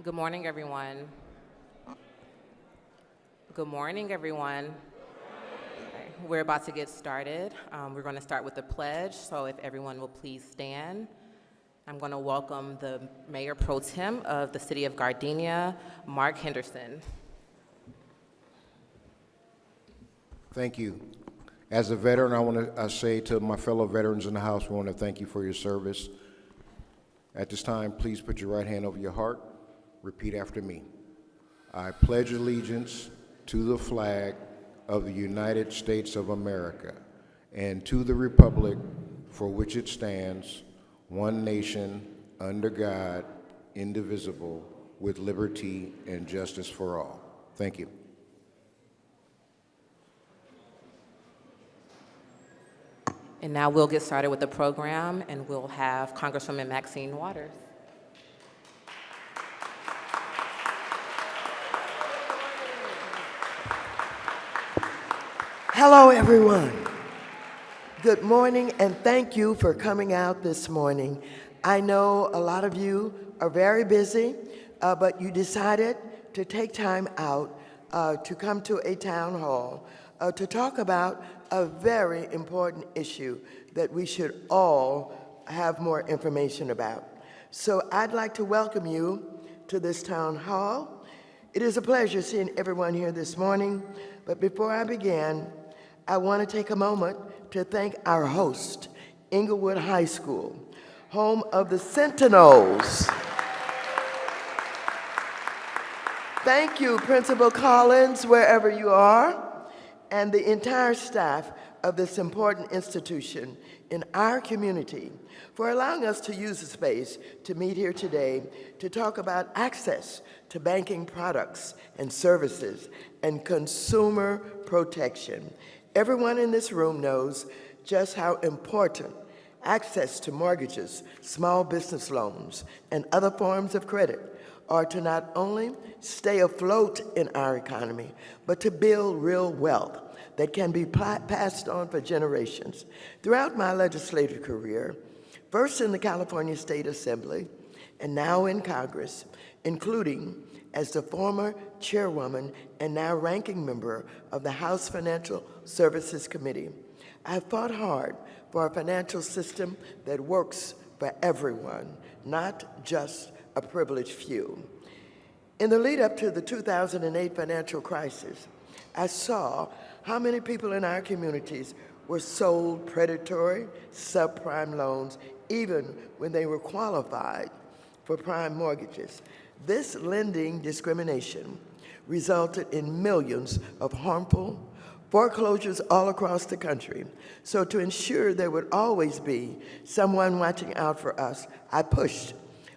Good morning, everyone. Good morning, everyone. Okay, we're about to get started. We're going to start with the pledge, so if everyone will please stand. I'm going to welcome the Mayor Pro Tem of the City of Gardenia, Mark Henderson. Thank you. As a veteran, I want to say to my fellow veterans in the House, we want to thank you for your service. At this time, please put your right hand over your heart. Repeat after me. I pledge allegiance to the flag of the United States of America and to the republic for which it stands, one nation, under God, indivisible, with liberty and justice for all. Thank you. And now we'll get started with the program, and we'll have Congresswoman Maxine Waters. Hello, everyone. Good morning, and thank you for coming out this morning. I know a lot of you are very busy, but you decided to take time out to come to a town hall to talk about a very important issue that we should all have more information about. So I'd like to welcome you to this town hall. It is a pleasure seeing everyone here this morning, but before I begin, I want to take a moment to thank our host, Inglewood High School, home of the Sentinels. Thank you, Principal Collins, wherever you are, and the entire staff of this important institution in our community for allowing us to use the space to meet here today to talk about access to banking products and services and consumer protection. Everyone in this room knows just how important access to mortgages, small business loans, and other forms of credit are to not only stay afloat in our economy, but to build real wealth that can be passed on for generations. Throughout my legislative career, first in the California State Assembly, and now in Congress, including as the former chairwoman and now ranking member of the House Financial Services Committee, I have fought hard for a financial system that works for everyone, not just a privileged few. In the lead up to the 2008 financial crisis, I saw how many people in our communities were sold predatory subprime loans even when they were qualified for prime mortgages. This lending discrimination resulted in millions of harmful foreclosures all across the country. So to ensure there would always be someone watching out for us, I pushed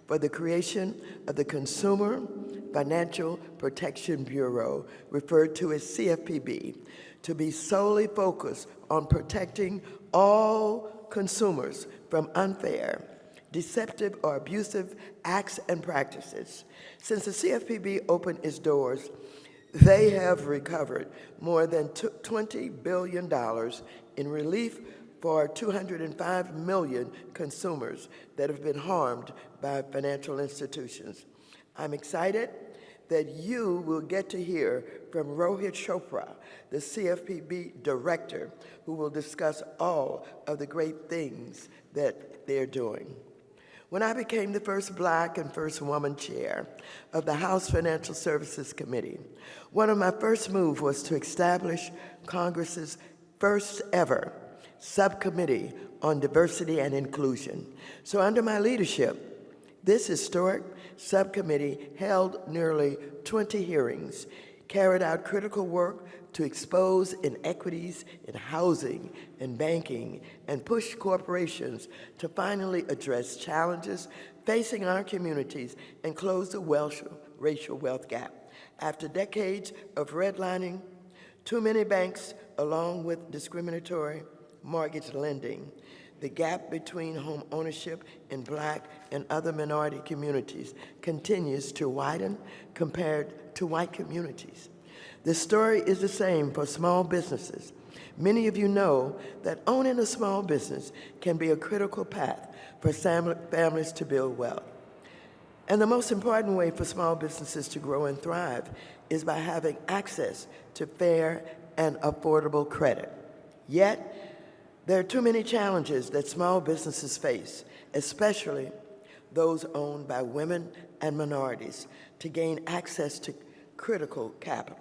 for the creation of the Consumer Financial Protection Bureau, referred to as CFPB, to be solely focused on protecting all consumers from unfair, deceptive, or abusive acts and practices. Since the CFPB opened its doors, they have recovered more than $20 billion in relief for 205 million consumers that have been harmed by financial institutions. I'm excited that you will get to hear from Rohit Chopra, the CFPB director, who will discuss all of the great things that they're doing. When I became the first Black and first woman chair of the House Financial Services Committee, one of my first moves was to establish Congress's first ever subcommittee on diversity and inclusion. So under my leadership, this historic subcommittee held nearly 20 hearings, carried out critical work to expose inequities in housing and banking, and pushed corporations to finally address challenges facing our communities and close the racial wealth gap. After decades of redlining, too many banks, along with discriminatory mortgage lending, the gap between home ownership in Black and other minority communities continues to widen compared to white communities. The story is the same for small businesses. Many of you know that owning a small business can be a critical path for families to build wealth. And the most important way for small businesses to grow and thrive is by having access to fair and affordable credit. Yet, there are too many challenges that small businesses face, especially those owned by women and minorities, to gain access to critical capital.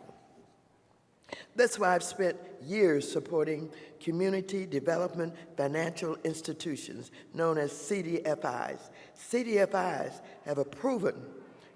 That's why I've spent years supporting community development financial institutions known as CDFIs. CDFIs have a proven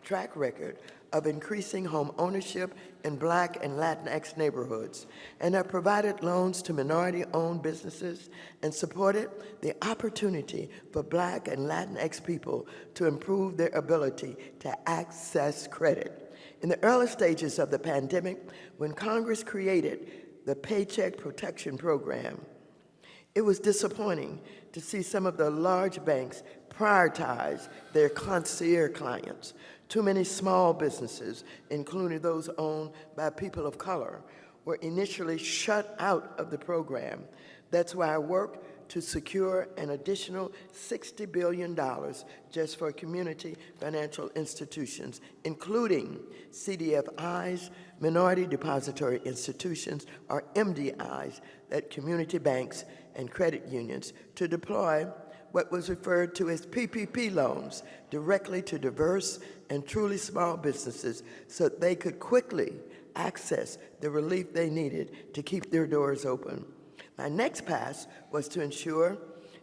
track record of increasing home ownership in Black and Latinx neighborhoods and have provided loans to minority-owned businesses and supported the opportunity for Black and Latinx people to improve their ability to access credit. In the early stages of the pandemic, when Congress created the Paycheck Protection Program, it was disappointing to see some of the large banks prioritize their concierge clients. Too many small businesses, including those owned by people of color, were initially shut out of the program. That's why I worked to secure an additional $60 billion just for community financial institutions, including CDFIs, Minority Depository Institutions, or MDIs, that community banks and credit unions, to deploy what was referred to as PPP loans directly to diverse and truly small businesses so they could quickly access the relief they needed to keep their doors open. My next pass was to ensure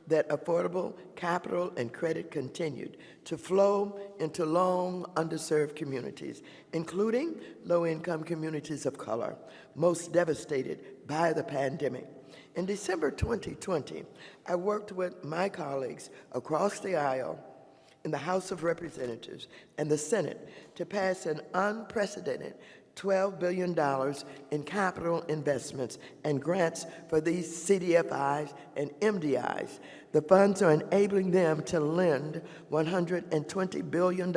that affordable capital and credit continued to flow into long underserved communities, including low-income communities of color, most devastated by the pandemic. In December 2020, I worked with my colleagues across the aisle in the House of Representatives and the Senate to pass an unprecedented $12 billion in capital investments and grants for these CDFIs and MDIs. The funds are enabling them to lend $120 billion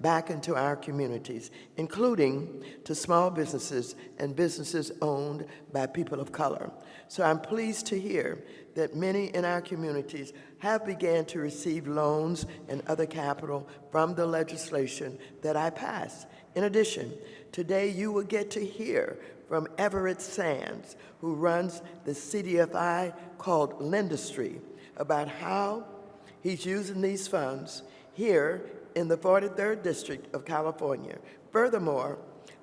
back into our communities, including to small businesses and businesses owned by people of color. So I'm pleased to hear that many in our communities have begun to receive loans and other capital from the legislation that I passed. In addition, today you will get to hear from Everett Sands, who runs the CDFI called Lendistry, about how he's using these funds here in the 43rd District of California. Furthermore,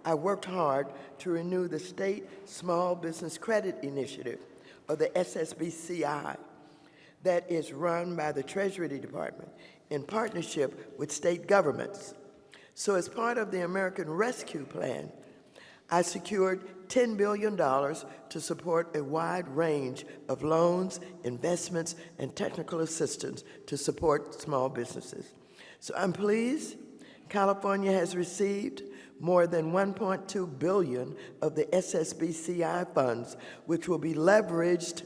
I worked hard to renew the State Small Business Credit Initiative, or the SSBCI, that is run by the Treasury Department in partnership with state governments. So as part of the American Rescue Plan, I secured $10 billion to support a wide range of loans, investments, and technical assistance to support small businesses. So I'm pleased California has received more than $1.2 billion of the SSBCI funds, which will be leveraged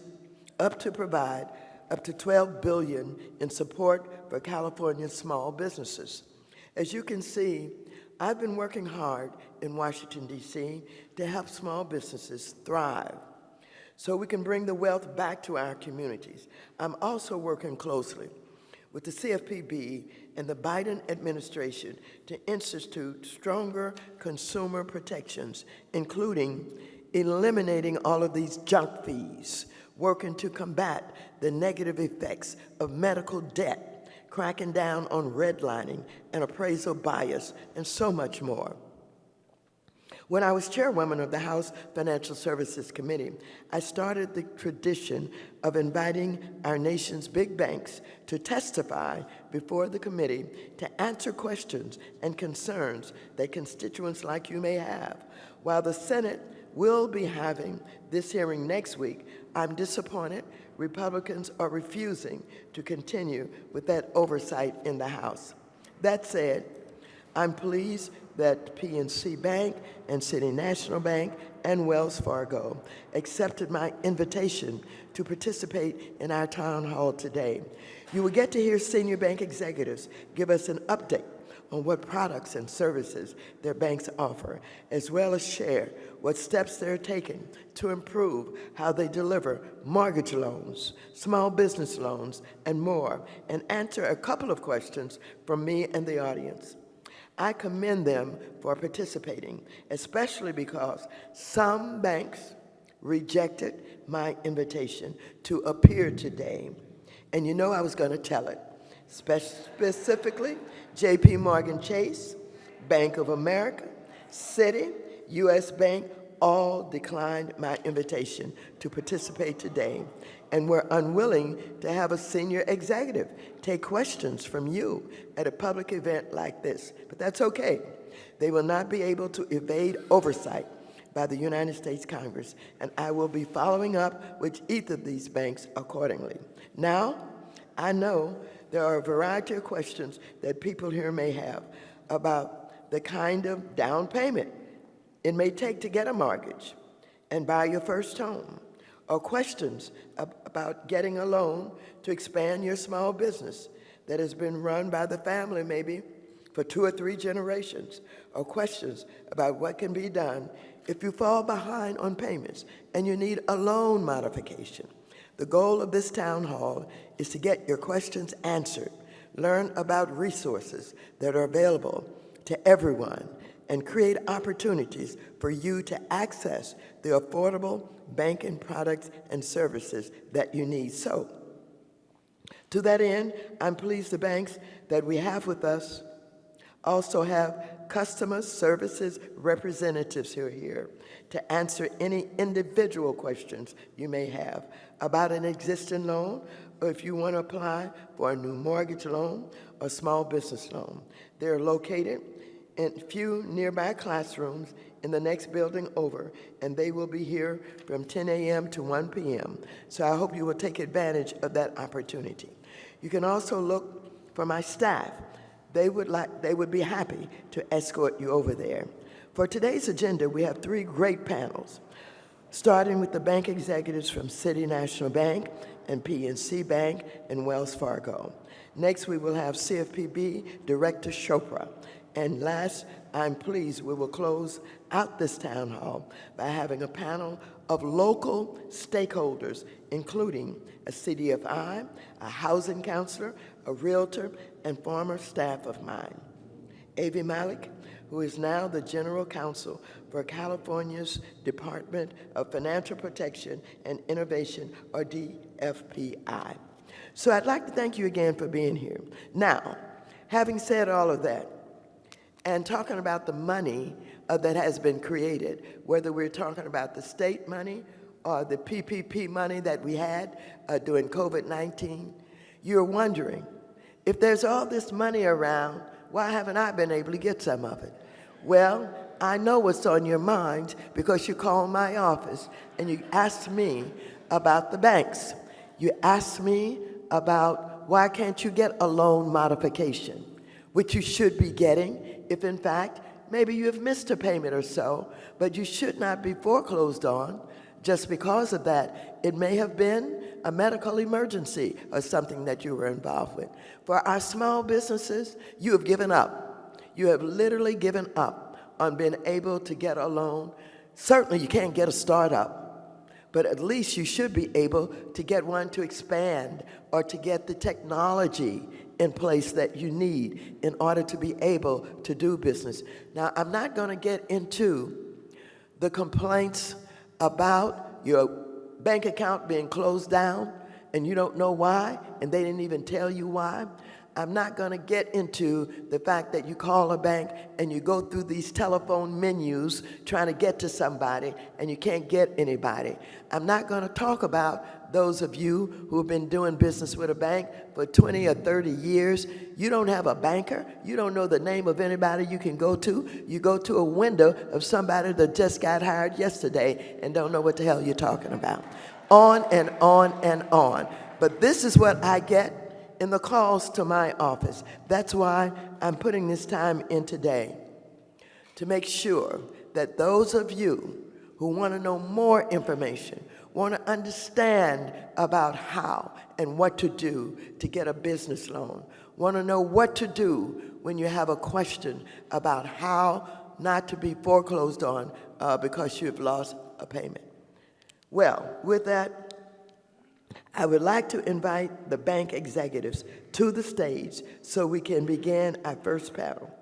up to provide up to $12 billion in support for California's small businesses. As you can see, I've been working hard in Washington, D.C. to help small businesses thrive so we can bring the wealth back to our communities. I'm also working closely with the CFPB and the Biden administration to institute stronger consumer protections, including eliminating all of these junk fees, working to combat the negative effects of medical debt, cracking down on redlining and appraisal bias, and so much more. When I was chairwoman of the House Financial Services Committee, I started the tradition of inviting our nation's big banks to testify before the committee to answer questions and concerns that constituents like you may have. While the Senate will be having this hearing next week, I'm disappointed Republicans are refusing to continue with that oversight in the House. That said, I'm pleased that PNC Bank and City National Bank and Wells Fargo accepted my invitation to participate in our town hall today. You will get to hear senior bank executives give us an update on what products and services their banks offer, as well as share what steps they're taking to improve how they deliver mortgage loans, small business loans, and more, and answer a couple of questions from me and the audience. I commend them for participating, especially because some banks rejected my invitation to appear today. And you know I was going to tell it. Specifically, J.P. Morgan Chase, Bank of America, Citi, U.S. Bank, all declined my invitation to participate today and were unwilling to have a senior executive take questions from you at a public event like this. But that's okay. They will not be able to evade oversight by the United States Congress, and I will be following up with each of these banks accordingly. Now, I know there are a variety of questions that people here may have about the kind of down payment it may take to get a mortgage and buy your first home, or questions about getting a loan to expand your small business that has been run by the family maybe for 2 or 3 generations, or questions about what can be done if you fall behind on payments and you need a loan modification. The goal of this town hall is to get your questions answered, learn about resources that are available to everyone, and create opportunities for you to access the affordable banking products and services that you need. So, to that end, I'm pleased the banks that we have with us also have customer services representatives who are here to answer any individual questions you may have about an existing loan, or if you want to apply for a new mortgage loan or small business loan. They're located in a few nearby classrooms in the next building over, and they will be here from 10 a.m. to 1 p.m. So I hope you will take advantage of that opportunity. You can also look for my staff. They would be happy to escort you over there. For today's agenda, we have 3 great panels, starting with the bank executives from City National Bank and PNC Bank and Wells Fargo. Next, we will have CFPB Director Chopra. And last, I'm pleased we will close out this town hall by having a panel of local stakeholders, including a CDFI, a housing counselor, a realtor, and former staff of mine. Avi Malik, who is now the General Counsel for California's Department of Financial Protection and Innovation, or DFPI. So I'd like to thank you again for being here. Now, having said all of that, and talking about the money that has been created, whether we're talking about the state money or the PPP money that we had during COVID-19, you're wondering, if there's all this money around, why haven't I been able to get some of it? Well, I know what's on your mind because you called my office and you asked me about the banks. You asked me about why can't you get a loan modification, which you should be getting if, in fact, maybe you have missed a payment or so, but you should not be foreclosed on just because of that. It may have been a medical emergency or something that you were involved with. For our small businesses, you have given up. You have literally given up on being able to get a loan. Certainly you can't get a startup, but at least you should be able to get one to expand or to get the technology in place that you need in order to be able to do business. Now, I'm not going to get into the complaints about your bank account being closed down and you don't know why, and they didn't even tell you why. I'm not going to get into the fact that you call a bank and you go through these telephone menus trying to get to somebody and you can't get anybody. I'm not going to talk about those of you who have been doing business with a bank for 20 or 30 years. You don't have a banker. You don't know the name of anybody you can go to. You go to a window of somebody that just got hired yesterday and don't know what the hell you're talking about. On and on and on. But this is what I get in the calls to my office. That's why I'm putting this time in today. to make sure that those of you who want to know more information, want to understand about how and what to do to get a business loan, want to know what to do when you have a question about how not to be foreclosed on because you've lost a payment. Well, with that, I would like to invite the bank executives to the stage so we can begin our first panel.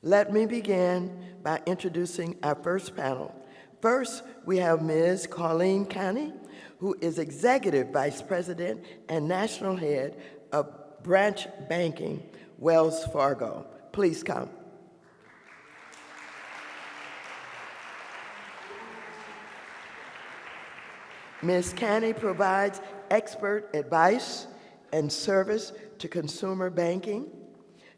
Let me begin by introducing our first panel. First, we have Ms. Colleen Canny, who is Executive Vice President and National Head of Branch Banking, Wells Fargo. Please come. Ms. Canny provides expert advice and service to consumer banking,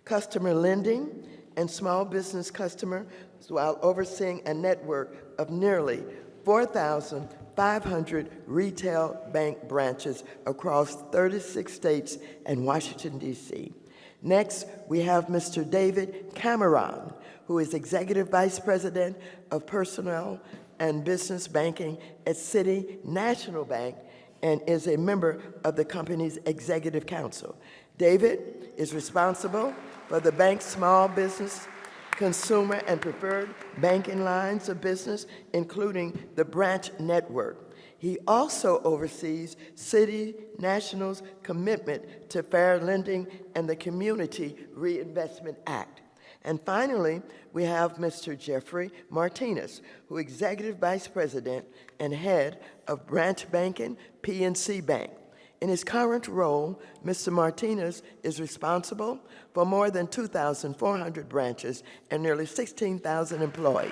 customer lending, and small business customers while overseeing a network of nearly 4,500 retail bank branches across 36 states and Washington, D.C. Next, we have Mr. David Cameron, who is Executive Vice President of Personnel and Business Banking at City National Bank and is a member of the company's Executive Council. David is responsible for the bank's small business, consumer, and preferred banking lines of business, including the branch network. He also oversees City National's commitment to fair lending and the Community Reinvestment Act. And finally, we have Mr. Jeffrey Martinez, who is Executive Vice President and Head of Branch Banking, PNC Bank. In his current role, Mr. Martinez is responsible for more than 2,400 branches and nearly 16,000 employees.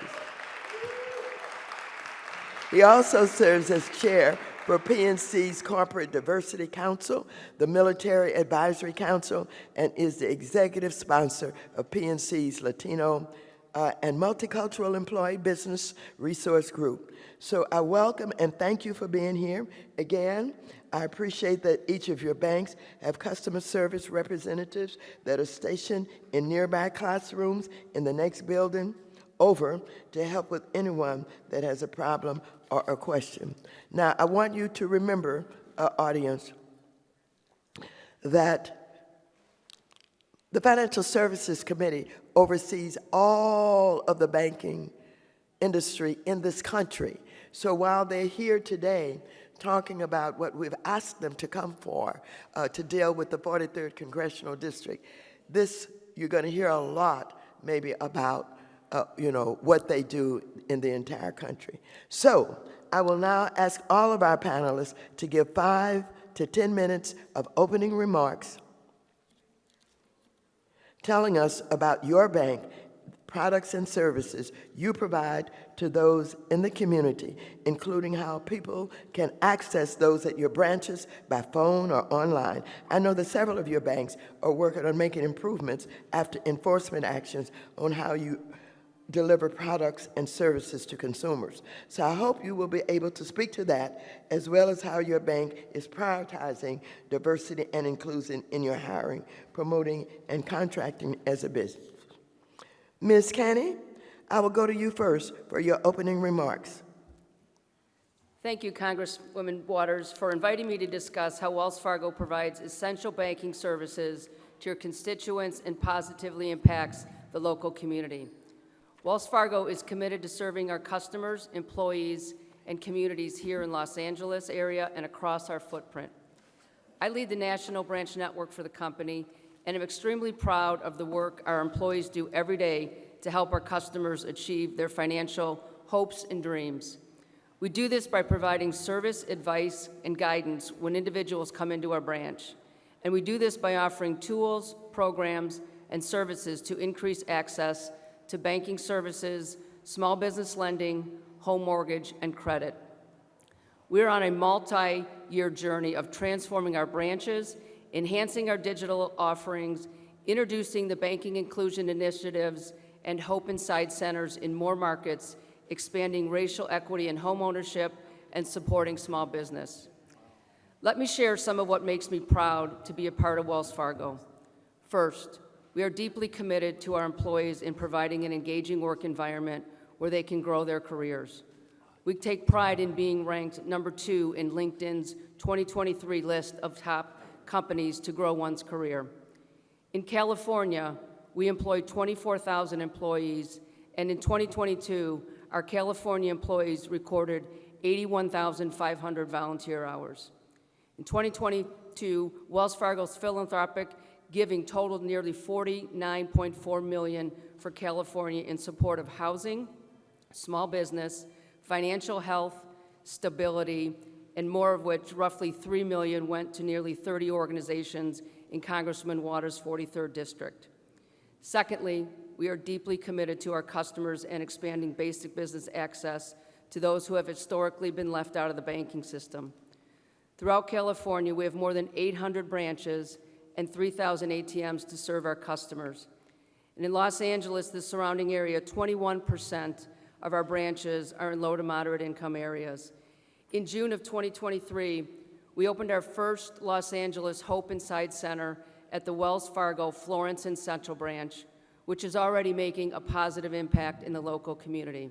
He also serves as chair for PNC's Corporate Diversity Council, the Military Advisory Council, and is the executive sponsor of PNC's Latino and Multicultural Employee Business Resource Group. So I welcome and thank you for being here. Again, I appreciate that each of your banks have customer service representatives that are stationed in nearby classrooms in the next building over to help with anyone that has a problem or a question. Now, I want you to remember, audience, that the Financial Services Committee oversees all of the banking industry in this country. So while they're here today talking about what we've asked them to come for to deal with the 43rd Congressional District, this, you're going to hear a lot maybe about what they do in the entire country. So I will now ask all of our panelists to give 5 to 10 minutes of opening remarks telling us about your bank, products and services you provide to those in the community, including how people can access those at your branches by phone or online. I know that several of your banks are working on making improvements after enforcement actions on how you deliver products and services to consumers. So I hope you will be able to speak to that, as well as how your bank is prioritizing diversity and inclusion in your hiring, promoting, and contracting as a business. Ms. Canny, I will go to you first for your opening remarks. Thank you, Congresswoman Waters, for inviting me to discuss how Wells Fargo provides essential banking services to your constituents and positively impacts the local community. Wells Fargo is committed to serving our customers, employees, and communities here in Los Angeles area and across our footprint. I lead the national branch network for the company, and am extremely proud of the work our employees do every day to help our customers achieve their financial hopes and dreams. We do this by providing service, advice, and guidance when individuals come into our branch. And we do this by offering tools, programs, and services to increase access to banking services, small business lending, home mortgage, and credit. We're on a multi-year journey of transforming our branches, enhancing our digital offerings, introducing the banking inclusion initiatives and Hope Inside centers in more markets, expanding racial equity and home ownership, and supporting small business. Let me share some of what makes me proud to be a part of Wells Fargo. First, We are deeply committed to our employees in providing an engaging work environment where they can grow their careers. We take pride in being ranked number 2 in LinkedIn's 2023 list of top companies to grow one's career. In California, we employ 24,000 employees, and in 2022, our California employees recorded 81,500 volunteer hours. In 2022, Wells Fargo's philanthropic giving totaled nearly $49.4 million for California in support of housing, small business, financial health, stability, and more of which, roughly $3 million, went to nearly 30 organizations in Congressman Waters' 43rd District. Secondly, we are deeply committed to our customers and expanding basic business access to those who have historically been left out of the banking system. Throughout California, we have more than 800 branches and 3,000 ATMs to serve our customers. And in Los Angeles, the surrounding area, 21% of our branches are in low to moderate income areas. In June of 2023, we opened our first Los Angeles Hope Inside Center at the Wells Fargo Florence and Central branch, which is already making a positive impact in the local community.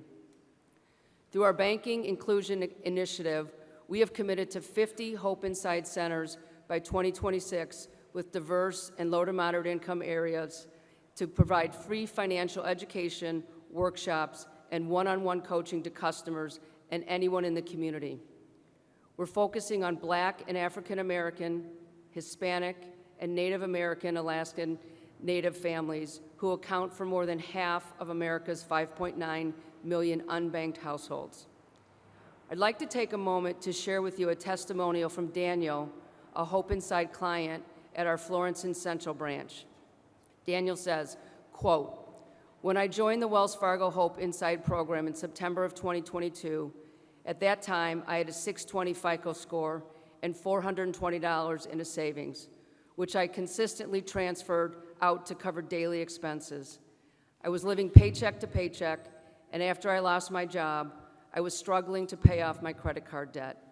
Through our Banking Inclusion Initiative, we have committed to 50 Hope Inside Centers by 2026 with diverse and low to moderate income areas to provide free financial education, workshops, and one-on-one coaching to customers and anyone in the community. We're focusing on Black and African American, Hispanic, and Native American Alaskan Native families who account for more than half of America's 5.9 million unbanked households. I'd like to take a moment to share with you a testimonial from Daniel, a Hope Inside client at our Florence and Central branch. Daniel says, quote, "When I joined the Wells Fargo Hope Inside program in September of 2022, at that time I had a 620 FICO score and $420 in a savings, which I consistently transferred out to cover daily expenses. I was living paycheck to paycheck, and after I lost my job, I was struggling to pay off my credit card debt.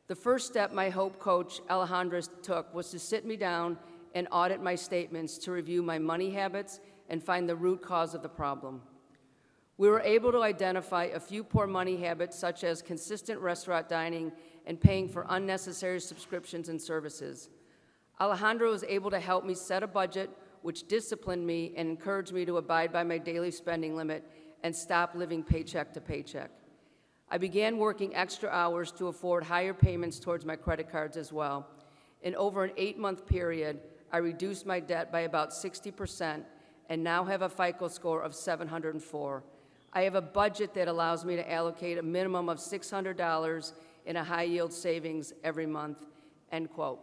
The first step my Hope coach, Alejandra, took was to sit me down and audit my statements to review my money habits and find the root cause of the problem. We were able to identify a few poor money habits, such as consistent restaurant dining and paying for unnecessary subscriptions and services. Alejandra was able to help me set a budget, which disciplined me and encouraged me to abide by my daily spending limit and stop living paycheck to paycheck. I began working extra hours to afford higher payments towards my credit cards as well. In over an 8-month period, I reduced my debt by about 60% and now have a FICO score of 704. I have a budget that allows me to allocate a minimum of $600 in a high-yield savings every month," end quote.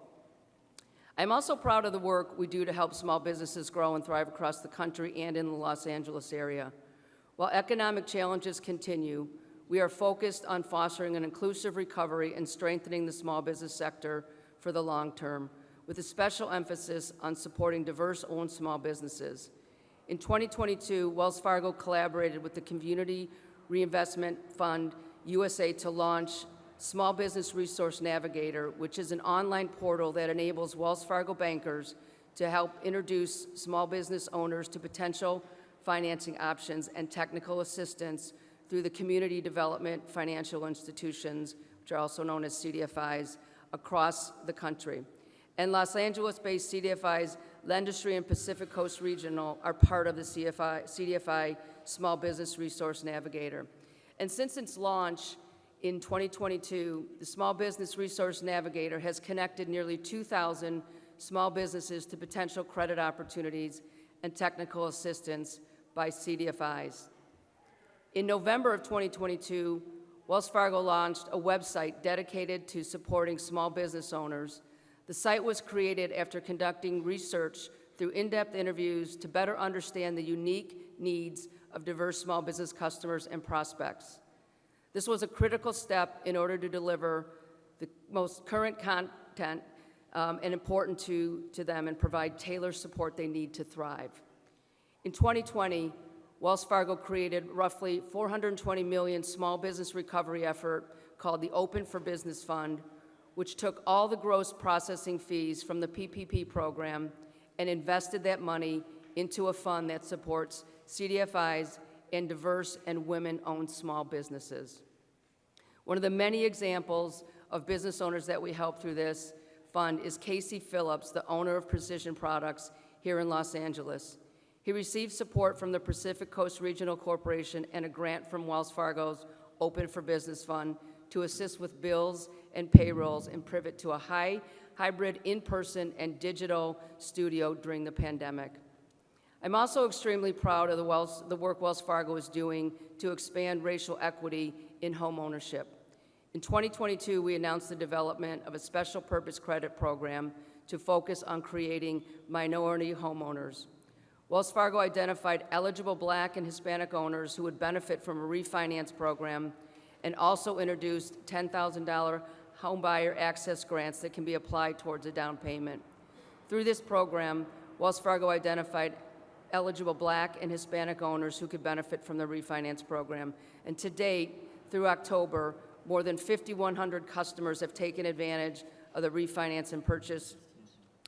I'm also proud of the work we do to help small businesses grow and thrive across the country and in the Los Angeles area. While economic challenges continue, we are focused on fostering an inclusive recovery and strengthening the small business sector for the long term, with a special emphasis on supporting diverse-owned small businesses. In 2022, Wells Fargo collaborated with the Community Reinvestment Fund USA to launch Small Business Resource Navigator, which is an online portal that enables Wells Fargo bankers to help introduce small business owners to potential financing options and technical assistance through the community development financial institutions, which are also known as CDFIs, across the country. And Los Angeles-based CDFIs, Lendustry and Pacific Coast Regional, are part of the CDFI Small Business Resource Navigator. And since its launch in 2022, the Small Business Resource Navigator has connected nearly 2,000 small businesses to potential credit opportunities and technical assistance by CDFIs. In November of 2022, Wells Fargo launched a website dedicated to supporting small business owners. The site was created after conducting research through in-depth interviews to better understand the unique needs of diverse small business customers and prospects. This was a critical step in order to deliver the most current content and important to them and provide tailored support they need to thrive. In 2020, Wells Fargo created roughly $420 million small business recovery effort called the Open for Business Fund, which took all the gross processing fees from the PPP program and invested that money into a fund that supports CDFIs and diverse and women-owned small businesses. One of the many examples of business owners that we help through this fund is Casey Phillips, the owner of Precision Products here in Los Angeles. He received support from the Pacific Coast Regional Corporation and a grant from Wells Fargo's Open for Business Fund to assist with bills and payrolls and pivot to a hybrid in-person and digital studio during the pandemic. I'm also extremely proud of the work Wells Fargo is doing to expand racial equity in home ownership. In 2022, we announced the development of a special purpose credit program to focus on creating minority homeowners. Wells Fargo identified eligible Black and Hispanic owners who would benefit from a refinance program and also introduced $10,000 homebuyer access grants that can be applied towards a down payment. Through this program, Wells Fargo identified eligible Black and Hispanic owners who could benefit from the refinance program. And to date, through October, more than 5,100 customers have taken advantage of the refinance and purchase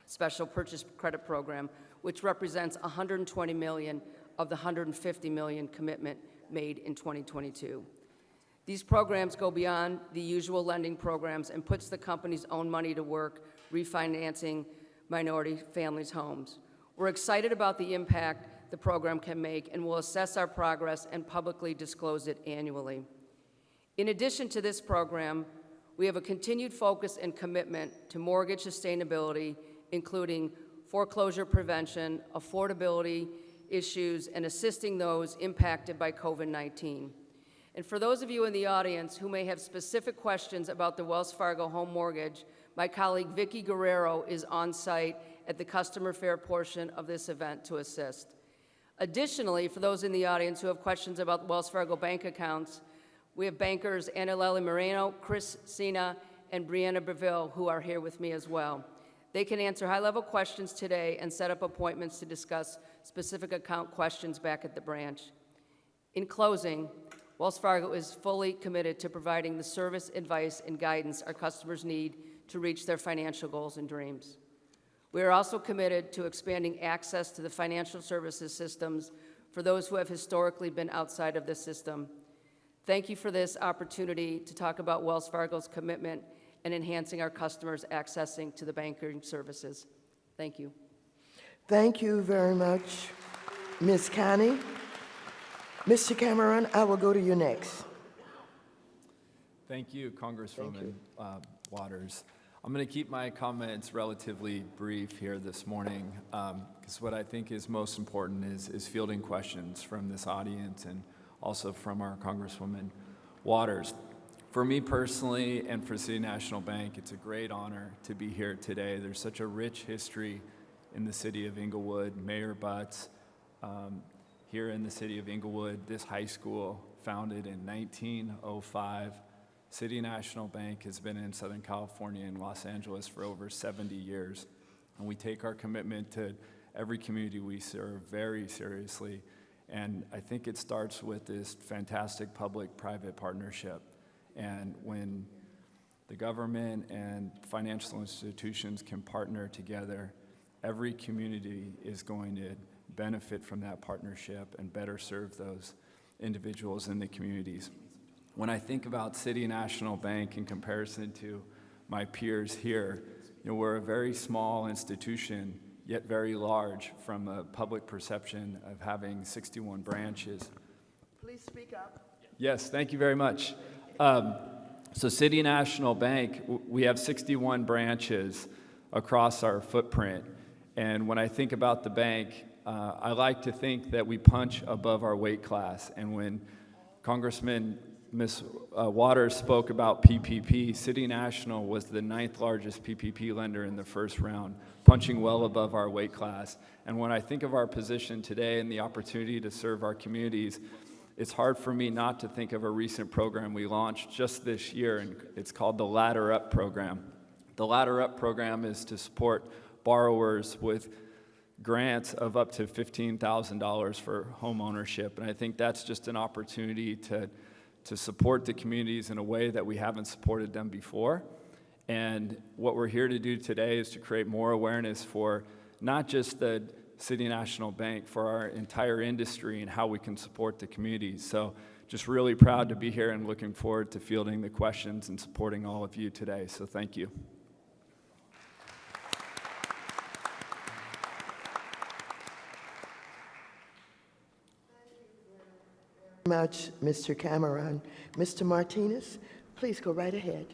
special purchase credit program, which represents $120 million of the $150 million commitment made in 2022. These programs go beyond the usual lending programs and puts the company's own money to work refinancing minority families' homes. We're excited about the impact the program can make and will assess our progress and publicly disclose it annually. In addition to this program, we have a continued focus and commitment to mortgage sustainability, including foreclosure prevention, affordability issues, and assisting those impacted by COVID-19. And for those of you in the audience who may have specific questions about the Wells Fargo home mortgage, my colleague Vicki Guerrero is on site at the customer fair portion of this event to assist. Additionally, for those in the audience who have questions about Wells Fargo bank accounts, we have bankers Annaleli Moreno, Chris Sina, and Brianna Breville, who are here with me as well. They can answer high-level questions today and set up appointments to discuss specific account questions back at the branch. In closing, Wells Fargo is fully committed to providing the service, advice, and guidance our customers need to reach their financial goals and dreams. We are also committed to expanding access to the financial services systems for those who have historically been outside of the system. Thank you for this opportunity to talk about Wells Fargo's commitment in enhancing our customers' accessing to the banking services. Thank you. Thank you very much, Ms. Connie. Mr. Cameron, I will go to you next. Thank you, Congresswoman Waters. I'm going to keep my comments relatively brief here this morning because what I think is most important is fielding questions from this audience and also from our Congresswoman Waters. For me personally and for City National Bank, it's a great honor to be here today. There's such a rich history in the city of Inglewood. Mayor Butts, here in the city of Inglewood, this high school founded in 1905. City National Bank has been in Southern California and Los Angeles for over 70 years. And we take our commitment to every community we serve very seriously. And I think it starts with this fantastic public-private partnership. And when the government and financial institutions can partner together, every community is going to benefit from that partnership and better serve those individuals in the communities. When I think about City National Bank in comparison to my peers here, we're a very small institution, yet very large from a public perception of having 61 branches. Please speak up. Yes, thank you very much. So City National Bank, we have 61 branches across our footprint. And when I think about the bank, I like to think that we punch above our weight class. And when Congressman Ms. Waters spoke about PPP, City National was the 9th largest PPP lender in the first round, punching well above our weight class. And when I think of our position today and the opportunity to serve our communities, it's hard for me not to think of a recent program we launched just this year, and it's called the Ladder Up program. The Ladder Up program is to support borrowers with grants of up to $15,000 for home ownership, and I think that's just an opportunity to support the communities in a way that we haven't supported them before. And what we're here to do today is to create more awareness for not just the City National Bank for our entire industry and how we can support the community. So just really proud to be here and looking forward to fielding the questions and supporting all of you today. So thank you. Much, Mr. Cameron. Mr. Martinez, please go right ahead.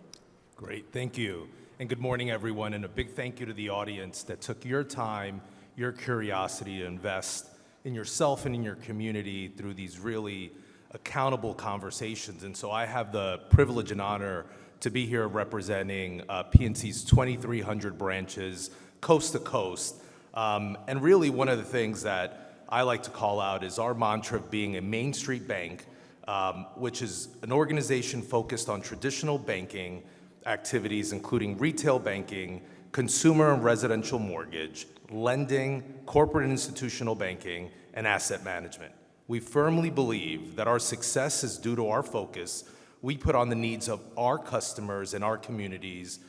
Great, thank you. And good morning, everyone, and a big thank you to the audience that took your time, your curiosity to invest in yourself and in your community through these really accountable conversations. And so I have the privilege and honor to be here representing PNC's 2,300 branches, coast to coast. And really one of the things that I like to call out is our mantra of being a Main Street bank, which is an organization focused on traditional banking activities, including retail banking, consumer and residential mortgage, lending, corporate and institutional banking, and asset management. We firmly believe that our success is due to our focus we put on the needs of our customers and our communities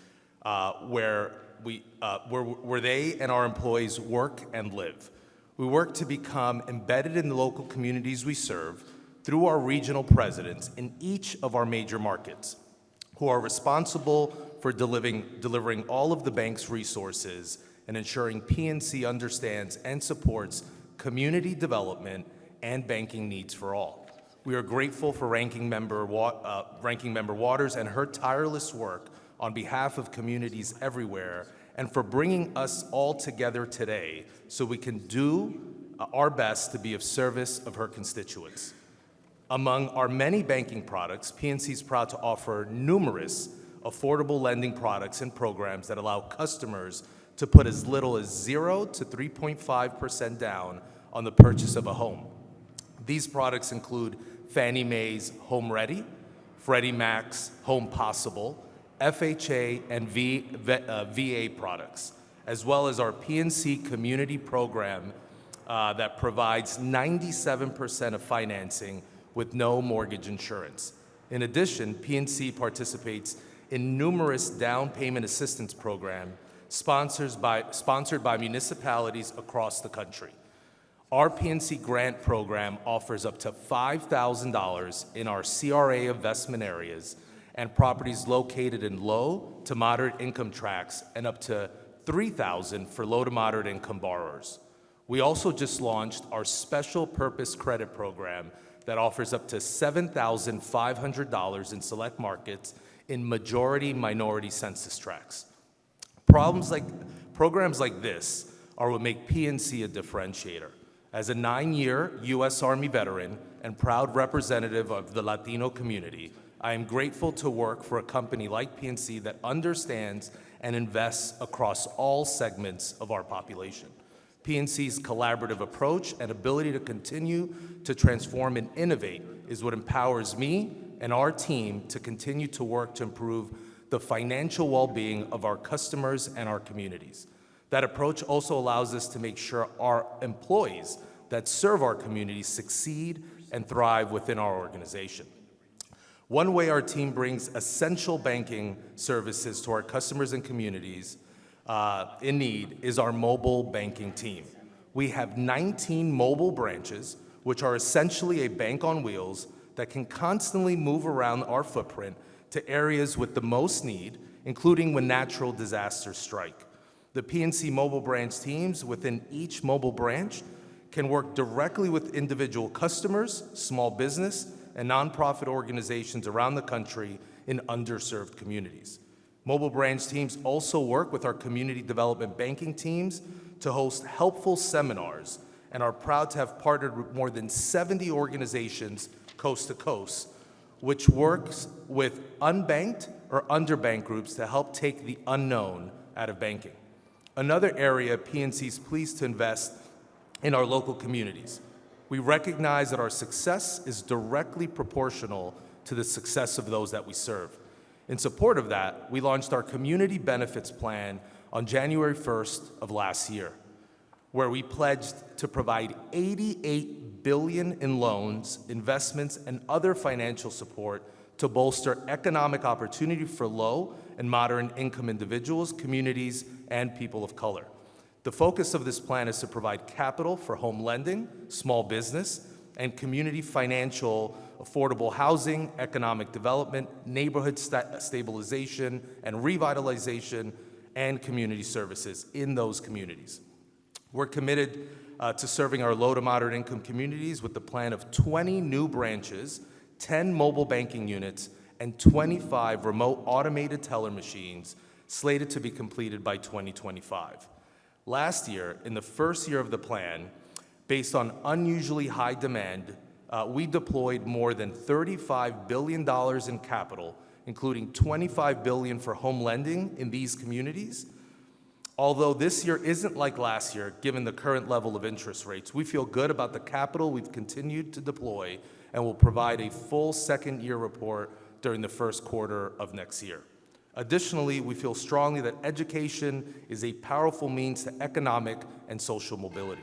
where they and our employees work and live. We work to become embedded in the local communities we serve through our regional presidents in each of our major markets, who are responsible for delivering all of the bank's resources and ensuring PNC understands and supports community development and banking needs for all. We are grateful for Ranking Member Waters and her tireless work on behalf of communities everywhere, and for bringing us all together today so we can do our best to be of service of her constituents. Among our many banking products, PNC is proud to offer numerous affordable lending products and programs that allow customers to put as little as 0 to 3.5% down on the purchase of a home. These products include Fannie Mae's Home Ready, Freddie Mac's Home Possible, FHA and VA products, as well as our PNC Community Program that provides 97% of financing with no mortgage insurance. In addition, PNC participates in numerous down payment assistance programs sponsored by municipalities across the country. Our PNC grant program offers up to $5,000 in our CRA investment areas and properties located in low to moderate income tracts, and up to $3,000 for low to moderate income borrowers. We also just launched our special purpose credit program that offers up to $7,500 in select markets in majority minority census tracts. Programs like this are what make PNC a differentiator. As a 9-year U.S. Army veteran and proud representative of the Latino community, I am grateful to work for a company like PNC that understands and invests across all segments of our population. PNC's collaborative approach and ability to continue to transform and innovate is what empowers me and our team to continue to work to improve the financial well-being of our customers and our communities. That approach also allows us to make sure our employees that serve our communities succeed and thrive within our organization. One way our team brings essential banking services to our customers and communities in need is our mobile banking team. We have 19 mobile branches, which are essentially a bank on wheels that can constantly move around our footprint to areas with the most need, including when natural disasters strike. The PNC mobile branch teams within each mobile branch can work directly with individual customers, small business, and nonprofit organizations around the country in underserved communities. Mobile branch teams also work with our community development banking teams to host helpful seminars, and are proud to have partnered with more than 70 organizations coast to coast, which works with unbanked or underbanked groups to help take the unknown out of banking. Another area PNC is pleased to invest in our local communities. We recognize that our success is directly proportional to the success of those that we serve. In support of that, we launched our Community Benefits Plan on January 1st of last year, where we pledged to provide $88 billion in loans, investments, and other financial support to bolster economic opportunity for low and moderate income individuals, communities, and people of color. The focus of this plan is to provide capital for home lending, small business, and community financial, affordable housing, economic development, neighborhood stabilization and revitalization, and community services in those communities. We're committed to serving our low to moderate income communities with the plan of 20 new branches, 10 mobile banking units, and 25 remote automated teller machines slated to be completed by 2025. Last year, in the first year of the plan, based on unusually high demand, we deployed more than $35 billion in capital, including $25 billion for home lending in these communities. Although this year isn't like last year, given the current level of interest rates, we feel good about the capital we've continued to deploy and will provide a full second-year report during the first quarter of next year. Additionally, we feel strongly that education is a powerful means to economic and social mobility.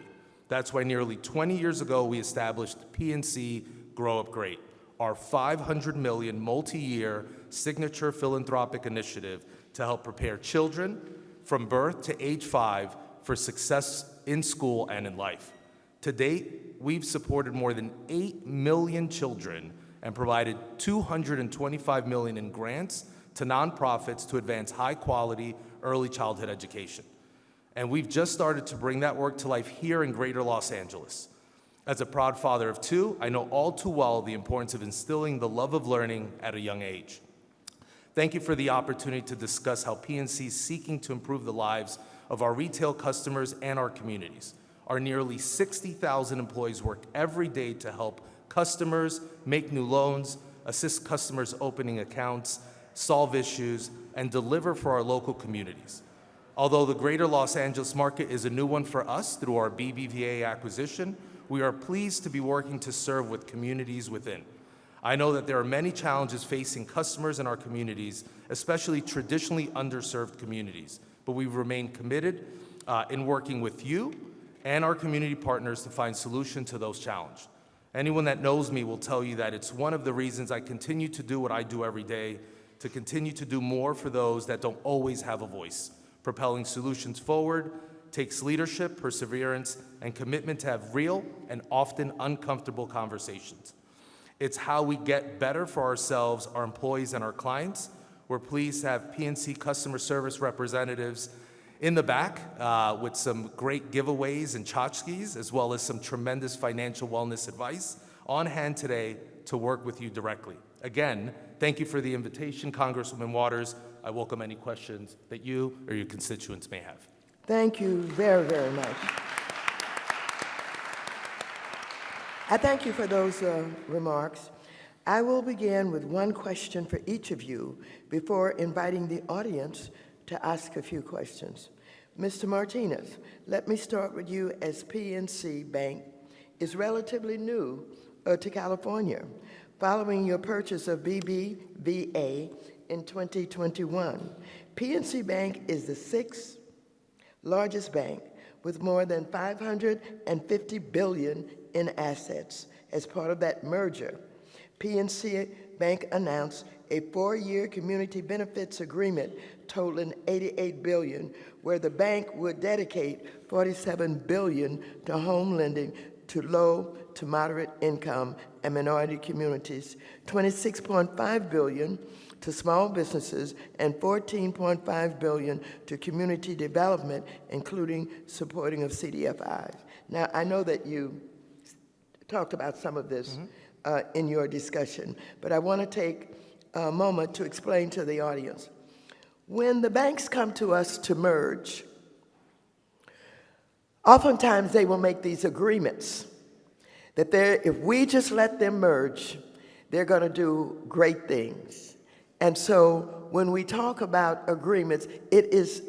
That's why nearly 20 years ago, we established PNC Grow Up Great, our $500 million multi-year signature philanthropic initiative to help prepare children from birth to age 5 for success in school and in life. To date, we've supported more than 8 million children and provided $225 million in grants to nonprofits to advance high-quality early childhood education. And we've just started to bring that work to life here in Greater Los Angeles. As a proud father of 2, I know all too well the importance of instilling the love of learning at a young age. Thank you for the opportunity to discuss how PNC is seeking to improve the lives of our retail customers and our communities. Our nearly 60,000 employees work every day to help customers make new loans, assist customers opening accounts, solve issues, and deliver for our local communities. Although the Greater Los Angeles market is a new one for us through our BBVA acquisition, we are pleased to be working to serve with communities within. I know that there are many challenges facing customers in our communities, especially traditionally underserved communities, but we remain committed in working with you and our community partners to find solutions to those challenges. Anyone that knows me will tell you that it's one of the reasons I continue to do what I do every day, to continue to do more for those that don't always have a voice. Propelling solutions forward takes leadership, perseverance, and commitment to have real and often uncomfortable conversations. It's how we get better for ourselves, our employees, and our clients. We're pleased to have PNC customer service representatives in the back with some great giveaways and tchotchkes, as well as some tremendous financial wellness advice on hand today to work with you directly. Again, thank you for the invitation, Congresswoman Waters. I welcome any questions that you or your constituents may have. Thank you very, very much. I thank you for those remarks. I will begin with one question for each of you before inviting the audience to ask a few questions. Mr. Martinez, let me start with you, as PNC Bank is relatively new to California, following your purchase of BBVA in 2021. PNC Bank is the 6th largest bank with more than $550 billion in assets. As part of that merger, PNC Bank announced a 4-year community benefits agreement totaling $88 billion, where the bank would dedicate $47 billion to home lending to low to moderate income and minority communities, $26.5 billion to small businesses, and $14.5 billion to community development, including supporting of CDFIs. Now, I know that you talked about some of this in your discussion, but I want to take a moment to explain to the audience. When the banks come to us to merge, oftentimes they will make these agreements that if we just let them merge, they're going to do great things. And so when we talk about agreements, it is,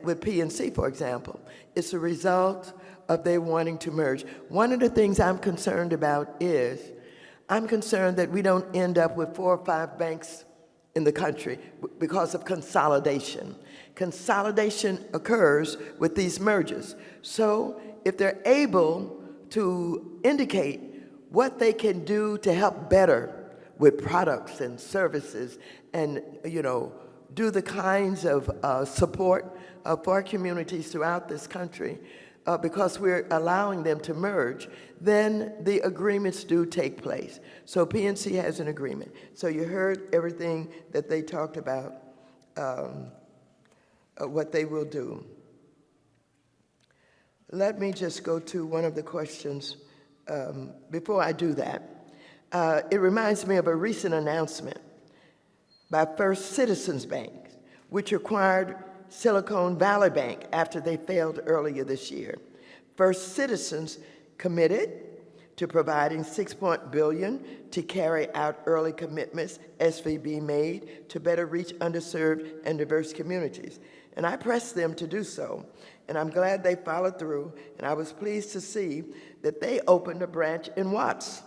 with PNC, for example, it's a result of they wanting to merge. One of the things I'm concerned about is, I'm concerned that we don't end up with 4 or 5 banks in the country because of consolidation. Consolidation occurs with these mergers. So if they're able to indicate what they can do to help better with products and services and, do the kinds of support for communities throughout this country, because we're allowing them to merge, then the agreements do take place. So PNC has an agreement. So you heard everything that they talked about, what they will do. Let me just go to one of the questions before I do that. It reminds me of a recent announcement by First Citizens Bank, which acquired Silicon Valley Bank after they failed earlier this year. First Citizens committed to providing $6 billion to carry out early commitments SVB made to better reach underserved and diverse communities. And I pressed them to do so, and I'm glad they followed through, and I was pleased to see that they opened a branch in Watts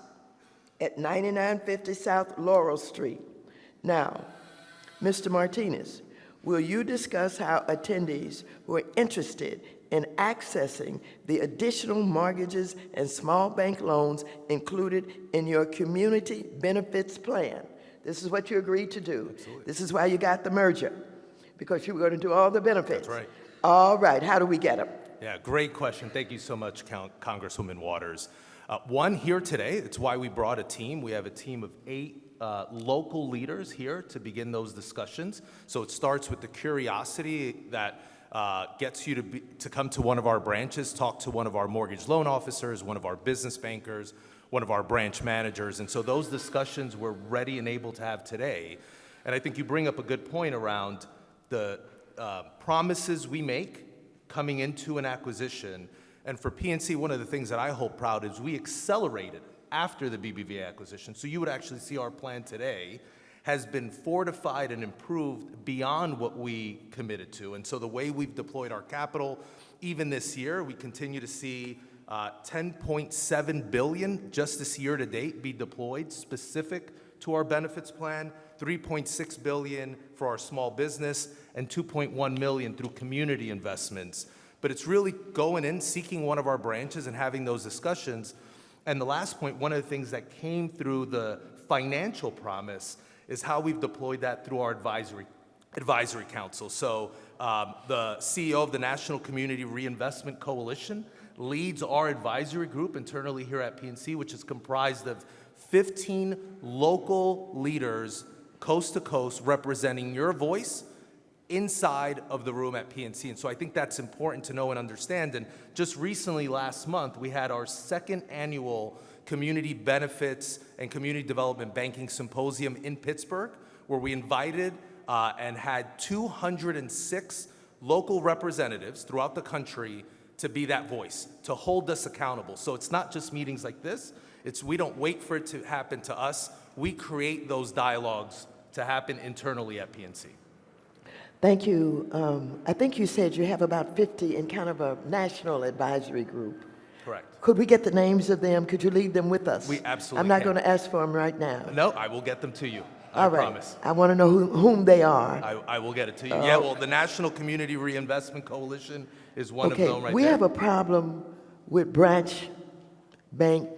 at 9950 South Laurel Street. Now, Mr. Martinez, will you discuss how attendees who are interested in accessing the additional mortgages and small bank loans included in your community benefits plan? This is what you agreed to do. Absolutely. This is why you got the merger, because you were going to do all the benefits. That's right. All right, how do we get them? Yeah, great question. Thank you so much, Congresswoman Waters. One, here today, it's why we brought a team. We have a team of 8 local leaders here to begin those discussions. So it starts with the curiosity that gets you to come to one of our branches, talk to one of our mortgage loan officers, one of our business bankers, one of our branch managers. And so those discussions we're ready and able to have today. And I think you bring up a good point around the promises we make coming into an acquisition. And for PNC, one of the things that I hold proud is we accelerated after the BBVA acquisition. So you would actually see our plan today has been fortified and improved beyond what we committed to. And so the way we've deployed our capital, even this year, we continue to see $10.7 billion just this year to date be deployed specific to our benefits plan, $3.6 billion for our small business, and $2.1 million through community investments. But it's really going in, seeking one of our branches and having those discussions. And the last point, one of the things that came through the financial promise is how we've deployed that through our advisory council. So the CEO of the National Community Reinvestment Coalition leads our advisory group internally here at PNC, which is comprised of 15 local leaders coast to coast representing your voice inside of the room at PNC. And so I think that's important to know and understand. And just recently, last month, we had our 2nd annual Community Benefits and Community Development Banking Symposium in Pittsburgh, where we invited and had 206 local representatives throughout the country to be that voice, to hold us accountable. So it's not just meetings like this. We don't wait for it to happen to us. We create those dialogues to happen internally at PNC. Thank you. I think you said you have about 50 in kind of a national advisory group. Correct. Could we get the names of them? Could you leave them with us? We absolutely I'm not can. going to ask for them right now. No, I will get them to you. All I right. promise. I want to know whom they are. I will get it to you. Yeah, well, the National Community Reinvestment Coalition is one of them right there. We have a problem with branch bank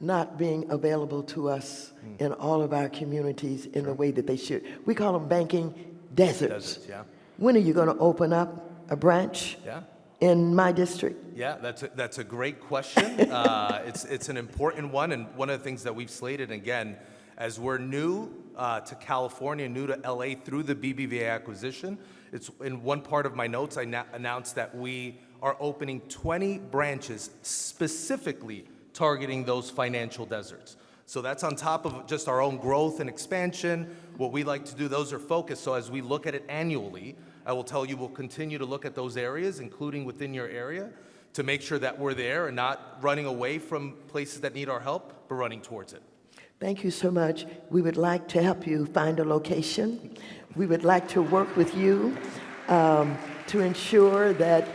not being available to us in all of our communities in the way that they should. We call them banking deserts. Deserts, yeah. When are you going to open up a branch Yeah. in my district? Yeah, that's a great question. It's an important one, and one of the things that we've slated, again, as we're new to California, new to LA through the BBVA acquisition, it's in one part of my notes, I announced that we are opening 20 branches specifically targeting those financial deserts. So that's on top of just our own growth and expansion. What we like to do, those are focused. So as we look at it annually, I will tell you we'll continue to look at those areas, including within your area, to make sure that we're there and not running away from places that need our help, but running towards it. Thank you so much. We would like to help you find a location. We would like to work with you to ensure that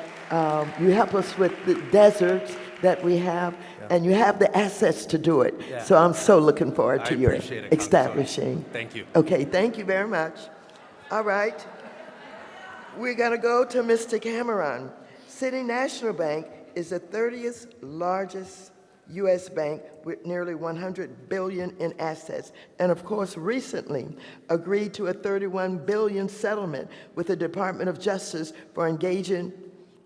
you help us with the deserts that we have, and you have the assets to do it. Yeah. So I'm so looking forward to I your appreciate it, establishing. Thank you. Okay, thank you very much. All right. We're going to go to Mr. Cameron. City National Bank is the 30th largest U.S. bank with nearly $100 billion in assets, and of course, recently agreed to a $31 billion settlement with the Department of Justice for engaging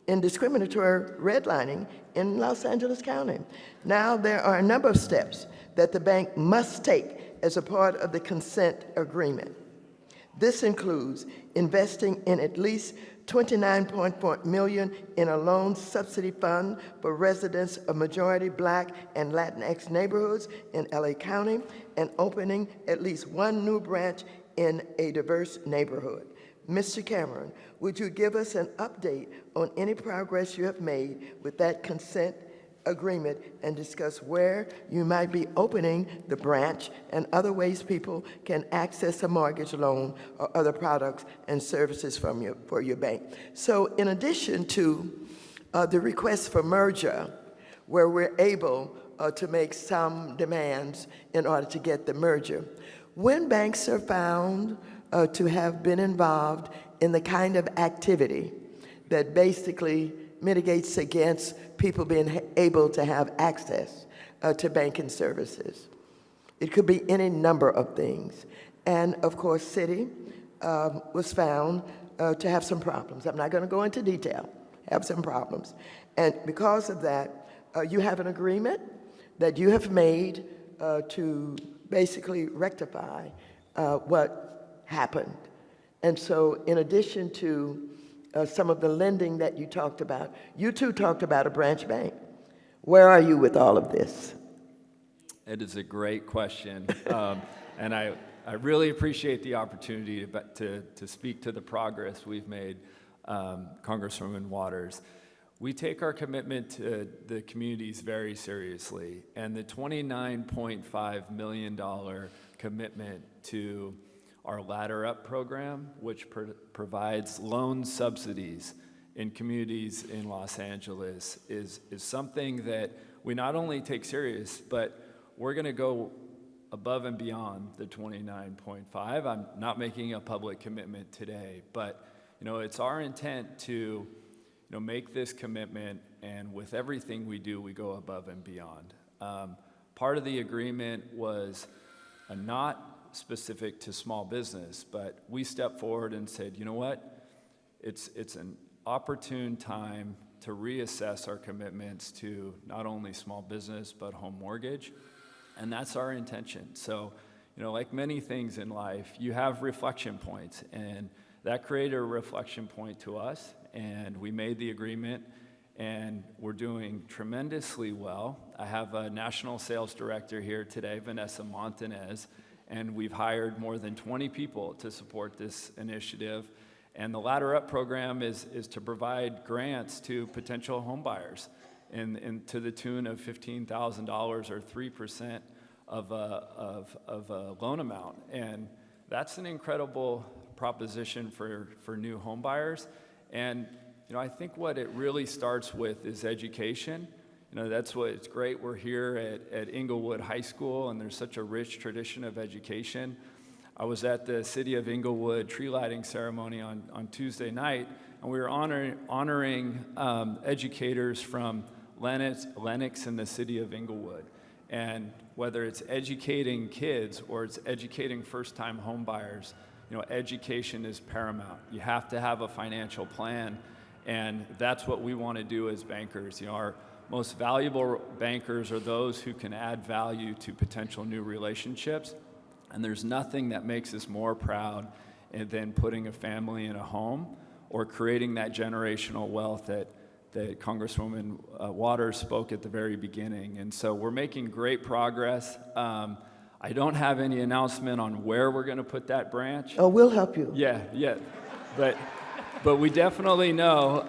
in discriminatory redlining in Los Angeles County. Now, there are a number of steps that the bank must take as a part of the consent agreement. This includes investing in at least $29.4 million in a loan subsidy fund for residents of majority Black and Latinx neighborhoods in LA County and opening at least one new branch in a diverse neighborhood. Mr. Cameron, would you give us an update on any progress you have made with that consent agreement and discuss where you might be opening the branch and other ways people can access a mortgage loan or other products and services for your bank? So in addition to the request for merger, where we're able to make some demands in order to get the merger, when banks are found to have been involved in the kind of activity that basically mitigates against people being able to have access to banking services. It could be any number of things. And of course, Citi was found to have some problems. I'm not going to go into detail, have some problems. And because of that, you have an agreement that you have made to basically rectify what happened. And so in addition to some of the lending that you talked about, you too talked about a branch bank. Where are you with all of this? It is a great question, and I really appreciate the opportunity to speak to the progress we've made, Congresswoman Waters. We take our commitment to the communities very seriously, and the $29.5 million commitment to our Ladder Up program, which provides loan subsidies in communities in Los Angeles, is something that we not only take serious, but we're going to go above and beyond the 29.5. I'm not making a public commitment today, but it's our intent to make this commitment, and with everything we do, we go above and beyond. Part of the agreement was not specific to small business, but we stepped forward and said, you know what, it's an opportune time to reassess our commitments to not only small business, but home mortgage, and that's our intention. So, like many things in life, you have reflection points, and that created a reflection point to us, and we made the agreement, and we're doing tremendously well. I have a national sales director here today, Vanessa Montanez, and we've hired more than 20 people to support this initiative. And the Ladder Up program is to provide grants to potential home buyers to the tune of $15,000 or 3% of a loan amount. And that's an incredible proposition for new home buyers. And I think what it really starts with is education. That's what it's great. We're here at Inglewood High School, and there's such a rich tradition of education. I was at the City of Inglewood tree lighting ceremony on Tuesday night, and we were honoring educators from Lenox and the City of Inglewood. And whether it's educating kids or it's educating first-time home buyers, education is paramount. You have to have a financial plan, and that's what we want to do as bankers. Our most valuable bankers are those who can add value to potential new relationships, and there's nothing that makes us more proud than putting a family in a home or creating that generational wealth that Congresswoman Waters spoke at the very beginning. And so we're making great progress. I don't have any announcement on where we're going to put that branch. Oh, we'll help you. Yeah, but we definitely know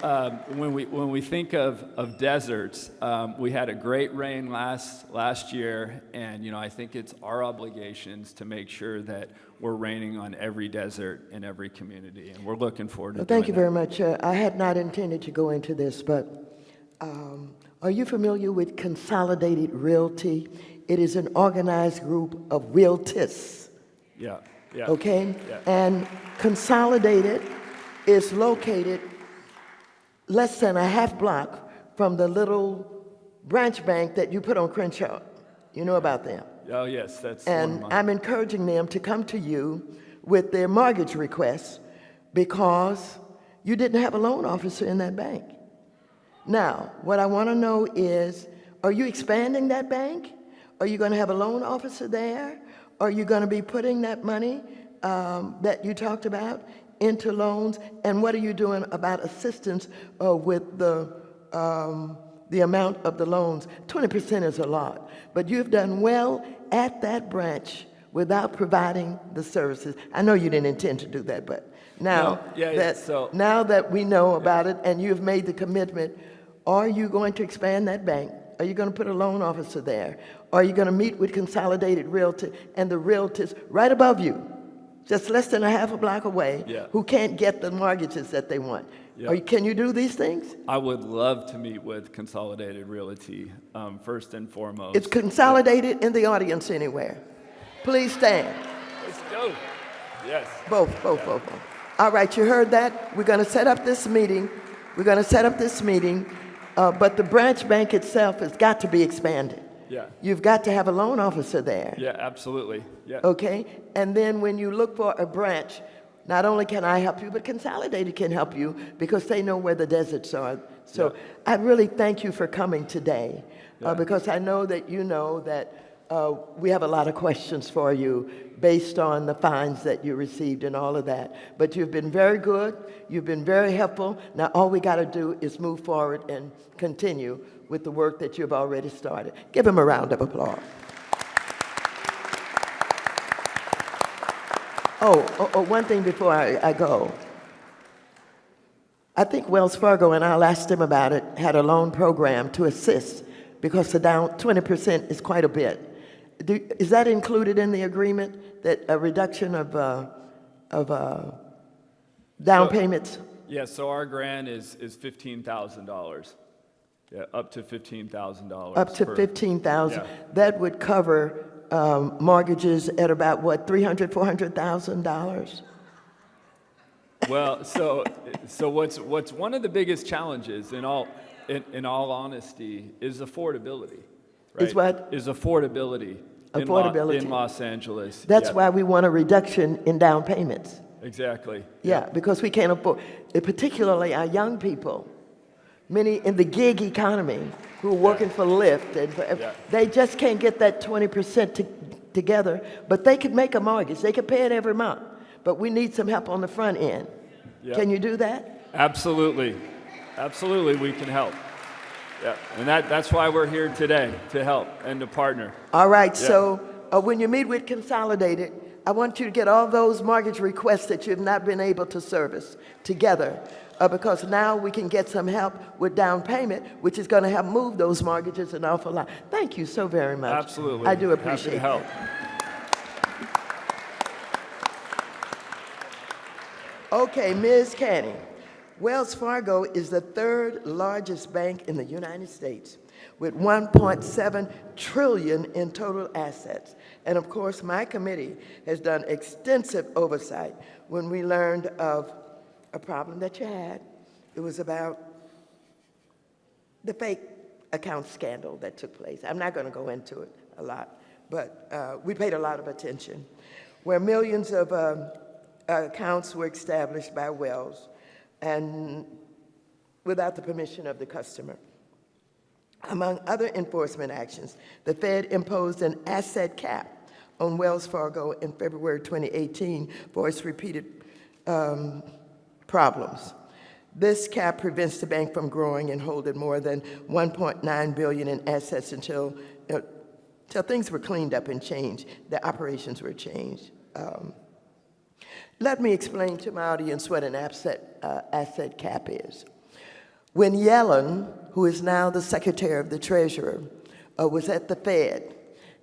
when we think of deserts, we had a great rain last year, and I think it's our obligations to make sure that we're raining on every desert in every community, and we're looking forward to doing that. Thank you very much. I had not intended to go into this, but are you familiar with Consolidated Realty? It is an organized group of realtists. Yeah. Okay? Yeah. And Consolidated is located less than a half block from the little branch bank that you put on Crenshaw. You know about them. Oh, yes, that's one of And mine. I'm encouraging them to come to you with their mortgage requests because you didn't have a loan officer in that bank. Now, what I want to know is, are you expanding that bank? Are you going to have a loan officer there? Are you going to be putting that money that you talked about into loans? And what are you doing about assistance with the amount of the loans? 20% is a lot, but you've done well at that branch without providing the services. I know you didn't intend to do that, but now now that we know about it and you've made the commitment, are you going to expand that bank? Are you going to put a loan officer there? Are you going to meet with Consolidated Realty and the realtors right above you, just less than a half a block away, who can't get the mortgages that they want? Can you do these things? I would love to meet with Consolidated Realty, first and foremost. It's Consolidated in the audience anywhere. Please stand. Let's go. Yes. Both. All right, you heard that. We're going to set up this meeting. But the branch bank itself has got to be expanded. Yeah. You've got to have a loan officer there. Yeah, absolutely. Yeah. Okay? And then when you look for a branch, not only can I help you, but Consolidated can help you because they know where the deserts are. So I really thank you for coming today because I know that you know that we have a lot of questions for you based on the fines that you received and all of that. But you've been very good. You've been very helpful. Now all we got to do is move forward and continue with the work that you've already started. Give him a round of applause. One thing before I go. I think Wells Fargo, and I'll ask them about it, had a loan program to assist because the down 20% is quite a bit. Is that included in the agreement, that a reduction of down payments? Yeah, so our grant is $15,000. Yeah, up to $15,000. Up to $15,000. Yeah. That would cover mortgages at about what, $300,000, $400,000? Well, so what's one of the biggest challenges in all honesty is affordability. Right? Is what? Is affordability. Affordability. In Los Angeles. That's why we want a reduction in down payments. Exactly. Yeah, because we can't afford, particularly our young people, many in the gig economy who are working for Lyft, and they just can't get that 20% together, but they could make a mortgage. They could pay it every month, but we need some help on the front end. Can you do that? Absolutely. Absolutely, we can help. Yeah, and that's why we're here today, to help and to partner. All right, so when you meet with Consolidated, I want you to get all those mortgage requests that you've not been able to service together because now we can get some help with down payment, which is going to help move those mortgages an awful lot. Thank you so very much. Absolutely. I do appreciate Happy to help. Okay, Ms. Canning. Wells Fargo is the third largest bank in the United States with $1.7 trillion in total assets. And of course, my committee has done extensive oversight when we learned of a problem that you had. It was about the fake account scandal that took place. I'm not going to go into it a lot, but we paid a lot of attention, where millions of accounts were established by Wells and without the permission of the customer. Among other enforcement actions, the Fed imposed an asset cap on Wells Fargo in February 2018 for its repeated problems. This cap prevents the bank from growing and holding more than $1.9 billion in assets until things were cleaned up and changed, the operations were changed. Let me explain to my audience what an asset cap is. When Yellen, who is now the Secretary of the Treasurer, was at the Fed,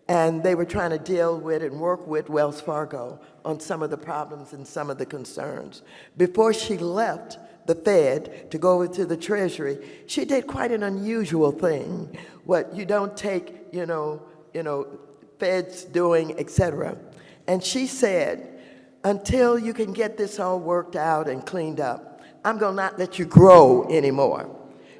and they were trying to deal with and work with Wells Fargo on some of the problems and some of the concerns. Before she left the Fed to go over to the Treasury, she did quite an unusual thing, what you don't take, Feds doing, et cetera. And she said, until you can get this all worked out and cleaned up, I'm going to not let you grow anymore.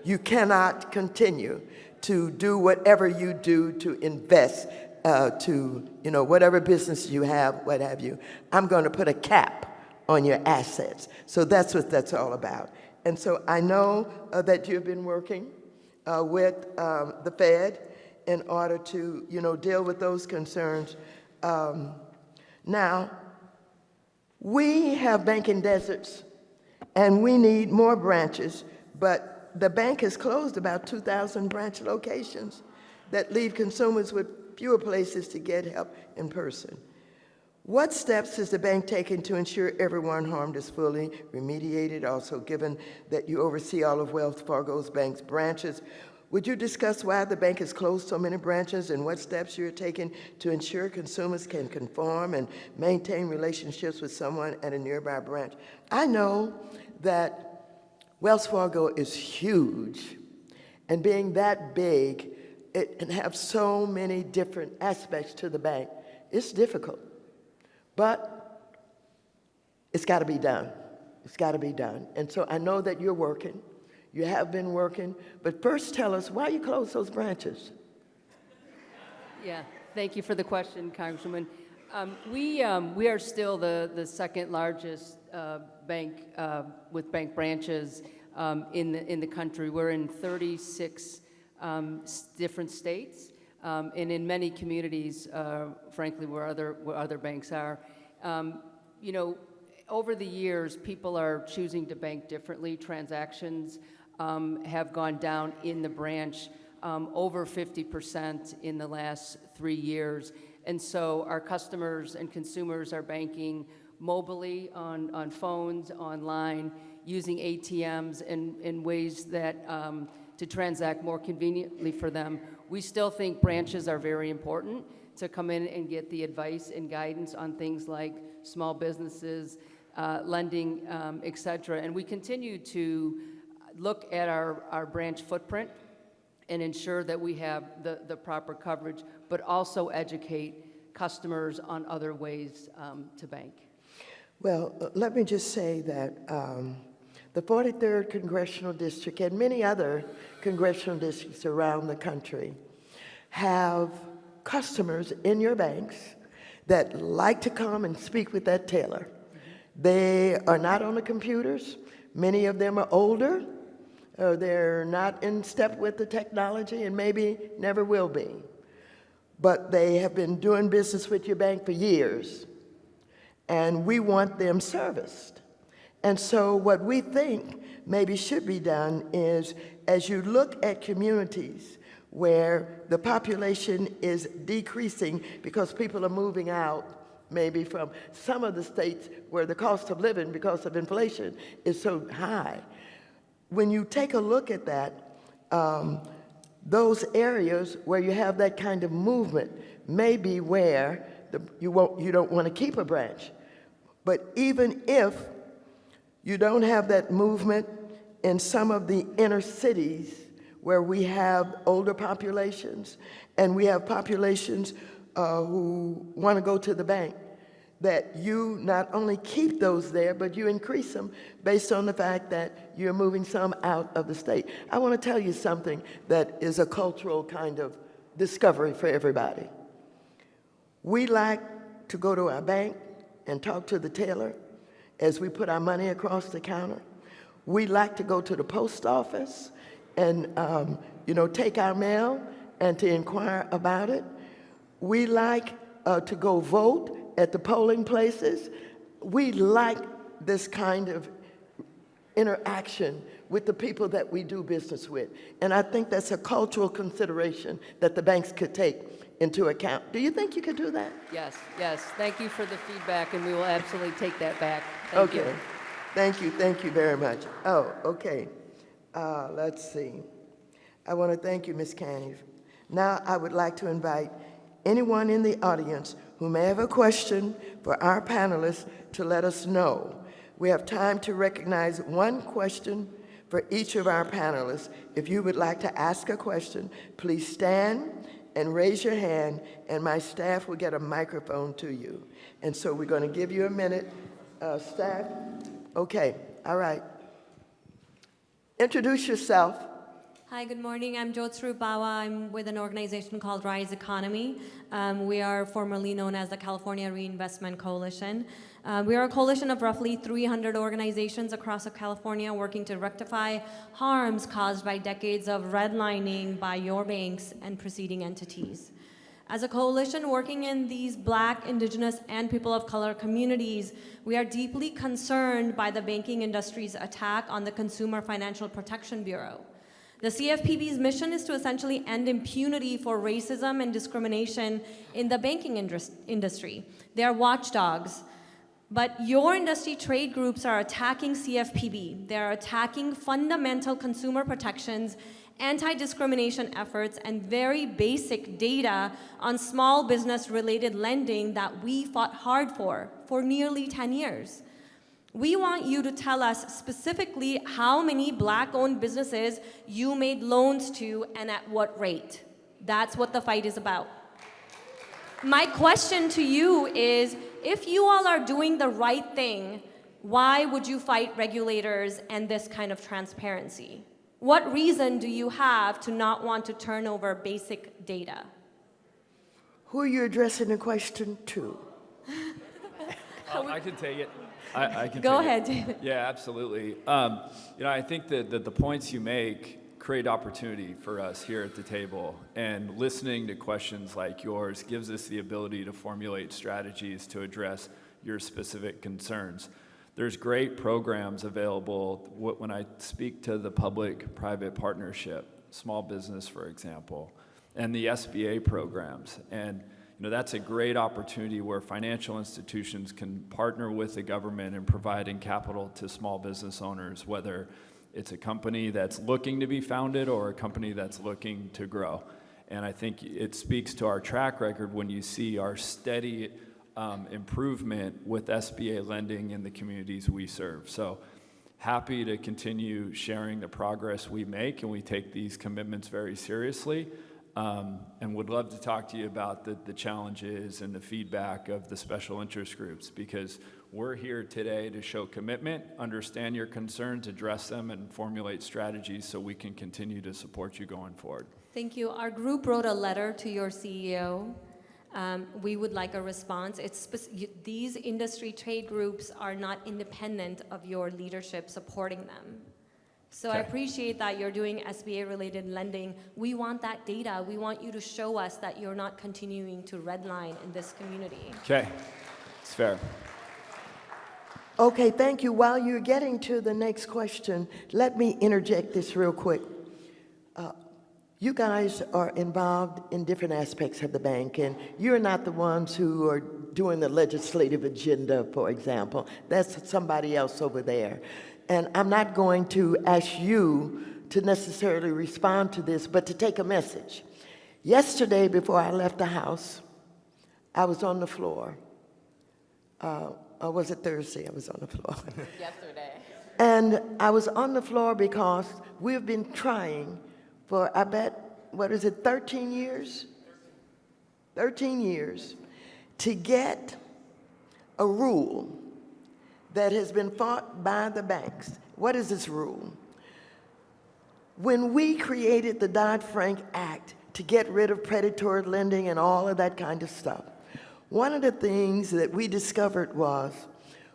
You cannot continue to do whatever you do to invest, to, whatever business you have, what have you. I'm going to put a cap on your assets. So that's what that's all about. And so I know that you've been working with the Fed in order to, deal with those concerns. Now, we have banking deserts, and we need more branches, but the bank has closed about 2,000 branch locations that leave consumers with fewer places to get help in person. What steps is the bank taking to ensure everyone harmed is fully remediated? Also, given that you oversee all of Wells Fargo's bank's branches, would you discuss why the bank has closed so many branches and what steps you're taking to ensure consumers can conform and maintain relationships with someone at a nearby branch? I know that Wells Fargo is huge, and being that big, it can have so many different aspects to the bank. It's difficult, but it's got to be done. It's got to be done. And so I know that you're working. You have been working, but first tell us why you closed those branches. Yeah, thank you for the question, Congresswoman. We are still the second largest bank with bank branches in the country. We're in 36 different states, and in many communities, frankly, where other banks are. Over the years, people are choosing to bank differently. Transactions have gone down in the branch over 50% in the last 3 years. And so our customers and consumers are banking mobilely on phones, online, using ATMs in ways that to transact more conveniently for them. We still think branches are very important to come in and get the advice and guidance on things like small businesses, lending, et cetera. And we continue to look at our branch footprint and ensure that we have the proper coverage, but also educate customers on other ways to bank. Well, let me just say that the 43rd Congressional District and many other congressional districts around the country have customers in your banks that like to come and speak with that teller. They are not on the computers. Many of them are older. They're not in step with the technology and maybe never will be. But they have been doing business with your bank for years, and we want them serviced. And so what we think maybe should be done is, as you look at communities where the population is decreasing because people are moving out, maybe from some of the states where the cost of living because of inflation is so high. When you take a look at that, those areas where you have that kind of movement may be where you don't want to keep a branch. But even if you don't have that movement in some of the inner cities where we have older populations and we have populations who want to go to the bank, that you not only keep those there, but you increase them based on the fact that you're moving some out of the state. I want to tell you something that is a cultural kind of discovery for everybody. We like to go to our bank and talk to the teller as we put our money across the counter. We like to go to the post office and take our mail and to inquire about it. We like to go vote at the polling places. We like this kind of interaction with the people that we do business with. And I think that's a cultural consideration that the banks could take into account. Do you think you could do that? Yes. Thank you for the feedback, and we will absolutely take that back. Thank you. Thank you very much. Oh, okay. Let's see. I want to thank you, Ms. Caniff. Now I would like to invite anyone in the audience who may have a question for our panelists to let us know. We have time to recognize one question for each of our panelists. If you would like to ask a question, please stand and raise your hand, and my staff will get a microphone to you. And so we're going to give you a minute. Staff? Okay, all right. Introduce yourself Hi, good morning. I'm Jyotsru Bawa. I'm with an organization called Rise Economy. We are formerly known as the California Reinvestment Coalition. We are a coalition of roughly 300 organizations across California working to rectify harms caused by decades of redlining by your banks and preceding entities. As a coalition working in these Black, Indigenous, and people of color communities, we are deeply concerned by the banking industry's attack on the Consumer Financial Protection Bureau. The CFPB's mission is to essentially end impunity for racism and discrimination in the banking industry. They are watchdogs. But your industry trade groups are attacking CFPB. They are attacking fundamental consumer protections, anti-discrimination efforts, and very basic data on small business-related lending that we fought hard for nearly 10 years. We want you to tell us specifically how many Black-owned businesses you made loans to and at what rate. That's what the fight is about. My question to you is, if you all are doing the right thing, why would you fight regulators and this kind of transparency? What reason do you have to not want to turn over basic data? Who are you addressing the question to? I can take it. I can Go take ahead, it. David. Yeah, absolutely. I think that the points you make create opportunity for us here at the table, and listening to questions like yours gives us the ability to formulate strategies to address your specific concerns. There's great programs available. When I speak to the public-private partnership, small business, for example, and the SBA programs, and that's a great opportunity where financial institutions can partner with the government in providing capital to small business owners, whether it's a company that's looking to be founded or a company that's looking to grow. And I think it speaks to our track record when you see our steady improvement with SBA lending in the communities we serve. So happy to continue sharing the progress we make, and we take these commitments very seriously. And would love to talk to you about the challenges and the feedback of the special interest groups, because we're here today to show commitment, understand your concerns, address them, and formulate strategies so we can continue to support you going forward. Thank you. Our group wrote a letter to your CEO. We would like a response. These industry trade groups are not independent of your leadership supporting them. So I appreciate that you're doing SBA-related lending. We want that data. We want you to show us that you're not continuing to redline in this community. Okay, it's fair. Okay, thank you. While you're getting to the next question, let me interject this real quick. You guys are involved in different aspects of the bank, and you're not the ones who are doing the legislative agenda, for example. That's somebody else over there. And I'm not going to ask you to necessarily respond to this, but to take a message. Yesterday, before I left the house, I was on the floor. Or was it Thursday? I was on the floor. Yesterday. And I was on the floor because we've been trying for, 13 years? 13 years to get a rule that has been fought by the banks. What is this rule? When we created the Dodd-Frank Act to get rid of predatory lending and all of that kind of stuff, one of the things that we discovered was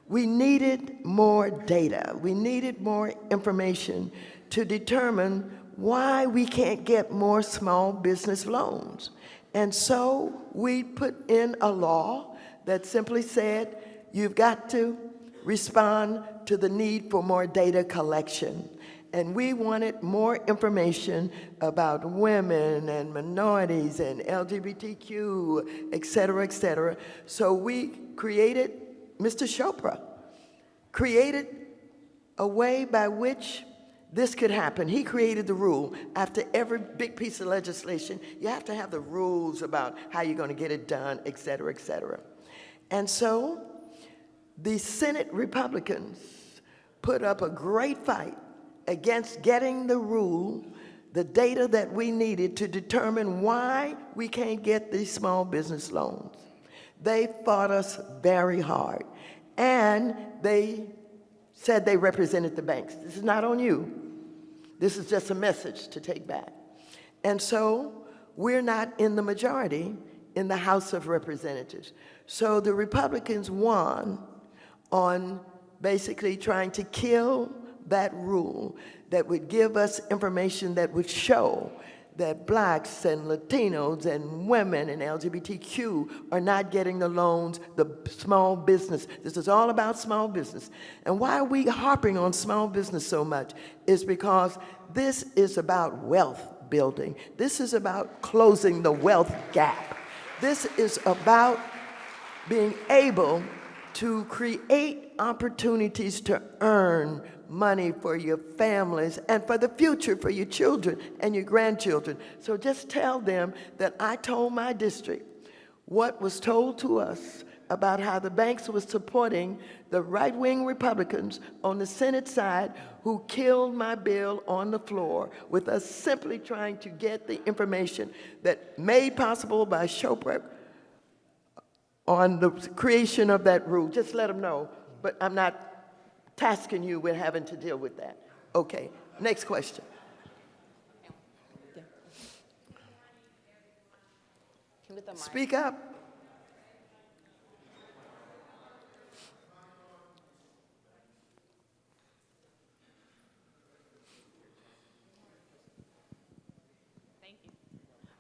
we needed more data. We needed more information to determine why we can't get more small business loans. And so we put in a law that simply said, you've got to respond to the need for more data collection. And we wanted more information about women and minorities and LGBTQ, et cetera, et cetera. So we created, Mr. Chopra created a way by which this could happen. He created the rule. After every big piece of legislation, you have to have the rules about how you're going to get it done, et cetera, et cetera. And so the Senate Republicans put up a great fight against getting the rule, the data that we needed to determine why we can't get these small business loans. They fought us very hard, and they said they represented the banks. This is not on you. This is just a message to take back. And so we're not in the majority in the House of Representatives. So the Republicans won on basically trying to kill that rule that would give us information that would show that blacks and Latinos and women and LGBTQ are not getting the loans, the small business. This is all about small business. And why are we harping on small business so much is because this is about wealth building. This is about closing the wealth gap. This is about being able to create opportunities to earn money for your families and for the future for your children and your grandchildren. So just tell them that I told my district what was told to us about how the banks were supporting the right-wing Republicans on the Senate side who killed my bill on the floor with us simply trying to get the information that made possible by Chopra on the creation of that rule. Just let them know, but I'm not tasking you with having to deal with that. Okay, next question. Speak up.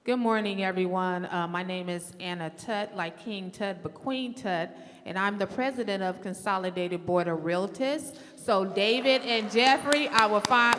Good morning, everyone. My name is Anna Tutt, like King Tut, but Queen Tut, and I'm the president of Consolidated Board of Realtors. So David and Jeffrey,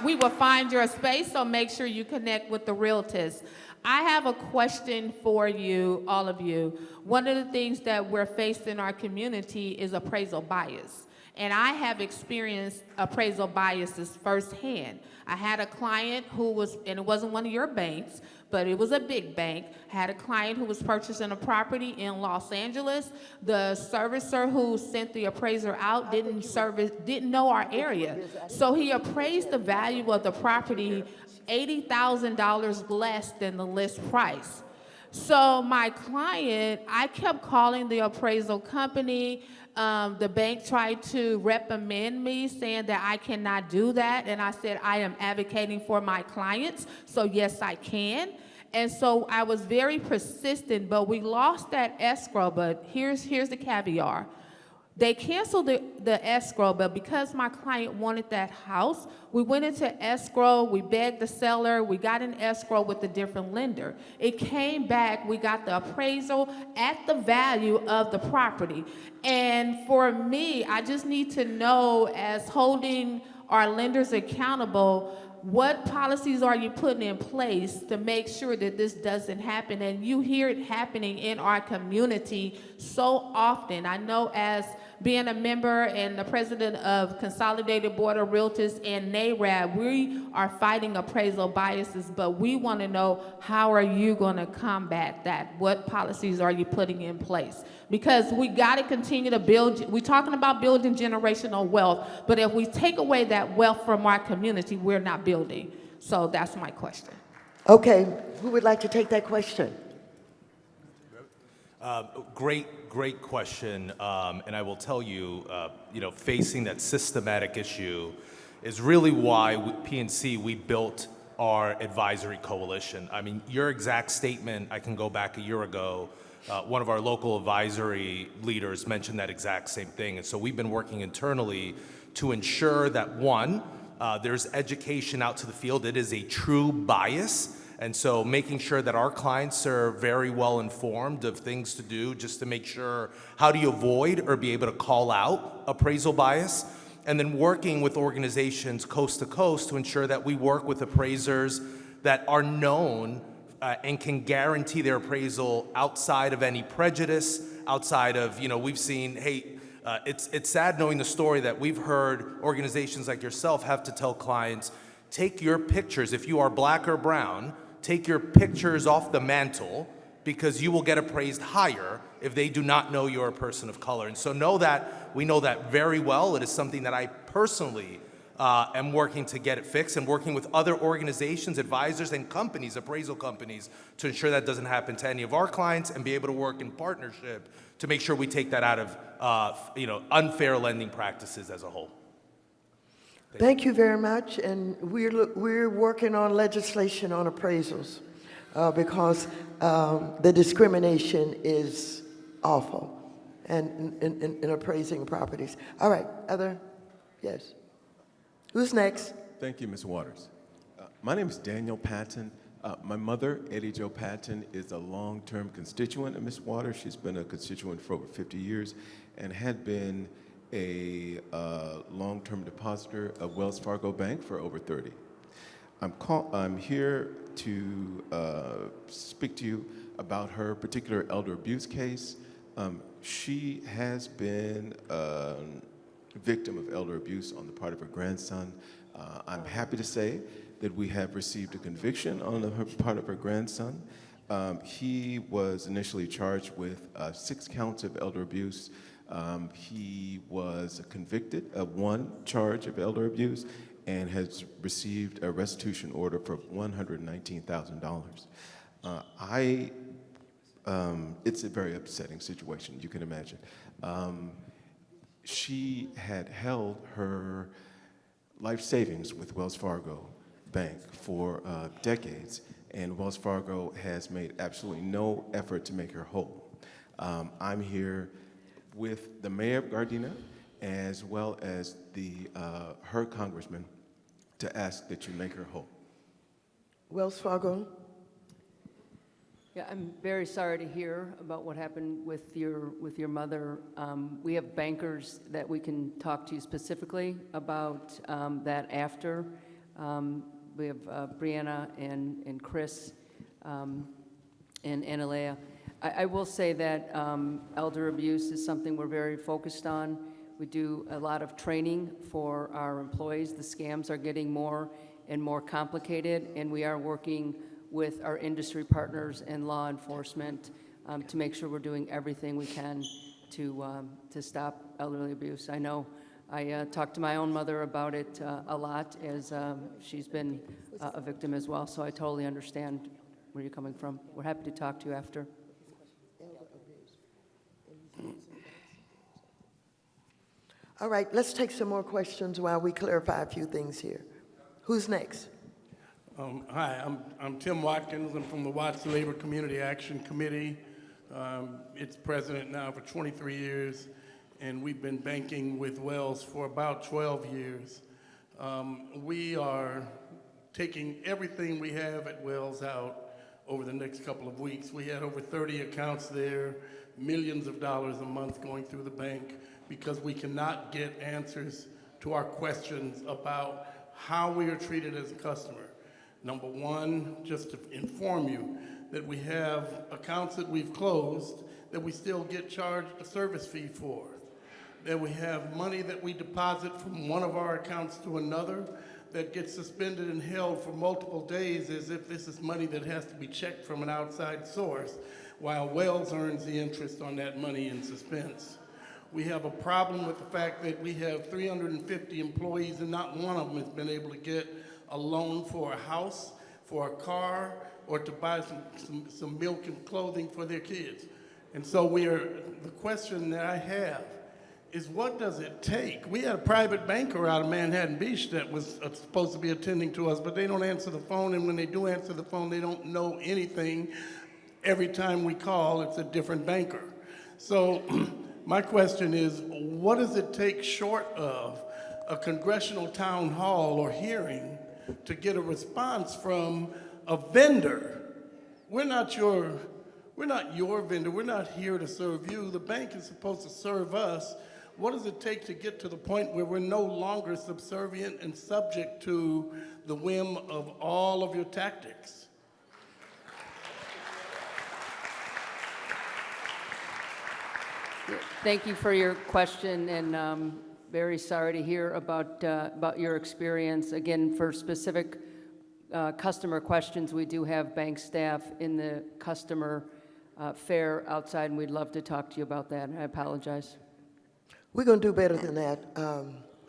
we will find your space, so make sure you connect with the realtors. I have a question for you, all of you. One of the things that we're faced in our community is appraisal bias. And I have experienced appraisal biases firsthand. I had a client who was, and it wasn't one of your banks, but it was a big bank. I had a client who was purchasing a property in Los Angeles. The servicer who sent the appraiser out didn't know our area. So he appraised the value of the property $80,000 less than the list price. So my client, I kept calling the appraisal company. The bank tried to reprimand me, saying that I cannot do that. And I said, I am advocating for my clients, so yes, I can. And so I was very persistent, but we lost that escrow. But here's the caveat. They canceled the escrow, but because my client wanted that house, we went into escrow, we begged the seller, we got an escrow with a different lender. It came back, we got the appraisal at the value of the property. And for me, I just need to know, as holding our lenders accountable, what policies are you putting in place to make sure that this doesn't happen? And you hear it happening in our community so often. I know, as being a member and the president of Consolidated Board of Realtors and NARAB, we are fighting appraisal biases, but we want to know, how are you going to combat that? What policies are you putting in place? Because we got to continue to build. We're talking about building generational wealth, but if we take away that wealth from our community, we're not building. So that's my question. Okay, who would like to take that question? Great question. And I will tell you, facing that systematic issue is really why PNC, we built our advisory coalition. I mean, your exact statement, I can go back a year ago. One of our local advisory leaders mentioned that exact same thing. And so we've been working internally to ensure that, one, there's education out to the field. It is a true bias. And so making sure that our clients are very well informed of things to do, just to make sure, how do you avoid or be able to call out appraisal bias? And then working with organizations coast to coast to ensure that we work with appraisers that are known and can guarantee their appraisal outside of any prejudice, outside of, we've seen, it's sad knowing the story that we've heard organizations like yourself have to tell clients, take your pictures, if you are black or brown, take your pictures off the mantle, because you will get appraised higher if they do not know you're a person of color. And so we know that very well. It is something that I personally am working to get it fixed, and working with other organizations, advisors, and companies, appraisal companies, to ensure that doesn't happen to any of our clients, and be able to work in partnership to make sure we take that out of unfair lending practices as a whole. Thank you very much, and we're working on legislation on appraisals because the discrimination is awful and in appraising properties. All right, yes. Who's next? Thank you, Ms. Waters. My name is Daniel Patton. My mother, Eddie Jo Patton, is a long-term constituent of Ms. Waters. She's been a constituent for over 50 years and had been a long-term depositor of Wells Fargo Bank for over 30. I'm here to speak to you about her particular elder abuse case. She has been a victim of elder abuse on the part of her grandson. I'm happy to say that we have received a conviction on the part of her grandson. He was initially charged with 6 counts of elder abuse. He was convicted of 1 charge of elder abuse and has received a restitution order for $119,000. It's a very upsetting situation, you can imagine. She had held her life savings with Wells Fargo Bank for decades, and Wells Fargo has made absolutely no effort to make her whole. I'm here with the mayor of Gardena, as well as her congressman, to ask that you make her whole. Wells Fargo? Yeah, I'm very sorry to hear about what happened with your mother. We have bankers that we can talk to you specifically about that after. We have Brianna and Chris and Analea. I will say that elder abuse is something we're very focused on. We do a lot of training for our employees. The scams are getting more and more complicated, and we are working with our industry partners and law enforcement to make sure we're doing everything we can to stop elderly abuse. I know I talked to my own mother about it a lot, as she's been a victim as well, so I totally understand where you're coming from. We're happy to talk to you after. All right, let's take some more questions while we clarify a few things here. Who's next? Hi, I'm Tim Watkins. I'm from the Watts Labor Community Action Committee. It's president now for 23 years, and we've been banking with Wells for about 12 years. We are taking everything we have at Wells out over the next couple of weeks. We had over 30 accounts there, millions of dollars a month going through the bank, because we cannot get answers to our questions about how we are treated as a customer. Number one, just to inform you that we have accounts that we've closed that we still get charged a service fee for. That we have money that we deposit from one of our accounts to another that gets suspended and held for multiple days as if this is money that has to be checked from an outside source, while Wells earns the interest on that money in suspense. We have a problem with the fact that we have 350 employees and not one of them has been able to get a loan for a house, for a car, or to buy some milk and clothing for their kids. And so the question that I have is, what does it take? We had a private banker out of Manhattan Beach that was supposed to be attending to us, but they don't answer the phone, and when they do answer the phone, they don't know anything. Every time we call, it's a different banker. So my question is, what does it take short of a congressional town hall or hearing to get a response from a vendor? We're not your vendor. We're not here to serve you. The bank is supposed to serve us. What does it take to get to the point where we're no longer subservient and subject to the whim of all of your tactics? Thank you for your question, and very sorry to hear about your experience. Again, for specific customer questions, we do have bank staff in the customer fair outside, and we'd love to talk to you about that. I apologize. We're going to do better than that.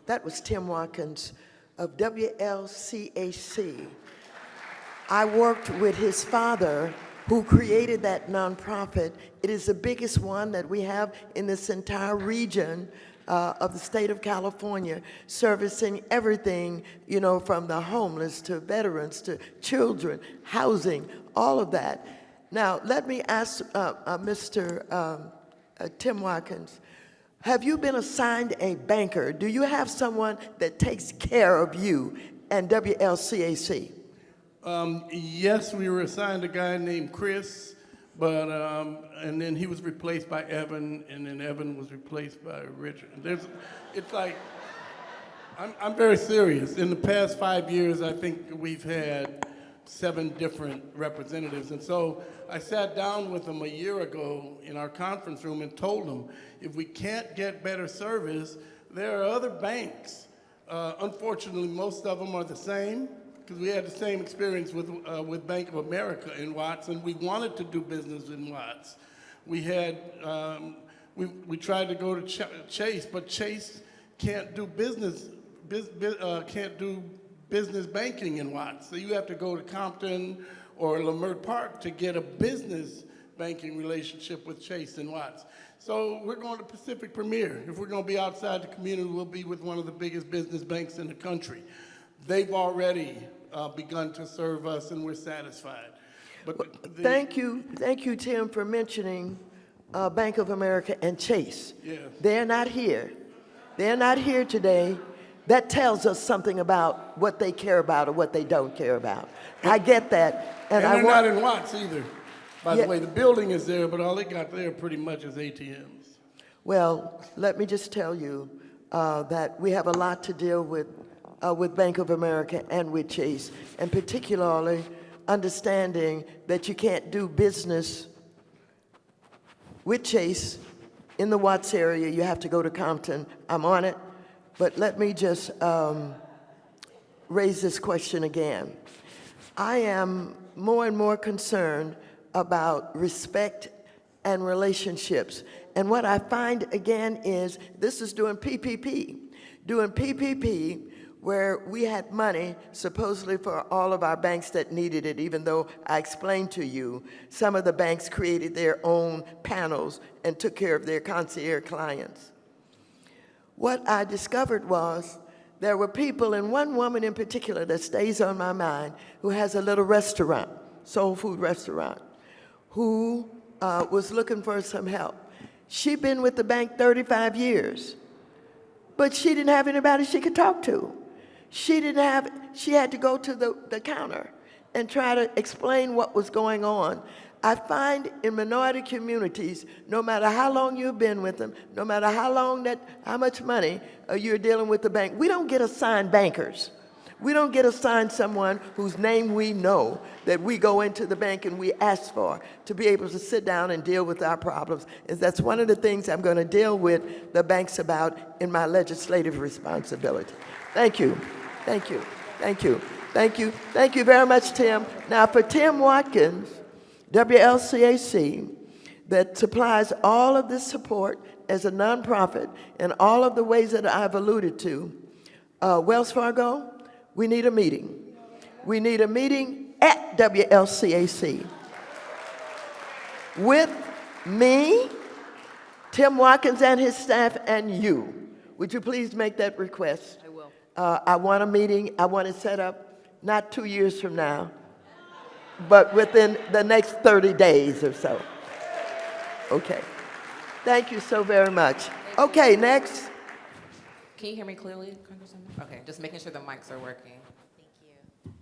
That was Tim Watkins of WLCAC. I worked with his father, who created that nonprofit. It is the biggest one that we have in this entire region of the state of California, servicing everything, you know, from the homeless to veterans to children, housing, all of that. Now, let me ask Mr. Tim Watkins, have you been assigned a banker? Do you have someone that takes care of you and WLCAC? Yes, we were assigned a guy named Chris, but and then he was replaced by Evan, and then Evan was replaced by Richard. It's like, I'm very serious. In the past 5 years, I think we've had 7 different representatives, and so I sat down with them a year ago in our conference room and told them, if we can't get better service, there are other banks. Unfortunately, most of them are the same, because we had the same experience with Bank of America in Watts, and we wanted to do business in Watts. We had, we tried to go to Chase, but Chase can't do business banking in Watts. So you have to go to Compton or Leimert Park to get a business banking relationship with Chase in Watts. So we're going to Pacific Premier. If we're going to be outside the community, we'll be with one of the biggest business banks in the country. They've already begun to serve us, and we're satisfied. But Thank you, Tim, for mentioning Bank of America and Chase. Yeah. They're not here. They're not here today. That tells us something about what they care about or what they don't care about. I get that. And I they're not in Watts either. By Yeah. the way, the building is there, but all they got there pretty much is ATMs. Well, let me just tell you that we have a lot to deal with Bank of America and with Chase, and particularly understanding that you can't do business with Chase in the Watts area. You have to go to Compton. I'm on it. But let me just raise this question again. I am more and more concerned about respect and relationships. And what I find again is this is doing PPP where we had money supposedly for all of our banks that needed it, even though I explained to you some of the banks created their own panels and took care of their concierge clients. What I discovered was there were people, and one woman in particular that stays on my mind, who has a little restaurant, soul food restaurant, who was looking for some help. She'd been with the bank 35 years, but she didn't have anybody she could talk to. She had to go to the counter and try to explain what was going on. I find in minority communities, no matter how long you've been with them, no matter how much money you're dealing with the bank, we don't get assigned bankers. We don't get assigned someone whose name we know that we go into the bank and we ask for to be able to sit down and deal with our problems. And that's one of the things I'm going to deal with the banks about in my legislative responsibility. Thank you. Thank you. Thank you. Thank you. Thank you very much, Tim. Now, for Tim Watkins, WLCAC, that supplies all of this support as a nonprofit in all of the ways that I've alluded to, Wells Fargo, we need a meeting. We need a meeting at WLCAC with me, Tim Watkins and his staff, and you. Would you please make that request? I will. I want a meeting. I want it set up not 2 years from now, but within the next 30 days or so. Okay. Thank you so very much. Okay, next. Can you hear me clearly, Congresswoman? Okay, just making sure the mics are working. Thank you.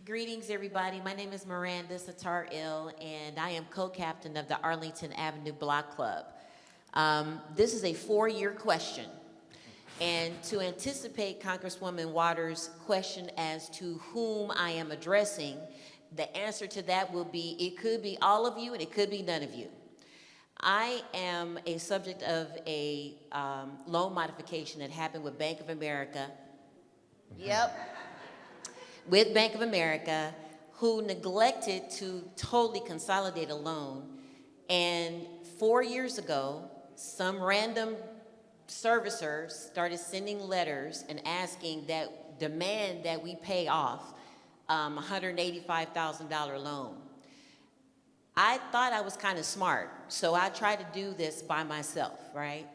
Greetings, everybody. My name is Miranda Satar-Il, and I am co-captain of the Arlington Avenue Block Club. This is a 4-year question. And to anticipate Congresswoman Waters' question as to whom I am addressing, the answer to that will be, it could be all of you and it could be none of you. I am a subject of a loan modification that happened with Bank of America. Yep. With Bank of America, who neglected to totally consolidate a loan. And 4 years ago, some random servicer started sending letters and demand that we pay off $185,000 loan. I thought I was kind of smart, so I tried to do this by myself, right?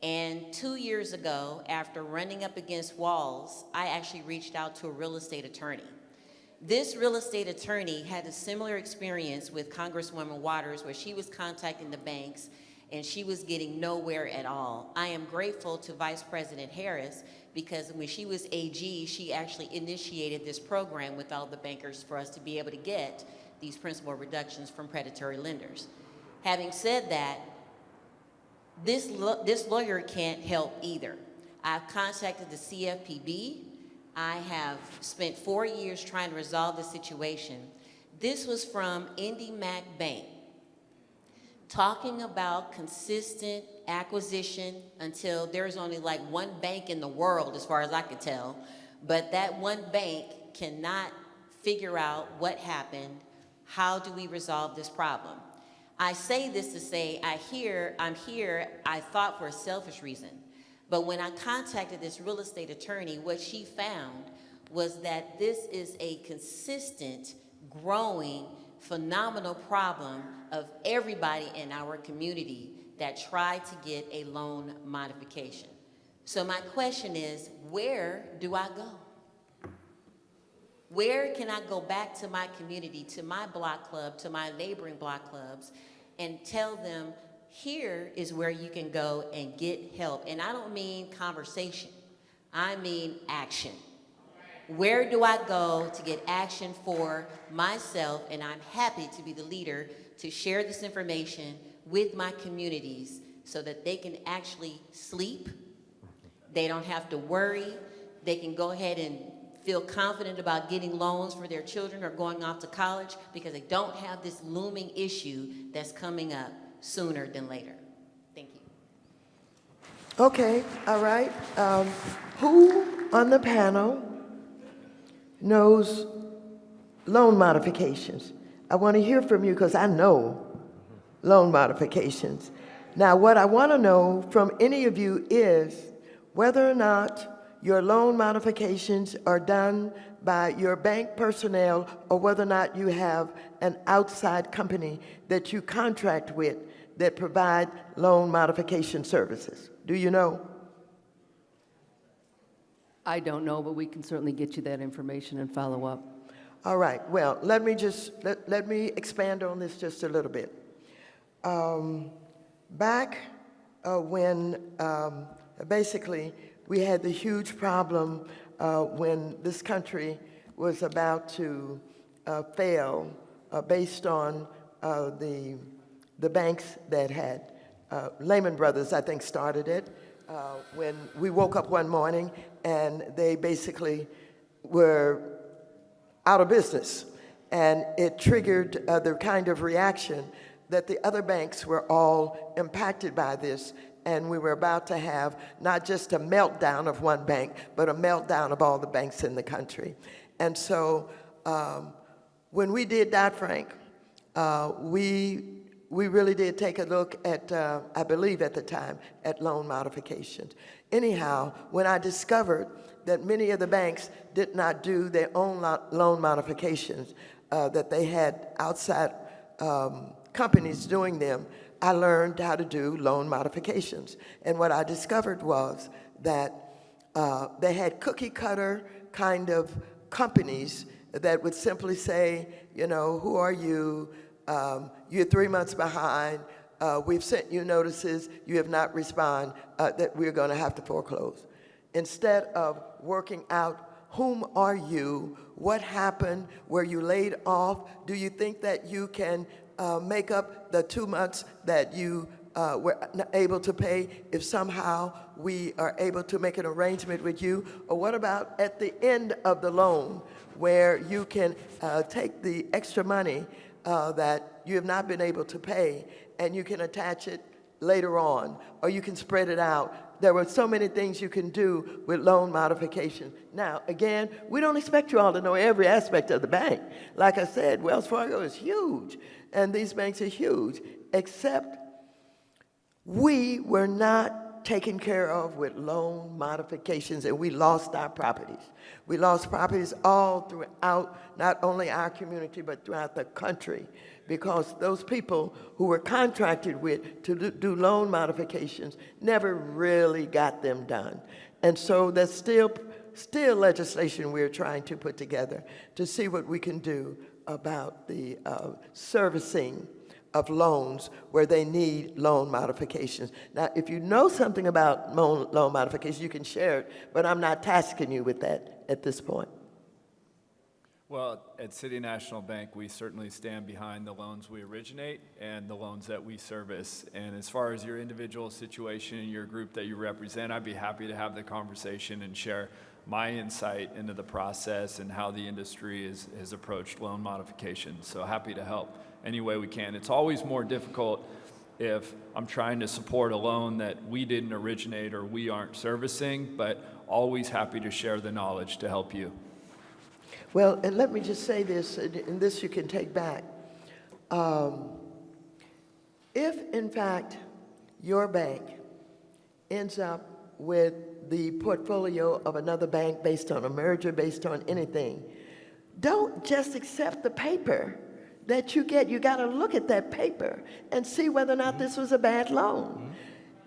And 2 years ago, after running up against walls, I actually reached out to a real estate attorney. This real estate attorney had a similar experience with Congresswoman Waters, where she was contacting the banks and she was getting nowhere at all. I am grateful to Vice President Harris because when she was AG, she actually initiated this program with all the bankers for us to be able to get these principal reductions from predatory lenders. Having said that, this lawyer can't help either. I've contacted the CFPB. I have spent 4 years trying to resolve the situation. This was from IndyMac Bank, talking about consistent acquisition until there's only like one bank in the world, as far as I could tell, but that one bank cannot figure out what happened. How do we resolve this problem? I say this to say I'm here, I thought for a selfish reason. But when I contacted this real estate attorney, what she found was that this is a consistent, growing, phenomenal problem of everybody in our community that tried to get a loan modification. So my question is, where do I go? Where can I go back to my community, to my block club, to my neighboring block clubs, and tell them, here is where you can go and get help? And I don't mean conversation, I mean action. Where do I go to get action for myself? And I'm happy to be the leader to share this information with my communities so that they can actually sleep, they don't have to worry, they can go ahead and feel confident about getting loans for their children or going off to college because they don't have this looming issue that's coming up sooner than later. Thank you. Okay, all right. Who on the panel knows loan modifications? I want to hear from you because I know loan modifications. Now, what I want to know from any of you is whether or not your loan modifications are done by your bank personnel or whether or not you have an outside company that you contract with that provide loan modification services. Do you know? I don't know, but we can certainly get you that information and follow up. All right, well, let me expand on this just a little bit. Back when basically we had the huge problem when this country was about to fail based on the banks that had, Lehman Brothers, I think, started it, when we woke up one morning and they basically were out of business. And it triggered the kind of reaction that the other banks were all impacted by this. And we were about to have not just a meltdown of one bank, but a meltdown of all the banks in the country. And so when we did Dodd-Frank, we really did take a look at, I believe at the time, at loan modifications. Anyhow, when I discovered that many of the banks did not do their own loan modifications, that they had outside companies doing them, I learned how to do loan modifications. And what I discovered was that they had cookie cutter kind of companies that would simply say, you know, who are you? You're 3 months behind. We've sent you notices. You have not responded, that we're going to have to foreclose. Instead of working out, whom are you? What happened? Were you laid off? Do you think that you can make up the 2 months that you were not able to pay if somehow we are able to make an arrangement with you? Or what about at the end of the loan where you can take the extra money that you have not been able to pay and you can attach it later on, or you can spread it out? There were so many things you can do with loan modification. Now, again, we don't expect you all to know every aspect of the bank. Like I said, Wells Fargo is huge, and these banks are huge, except we were not taken care of with loan modifications, and we lost our properties. We lost properties all throughout, not only our community, but throughout the country, because those people who were contracted with to do loan modifications never really got them done. And so there's still legislation we're trying to put together to see what we can do about the servicing of loans where they need loan modifications. Now, if you know something about loan modifications, you can share it, but I'm not tasking you with that at this point. Well, at City National Bank, we certainly stand behind the loans we originate and the loans that we service. And as far as your individual situation and your group that you represent, I'd be happy to have the conversation and share my insight into the process and how the industry has approached loan modifications. So happy to help any way we can. It's always more difficult if I'm trying to support a loan that we didn't originate or we aren't servicing, but always happy to share the knowledge to help you. Well, and let me just say this, and this you can take back. If, in fact, your bank ends up with the portfolio of another bank based on a merger, based on anything, don't just accept the paper that you get. You got to look at that paper and see whether or not this was a bad loan.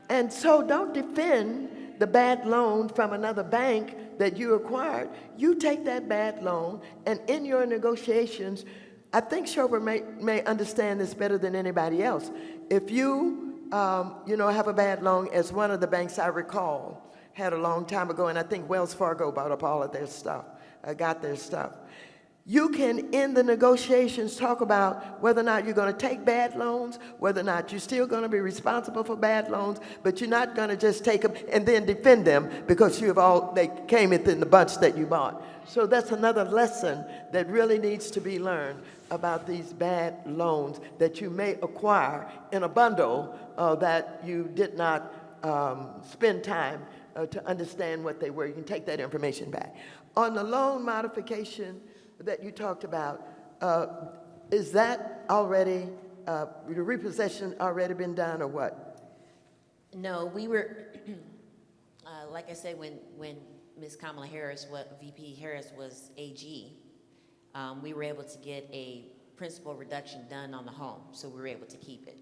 And so don't defend the bad loan from another bank that you acquired. You take that bad loan, and in your negotiations, I think Chopra may understand this better than anybody else. If you, have a bad loan, as one of the banks I recall had a long time ago, and I think Wells Fargo bought up all of their stuff, got their stuff. You can, in the negotiations, talk about whether or not you're going to take bad loans, whether or not you're still going to be responsible for bad loans, but you're not going to just take them and then defend them because they came within the bunch that you bought. So that's another lesson that really needs to be learned about these bad loans that you may acquire in a bundle that you did not spend time to understand what they were. You can take that information back. On the loan modification that you talked about, is that already, the repossession already been done or what? No, we were, like I said, when Ms. Kamala Harris, VP Harris was AG, we were able to get a principal reduction done on the home, so we were able to keep it.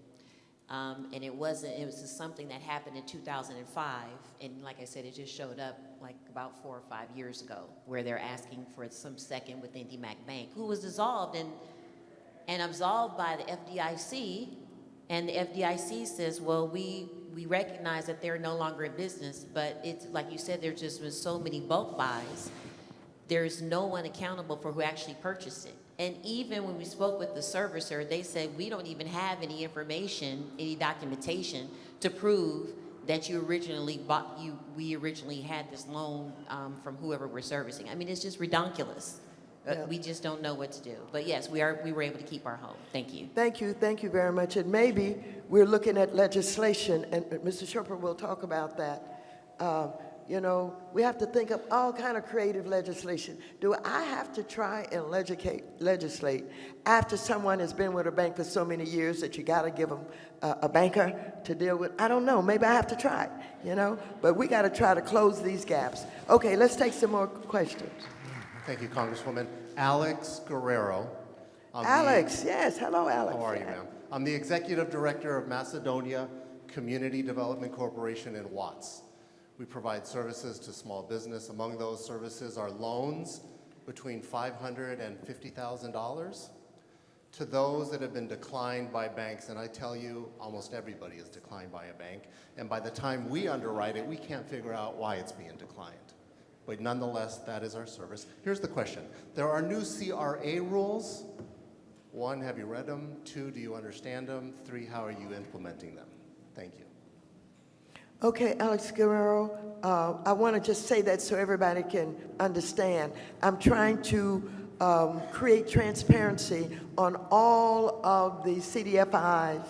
And it was just something that happened in 2005, and like I said, it just showed up like about 4 or 5 years ago, where they're asking for some second with IndyMac Bank, who was dissolved and absolved by the FDIC, and the FDIC says, well, we recognize that they're no longer in business, but it's like you said, there's just been so many bulk buys, there's no one accountable for who actually purchased it. And even when we spoke with the servicer, they said, we don't even have any information, any documentation to prove that we originally had this loan from whoever we're servicing. I mean, it's just redonkulous. Yeah. We just don't know what to do. But yes, we were able to keep our home. Thank you. Thank you very much. And maybe we're looking at legislation, and Mr. Chopra will talk about that. We have to think of all kind of creative legislation. Do I have to try and legislate after someone has been with a bank for so many years that you got to give them a banker to deal with? I don't know. Maybe I have to try, But we got to try to close these gaps. Okay, let's take some more questions. Thank you, Congresswoman. Alex Guerrero. Alex, yes. Hello, Alex. How are you, ma'am? I'm the Executive Director of Macedonia Community Development Corporation in Watts. We provide services to small business. Among those services are loans between $500 and $50,000 to those that have been declined by banks. And I tell you, almost everybody is declined by a bank. And by the time we underwrite it, we can't figure out why it's being declined. But nonetheless, that is our service. Here's the question. There are new CRA rules. 1, have you read them? 2, do you understand them? 3, how are you implementing them? Thank you. Okay, Alex Guerrero, I want to just say that so everybody can understand. I'm trying to create transparency on all of the CDFIs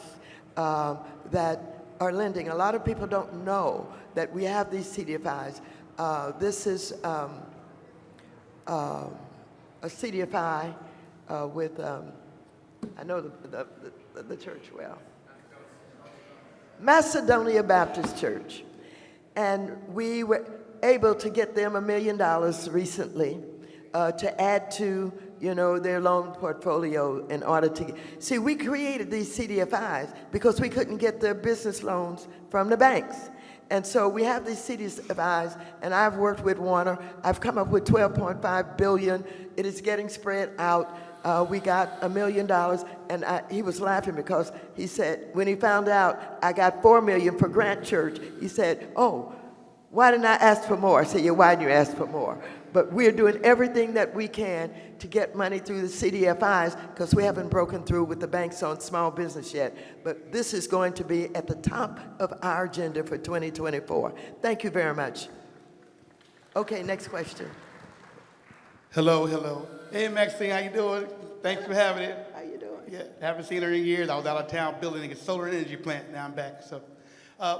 that are lending. A lot of people don't know that we have these CDFIs. This is a CDFI with, I know the church well. Macedonia Baptist Church. And we were able to get them $1 million recently to add to, their loan portfolio in order to see, we created these CDFIs because we couldn't get their business loans from the banks. And so we have these CDFIs, and I've worked with Warner. I've come up with $12.5 billion. It is getting spread out. We got $1 million, and he was laughing because he said, when he found out I got $4 million for Grant Church, he said, "Oh, why didn't I ask for more?" I said, "Yeah, why didn't you ask for more?" But we're doing everything that we can to get money through the CDFIs because we haven't broken through with the banks on small business yet. But this is going to be at the top of our agenda for 2024. Thank you very much. Okay, next question. Hello, hello. Hey, Maxine, how you doing? Thanks for having it. How you doing? Yeah, haven't seen her in years. I was out of town building a solar energy plant. Now I'm back. So,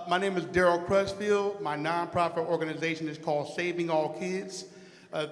my name is Daryl Crutchfield. My nonprofit organization is called Saving All Kids.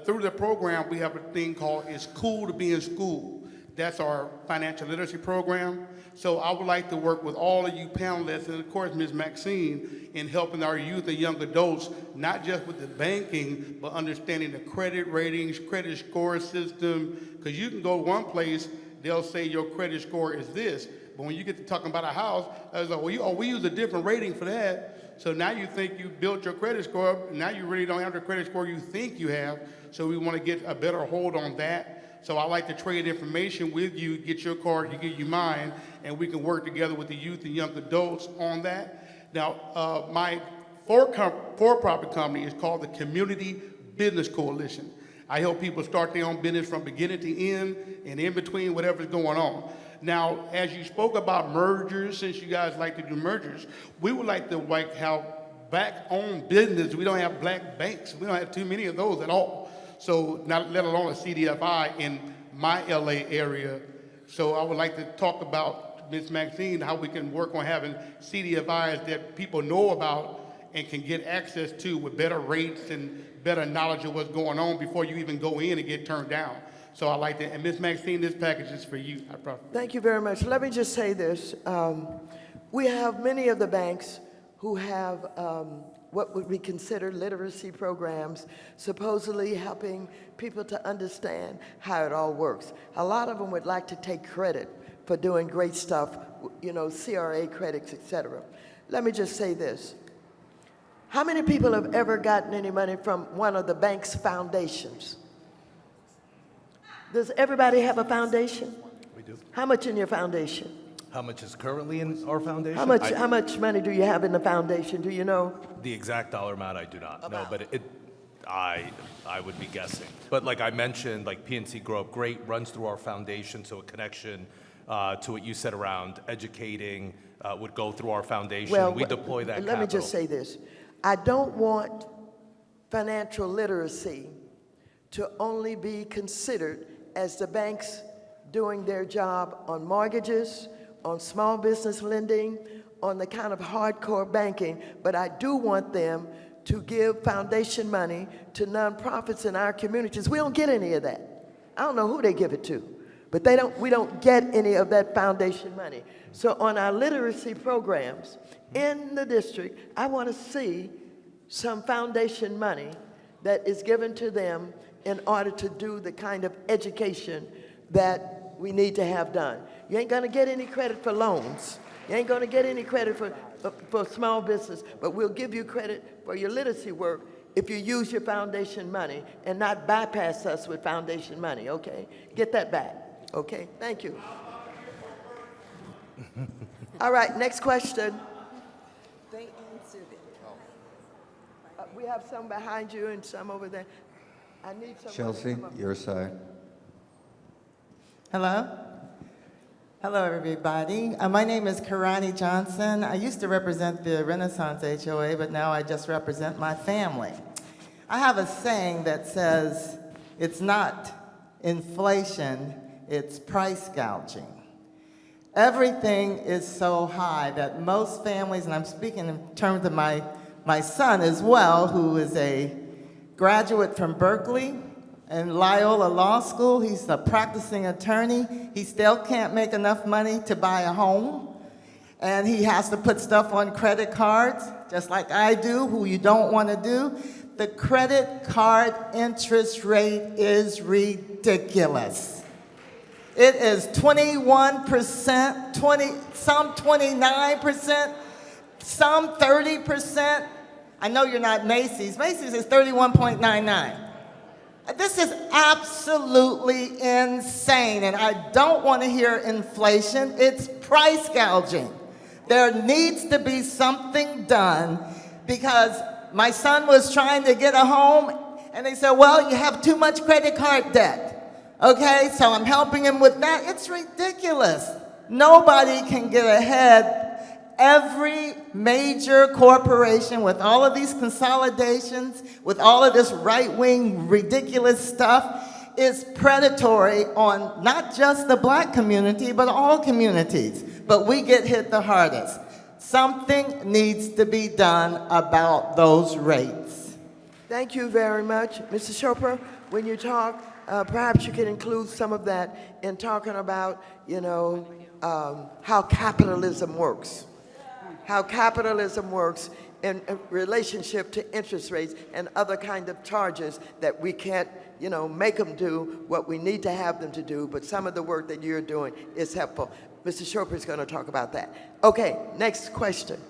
Through the program, we have a thing called It's Cool to Be in School. That's our financial literacy program. So I would like to work with all of you panelists and, of course, Ms. Maxine, in helping our youth and young adults, not just with the banking, but understanding the credit ratings, credit score system, because you can go one place, they'll say your credit score is this, but when you get to talking about a house, I was like, well, we use a different rating for that. So now you think you built your credit score, now you really don't have the credit score you think you have, so we want to get a better hold on that. So I like to trade information with you, get your card, you get you mine, and we can work together with the youth and young adults on that. Now, my for-profit company is called the Community Business Coalition. I help people start their own business from beginning to end and in between whatever's going on. Now, as you spoke about mergers, since you guys like to do mergers, we would like to have black-owned business. We don't have black banks. We don't have too many of those at all. So not let alone a CDFI in my LA area. So I would like to talk about, Ms. Maxine, how we can work on having CDFIs that people know about and can get access to with better rates and better knowledge of what's going on before you even go in and get turned down. So I like that. And Ms. Maxine, this package is for you. I promise. Thank you very much. Let me just say this. We have many of the banks who have what would be considered literacy programs, supposedly helping people to understand how it all works. A lot of them would like to take credit for doing great stuff, CRA credits, etc. Let me just say this. How many people have ever gotten any money from one of the bank's foundations? Does everybody have a foundation? We do. How much in your foundation? How much is currently in our foundation? How much money do you have in the foundation? Do you know? The exact dollar amount I do not know, but I would be guessing. But like I mentioned, like PNC Grow Up Great runs through our foundation, so a connection to what you said around educating would go through our foundation. Well, we deploy that Let me just say this. I don't want financial literacy to only be considered as the banks doing their job on mortgages, on small business lending, on the kind of hardcore banking, but I do want them to give foundation money to nonprofits in our communities. We don't get any of that. I don't know who they give it to, but we don't get any of that foundation money. So on our literacy programs in the district, I want to see some foundation money that is given to them in order to do the kind of education that we need to have done. You ain't gonna get any credit for loans. You ain't gonna get any credit for small business, but we'll give you credit for your literacy work if you use your foundation money and not bypass us with foundation money, okay? Get that back, okay? Thank you. All right, next question. They answered it. We have some behind you and some over there. I need someone Chelsea, to come up. your side. Hello? Hello, everybody. My name is Karani Johnson. I used to represent the Renaissance HOA, but now I just represent my family. I have a saying that says, it's not inflation, it's price gouging. Everything is so high that most families, and I'm speaking in terms of my son as well, who is a graduate from Berkeley and Loyola Law School. He's a practicing attorney. He still can't make enough money to buy a home. and he has to put stuff on credit cards, just like I do, who you don't want to do. The credit card interest rate is ridiculous. It is 21%, some 29%, some 30%. I know you're not Macy's. Macy's is 31.99. This is absolutely insane, and I don't want to hear inflation. It's price gouging. There needs to be something done because my son was trying to get a home, and they said, well, you have too much credit card debt. Okay, so I'm helping him with that. It's ridiculous. Nobody can get ahead. Every major corporation with all of these consolidations, with all of this right-wing ridiculous stuff, is predatory on not just the black community, but all communities. But we get hit the hardest. Something needs to be done about those rates. Thank you very much. Mr. Chopra, when you talk, perhaps you can include some of that in talking about, how capitalism works. How capitalism works in relationship to interest rates and other kind of charges that we can't, make them do what we need to have them to do, but some of the work that you're doing is helpful. Mr. Chopra is going to talk about that. Okay, next question.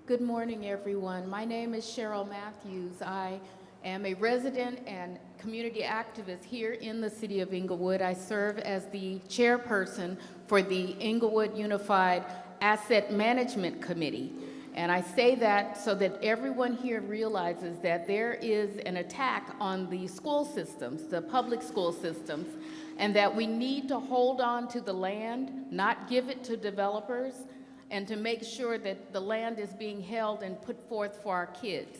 Good morning, everyone. My name is Cheryl Matthews. I am a resident and community activist here in the city of Inglewood. I serve as the chairperson for the Inglewood Unified Asset Management Committee. And I say that so that everyone here realizes that there is an attack on the school systems, the public school systems, and that we need to hold on to the land, not give it to developers, and to make sure that the land is being held and put forth for our kids.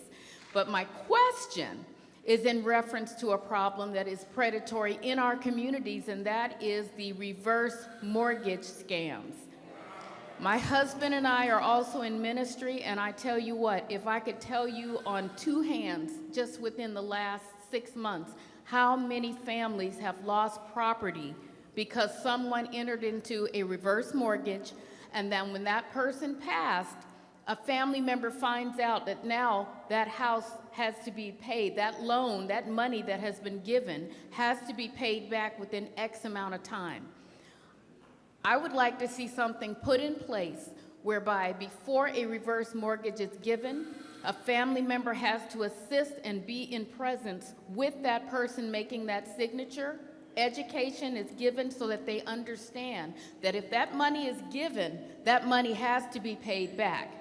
But my question is in reference to a problem that is predatory in our communities, and that is the reverse mortgage scams. My husband and I are also in ministry, and I tell you what, if I could tell you on two hands, just within the last 6 months, how many families have lost property because someone entered into a reverse mortgage, and then when that person passed, a family member finds out that now that house has to be paid, that loan, that money that has been given has to be paid back within X amount of time. I would like to see something put in place whereby before a reverse mortgage is given, a family member has to assist and be in presence with that person making that signature. Education is given so that they understand that if that money is given, that money has to be paid back.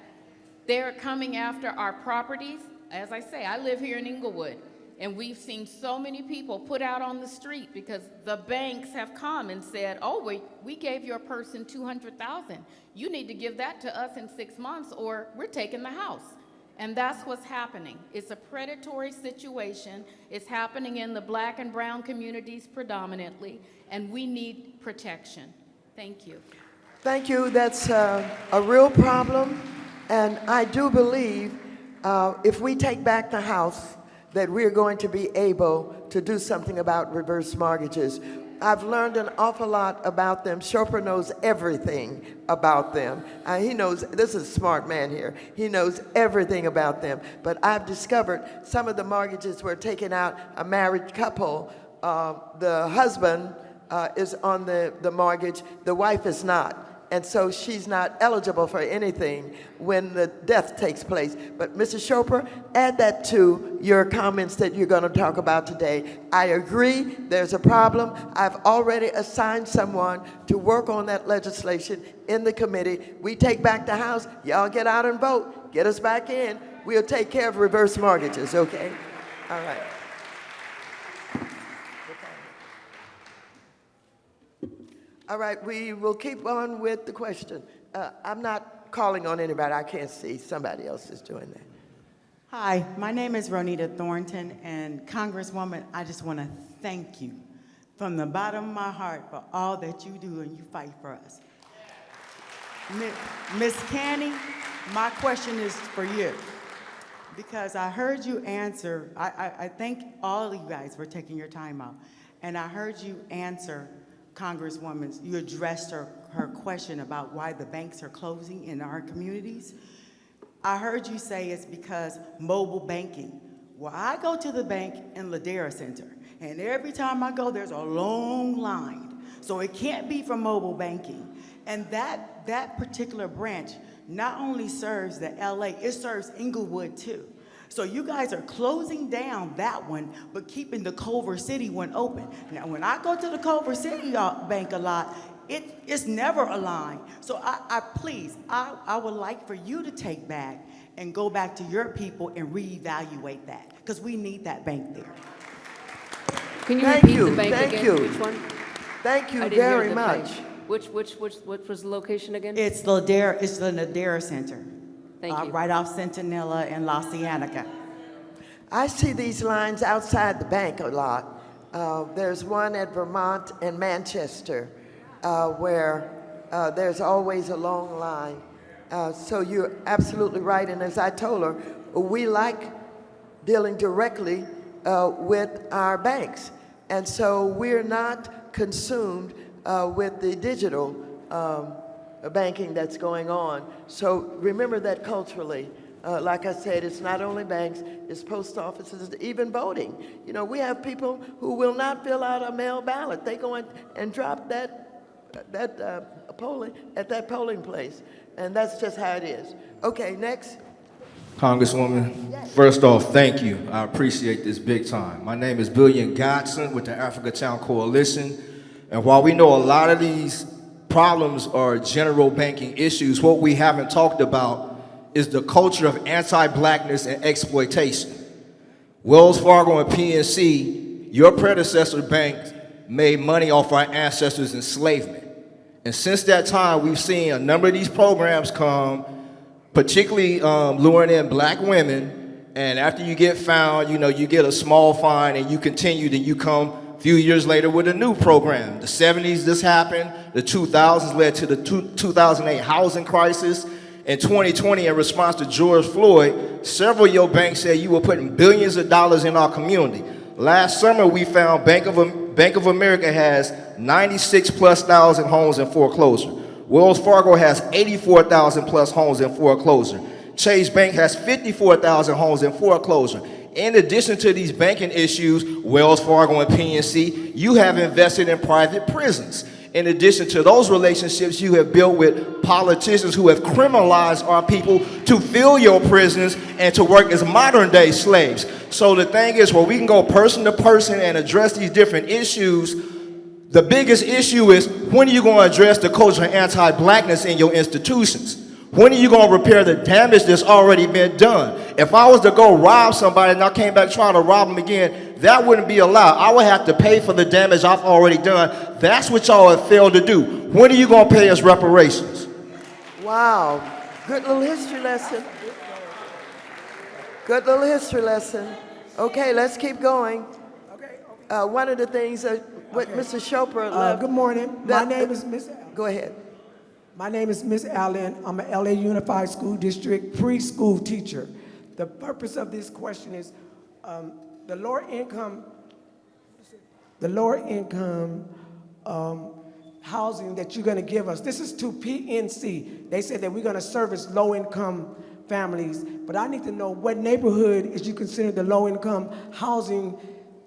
They're coming after our properties. As I say, I live here in Inglewood. And we've seen so many people put out on the street because the banks have come and said, oh, we gave your person $200,000. You need to give that to us in 6 months or we're taking the house. And that's what's happening. It's a predatory situation. It's happening in the black and brown communities predominantly, and we need protection. Thank you. Thank you. That's a real problem. And I do believe if we take back the house, that we're going to be able to do something about reverse mortgages. I've learned an awful lot about them. Chopra knows everything about them. He knows, this is a smart man here, he knows everything about them. But I've discovered some of the mortgages were taken out, a married couple, the husband is on the mortgage, the wife is not. And so she's not eligible for anything when the death takes place. But Mr. Chopra, add that to your comments that you're going to talk about today. I agree, there's a problem. I've already assigned someone to work on that legislation in the committee. We take back the House, y'all get out and vote, get us back in. We'll take care of reverse mortgages, okay? All right. All right, we will keep on with the question. I'm not calling on anybody. I can't see. Somebody else is doing that. Hi, my name is Ronita Thornton, and Congresswoman, I just want to thank you from the bottom of my heart for all that you do and you fight for us. Ms. Canny, my question is for you, because I heard you answer, I thank all of you guys for taking your time out, and I heard you answer Congresswoman, you addressed her her question about why the banks are closing in our communities. I heard you say it's because mobile banking. Well, I go to the bank in Ladera Center, and every time I go, there's a long line. So it can't be from mobile banking. And that particular branch not only serves the LA, it serves Inglewood too. So you guys are closing down that one, but keeping the Culver City one open. Now, when I go to the Culver City bank a lot, it's never a line. So I would like for you to take back and go back to your people and reevaluate that, because we need that bank there. Can you Thank repeat you, the bank thank again? you. Which one? Thank you I didn't hear very the much. bank. Which was the location again? It's the Ladera Center. Thank you. Right off Centinela and La Cienega. I see these lines outside the bank a lot. There's one at Vermont and Manchester where there's always a long line. So you're absolutely right. And as I told her, we like dealing directly with our banks. And so we're not consumed with the digital banking that's going on. So remember that culturally. Like I said, it's not only banks, it's post offices, even voting. You know, we have people who will not fill out a mail ballot. They go and drop polling at that polling place. And that's just how it is. Okay, next. Congresswoman, first off, thank you. I appreciate this big time. My name is Billion Godson with the Africa Town Coalition. And while we know a lot of these problems are general banking issues, what we haven't talked about is the culture of anti-blackness and exploitation. Wells Fargo and PNC, your predecessor banks, made money off our ancestors' enslavement. And since that time, we've seen a number of these programs come, particularly luring in black women, and after you get found, you know, you get a small fine and you continue, then you come a few years later with a new program. The 70s, this happened. The 2000s led to the 2008 housing crisis. In 2020, in response to George Floyd, several of your banks said you were putting billions of dollars in our community. Last summer, we found Bank of America has 96,000+ homes in foreclosure. Wells Fargo has 84,000+ homes in foreclosure. Chase Bank has 54,000 homes in foreclosure. In addition to these banking issues, Wells Fargo and PNC, you have invested in private prisons. In addition to those relationships you have built with politicians who have criminalized our people to fill your prisons and to work as modern-day slaves. So the thing is, where we can go person to person and address these different issues, the biggest issue is, when are you going to address the culture of anti-blackness in your institutions? When are you going to repair the damage that's already been done? If I was to go rob somebody and I came back trying to rob them again, that wouldn't be allowed. I would have to pay for the damage I've already done. That's what y'all have failed to do. When are you going to pay us reparations? Wow, good little history lesson. Good little history lesson. Okay, let's keep going. One of the things what Mr. Chopra left. Good morning. My name is Miss. Go ahead. My name is Miss Allen. I'm an LA Unified School District preschool teacher. The purpose of this question is the lower income housing that you're going to give us. This is to PNC. They said that we're going to service low income families, but I need to know what neighborhood is you consider the low income housing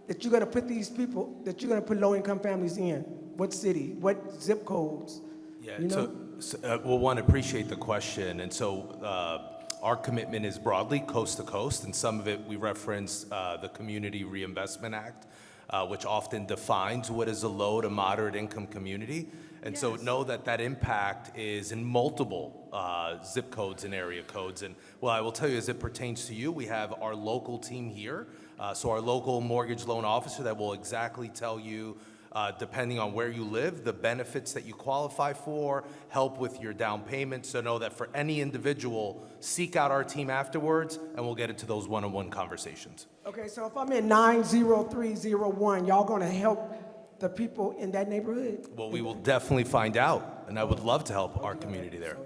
that you're going to put these people, that you're going to put low income families in. What city? What zip codes? Yeah, You know? well, one, appreciate the question. And so our commitment is broadly coast to coast, and some of it we reference the Community Reinvestment Act, which often defines what is a low to moderate income community. And so know that that impact is in multiple zip codes and area codes. And well, I will tell you, as it pertains to you, we have our local team here. So our local mortgage loan officer that will exactly tell you, depending on where you live, the benefits that you qualify for, help with your down payment. So know that for any individual, seek out our team afterwards, and we'll get into those one-on-one conversations. Okay, so if I'm in 90301, y'all gonna help the people in that neighborhood? Well, we will definitely find out, and I would love to help our community there.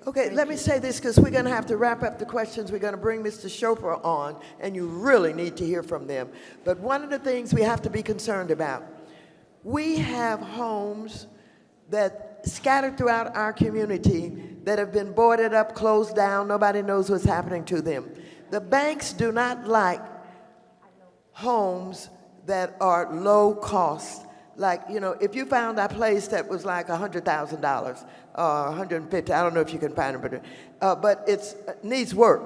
Okay, let me say this, because we're going to have to wrap up the questions. We're going to bring Mr. Chopra on, and you really need to hear from them. But one of the things we have to be concerned about, we have homes that scattered throughout our community that have been boarded up, closed down, nobody knows what's happening to them. The banks do not like homes that are low cost. Like, you know, if you found a place that was like $100,000 or $150,000, I don't know if you can find it, but it needs work.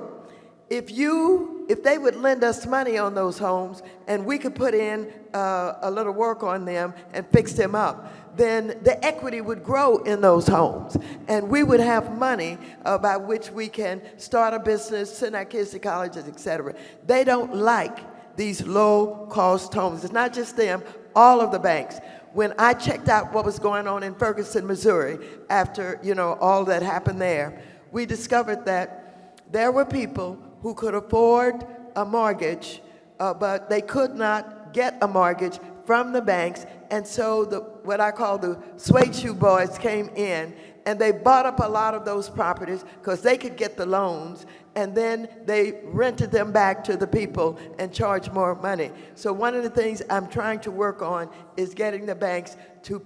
If they would lend us money on those homes and we could put in a little work on them and fix them up, then the equity would grow in those homes. And we would have money by which we can start a business, send our kids to colleges, et cetera. They don't like these low-cost homes. It's not just them, all of the banks. When I checked out what was going on in Ferguson, Missouri, after, you know, all that happened there, we discovered that there were people who could afford a mortgage, but they could not get a mortgage from the banks, and so what I call the suede shoe boys came in, and they bought up a lot of those properties because they could get the loans, and then they rented them back to the people and charged more money. So one of the things I'm trying to work on is getting the banks to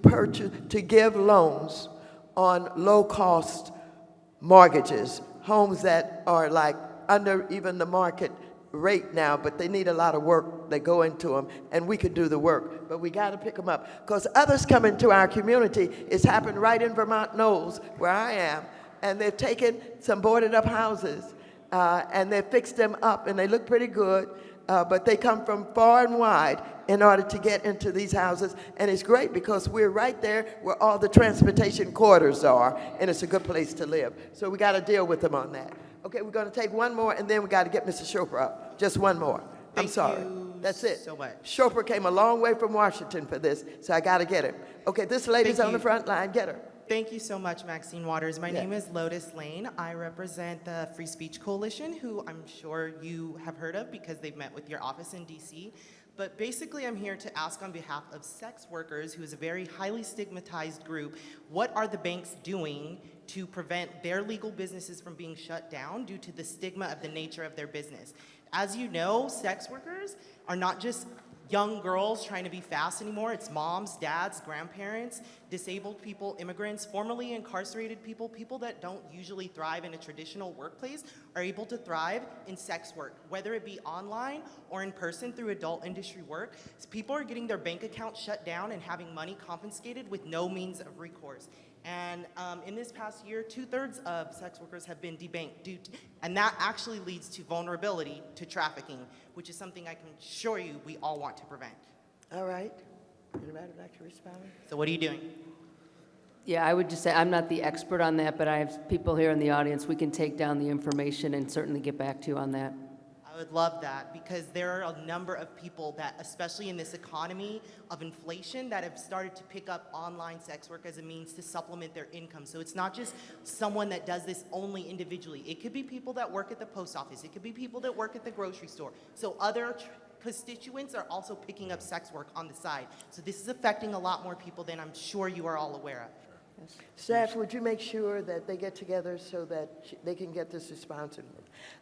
give loans on low-cost mortgages, homes that are like under even the market rate now, but they need a lot of work. They go into them, and we could do the work, but we got to pick them up because others come into our community. It's happened right in Vermont Knolls, where I am, and they've taken some boarded up houses and they've fixed them up, and they look pretty good, but they come from far and wide in order to get into these houses, and it's great because we're right there where all the transportation corridors are, and it's a good place to live. So we got to deal with them on that. Okay, we're going to take one more, and then we got to get Mr. Chopra up. Just one more. I'm sorry. That's it. So much. Chopra came a long way from Washington for this, so I got to get him. Okay, this lady's on the front line. Get her. Thank you so much, Maxine Waters. My name is Lotus Lane. I represent the Free Speech Coalition, who I'm sure you have heard of because they've met with your office in DC. But basically, I'm here to ask on behalf of sex workers, who is a very highly stigmatized group, what are the banks doing to prevent their legal businesses from being shut down due to the stigma of the nature of their business? As you know, sex workers are not just young girls trying to be fast anymore. It's moms, dads, grandparents, disabled people, immigrants, formerly incarcerated people, people that don't usually thrive in a traditional workplace are able to thrive in sex work, whether it be online or in person through adult industry work. So people are getting their bank accounts shut down and having money confiscated with no means of recourse. And in this past year, 2/3 of sex workers have been debanked and that actually leads to vulnerability to trafficking, which is something I can assure you we all want to prevent. All right. Anybody like to respond? So what are you doing? Yeah, I would just say I'm not the expert on that, but I have people here in the audience. We can take down the information and certainly get back to you on that. I would love that because there are a number of people that, especially in this economy of inflation, that have started to pick up online sex work as a means to supplement their income. So it's not just someone that does this only individually. It could be people that work at the post office. It could be people that work at the grocery store. So other constituents are also picking up sex work on the side. So this is affecting a lot more people than I'm sure you are all aware of. Staff, would you make sure that they get together so that they can get this response?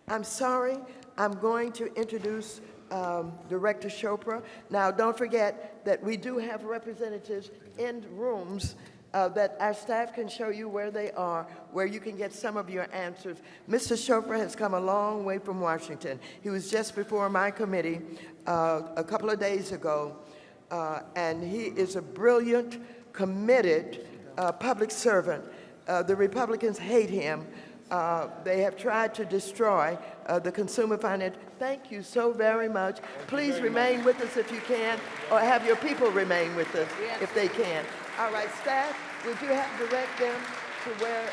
I'm sorry, I'm going to introduce Director Chopra. Now, don't forget that we do have representatives in rooms that our staff can show you where they are, where you can get some of your answers. Mr. Chopra has come a long way from Washington. He was just before my committee a couple of days ago, and he is a brilliant, committed public servant. The Republicans hate him. They have tried to destroy the consumer finance. Thank you so very much. Please remain with us if you can, or have your people remain with us if they can. All right, staff, would you direct them to where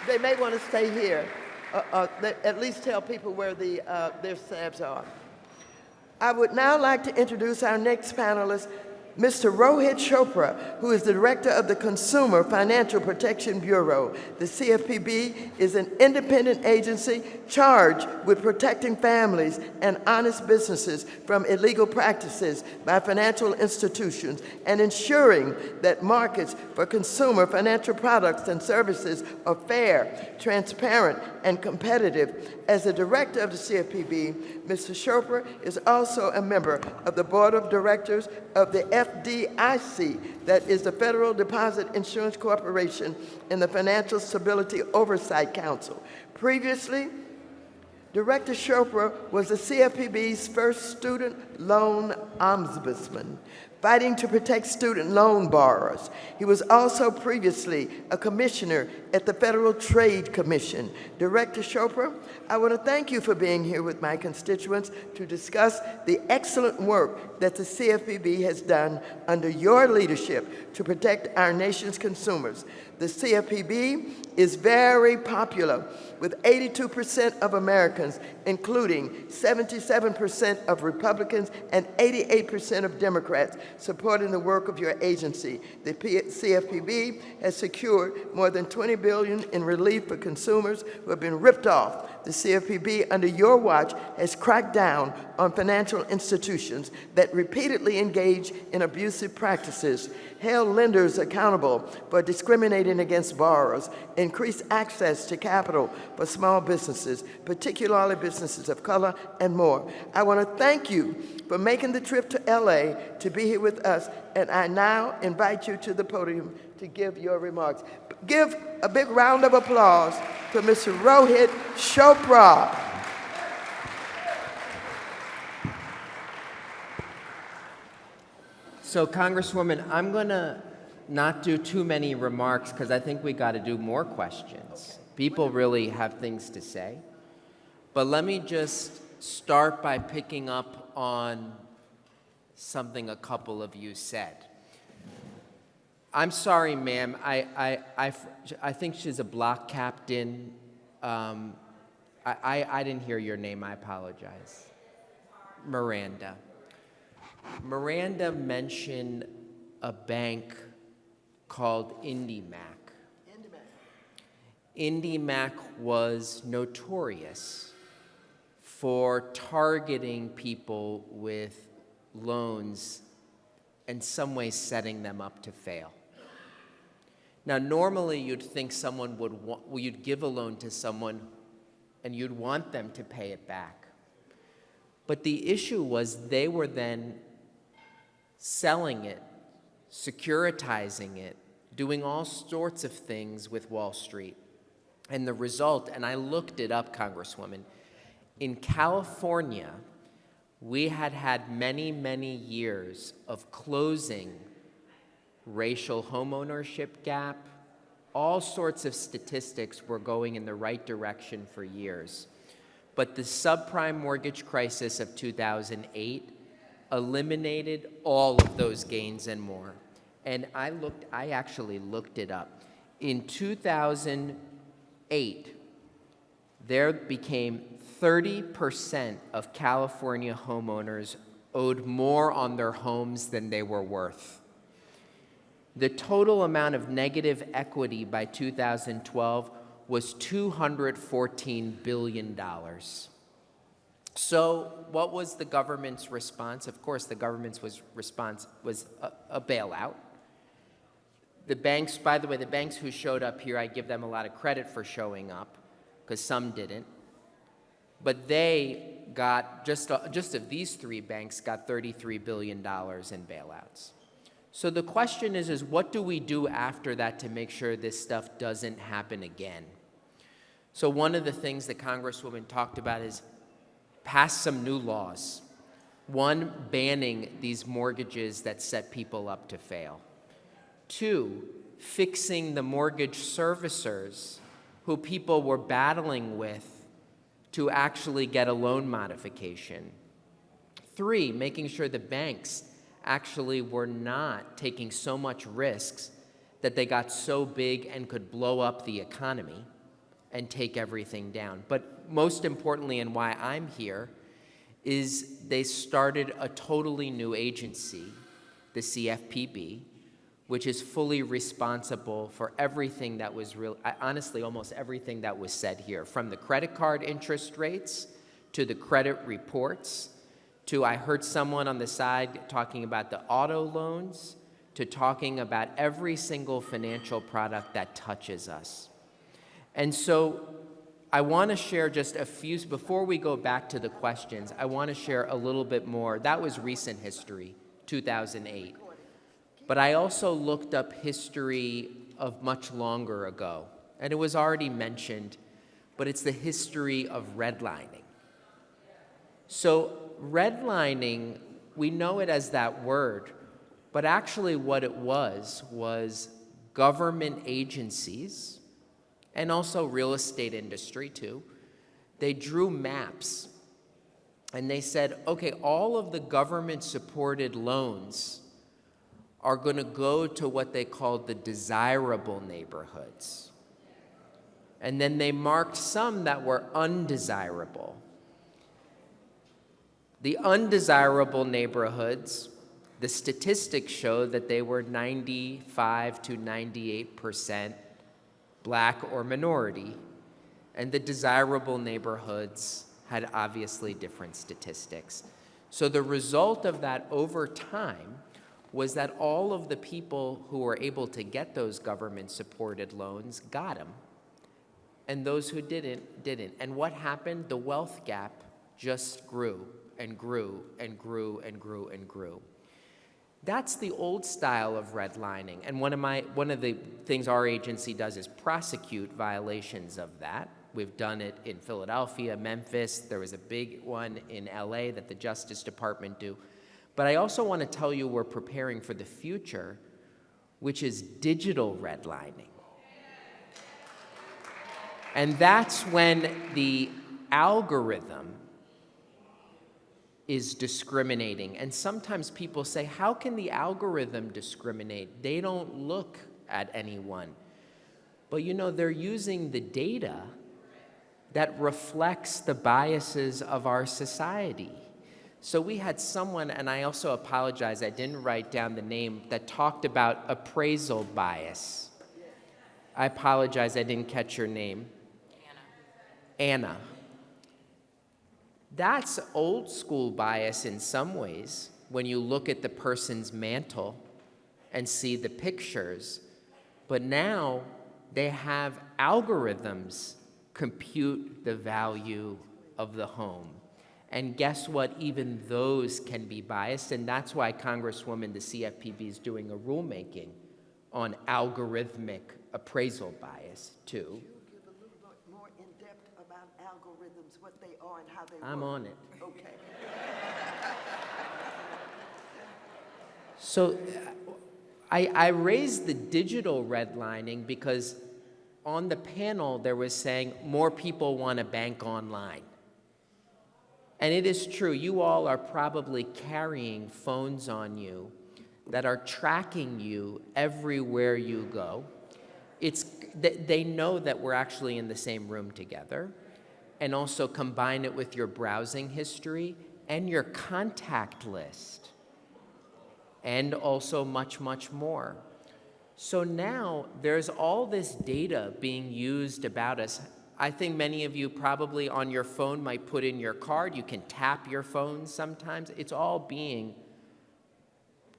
they may want to stay here, at least tell people where their staffs are. I would now like to introduce our next panelist, Mr. Rohit Chopra, who is the Director of the Consumer Financial Protection Bureau. The CFPB is an independent agency charged with protecting families and honest businesses from illegal practices by financial institutions and ensuring that markets for consumer financial products and services are fair, transparent, and competitive. As the Director of the CFPB, Mr. Chopra is also a member of the Board of Directors of the FDIC, that is the Federal Deposit Insurance Corporation, and the Financial Stability Oversight Council. Previously, Director Chopra was the CFPB's first student loan ombudsman, fighting to protect student loan borrowers. He was also previously a commissioner at the Federal Trade Commission. Director Chopra, I want to thank you for being here with my constituents to discuss the excellent work that the CFPB has done under your leadership to protect our nation's consumers. The CFPB is very popular with 82% of Americans, including 77% of Republicans and 88% of Democrats, supporting the work of your agency. The CFPB has secured more than $20 billion in relief for consumers who have been ripped off. The CFPB, under your watch, has cracked down on financial institutions that repeatedly engage in abusive practices, held lenders accountable for discriminating against borrowers, increased access to capital for small businesses, particularly businesses of color, and more. I want to thank you for making the trip to LA to be here with us, and I now invite you to the podium to give your remarks. Give a big round of applause for Mr. Rohit Chopra. So, Congresswoman, I'm going to not do too many remarks because I think we got to do more questions. People really have things to say. But let me just start by picking up on something a couple of you said. I'm sorry, ma'am. I think she's a block captain. I didn't hear your name. I apologize. Miranda. Miranda mentioned a bank called IndyMac. IndyMac was notorious for targeting people with loans, in some ways setting them up to fail. Now, normally you'd think someone you'd give a loan to someone and you'd want them to pay it back. But the issue was they were then selling it, securitizing it, doing all sorts of things with Wall Street. And the result, and I looked it up, Congresswoman, in California, we had many, many years of closing racial homeownership gap. All sorts of statistics were going in the right direction for years. But the subprime mortgage crisis of 2008 eliminated all of those gains and more. And I actually looked it up. In 2008, there became 30% of California homeowners owed more on their homes than they were worth. The total amount of negative equity by 2012 was $214 billion. So what was the government's response? Of course, the government's response was a bailout. The banks, by the way, the banks who showed up here, I give them a lot of credit for showing up, because some didn't. But they got, just of these three banks, got $33 billion in bailouts. So the question is what do we do after that to make sure this stuff doesn't happen again? So one of the things that Congresswoman talked about is pass some new laws. One, banning these mortgages that set people up to fail. Two, fixing the mortgage servicers who people were battling with to actually get a loan modification. Three, making sure the banks actually were not taking so much risks that they got so big and could blow up the economy and take everything down. But most importantly, and why I'm here, is they started a totally new agency, the CFPB, which is fully responsible for everything that was honestly, almost everything that was said here, from the credit card interest rates to the credit reports, to I heard someone on the side talking about the auto loans, to talking about every single financial product that touches us. And so I want to share just a few, before we go back to the questions, I want to share a little bit more. That was recent history, 2008. But I also looked up history of much longer ago, and it was already mentioned, but it's the history of redlining. So redlining, we know it as that word, but actually what it was government agencies, and also real estate industry too, they drew maps and they said, okay, all of the government-supported loans are going to go to what they called the desirable neighborhoods. And then they marked some that were undesirable. The undesirable neighborhoods, the statistics show that they were 95 to 98% Black or minority, and the desirable neighborhoods had obviously different statistics. So the result of that over time was that all of the people who were able to get those government-supported loans got them, and those who didn't. And what happened? The wealth gap just grew and grew and grew and grew and grew. That's the old style of redlining, and one of the things our agency does is prosecute violations of that. We've done it in Philadelphia, Memphis. There was a big one in LA that the Justice Department do. But I also want to tell you we're preparing for the future, which is digital redlining. And that's when the algorithm is discriminating. And sometimes people say, how can the algorithm discriminate? They don't look at anyone. But you know, they're using the data that reflects the biases of our society. So we had someone, and I also apologize, I didn't write down the name, that talked about appraisal bias. I apologize, I didn't catch your name. Anna. That's old school bias in some ways when you look at the person's mantle and see the pictures. But now they have algorithms compute the value of the home. And guess what? Even those can be biased. And that's why, Congresswoman, the CFPB is doing a rulemaking on algorithmic appraisal bias, too. Could you give a little bit more in depth about algorithms, what they are and how they work? I'm on it. Okay. So I raised the digital redlining because on the panel there was saying more people want to bank online. And it is true, you all are probably carrying phones on you that are tracking you everywhere you go. They know that we're actually in the same room together, and also combine it with your browsing history and your contact list, and also much, much more. So now there's all this data being used about us. I think many of you probably on your phone might put in your card. You can tap your phone sometimes. It's all being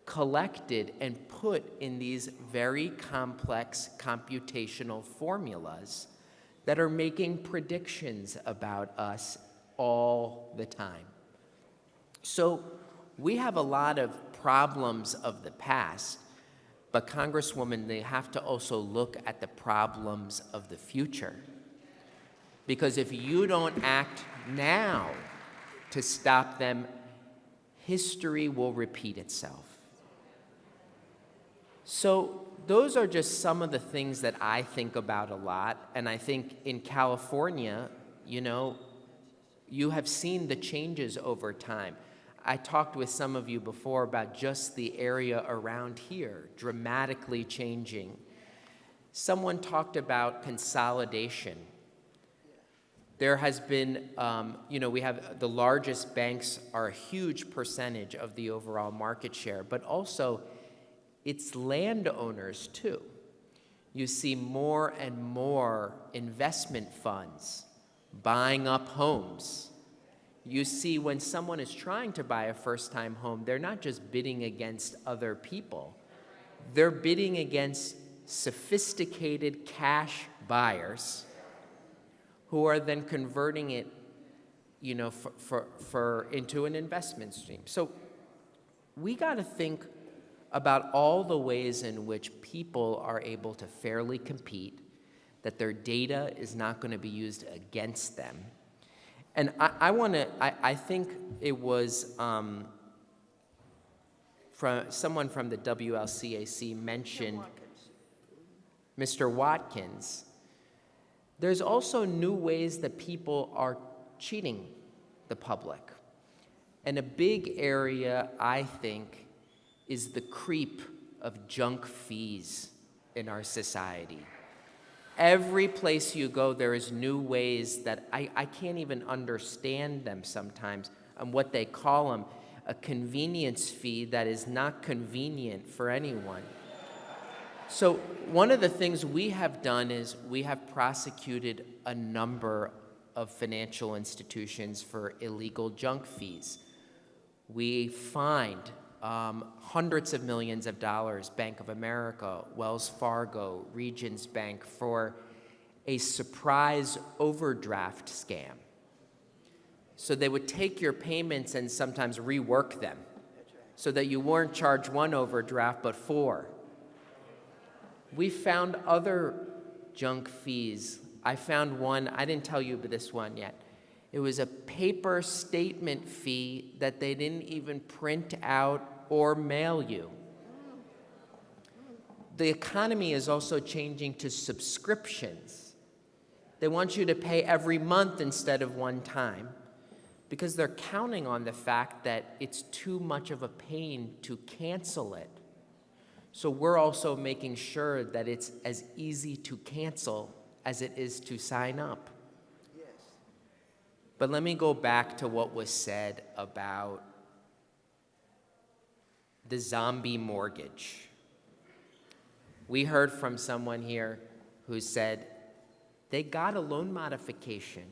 collected and put in these very complex computational formulas that are making predictions about us all the time. So we have a lot of problems of the past, but Congresswoman, they have to also look at the problems of the future. Because if you don't act now to stop them, history will repeat itself. So those are just some of the things that I think about a lot. And I think in California, you know, you have seen the changes over time. I talked with some of you before about just the area around here dramatically changing. Someone talked about consolidation. There has been, we have the largest banks are a huge percentage of the overall market share, but also it's landowners too. You see more and more investment funds buying up homes. You see when someone is trying to buy a first-time home, they're not just bidding against other people. They're bidding against sophisticated cash buyers who are then converting it, into an investment stream. So we got to think about all the ways in which people are able to fairly compete, that their data is not going to be used against them. And I think it was from someone from the WLCAC mentioned Mr. Watkins. There's also new ways that people are cheating the public. And a big area, I think, is the creep of junk fees in our society. Every place you go, there is new ways that I can't even understand them sometimes, and what they call them, a convenience fee that is not convenient for anyone. So one of the things we have done is we have prosecuted a number of financial institutions for illegal junk fees. We fined hundreds of millions of dollars, Bank of America, Wells Fargo, Regions Bank, for a surprise overdraft scam. So they would take your payments and sometimes rework them so that you weren't charged one overdraft but four. We found other junk fees. I found one, I didn't tell you this one yet. It was a paper statement fee that they didn't even print out or mail you. The economy is also changing to subscriptions. They want you to pay every month instead of one time because they're counting on the fact that it's too much of a pain to cancel it. So we're also making sure that it's as easy to cancel as it is to sign up. Yes. But let me go back to what was said about the zombie mortgage. We heard from someone here who said they got a loan modification.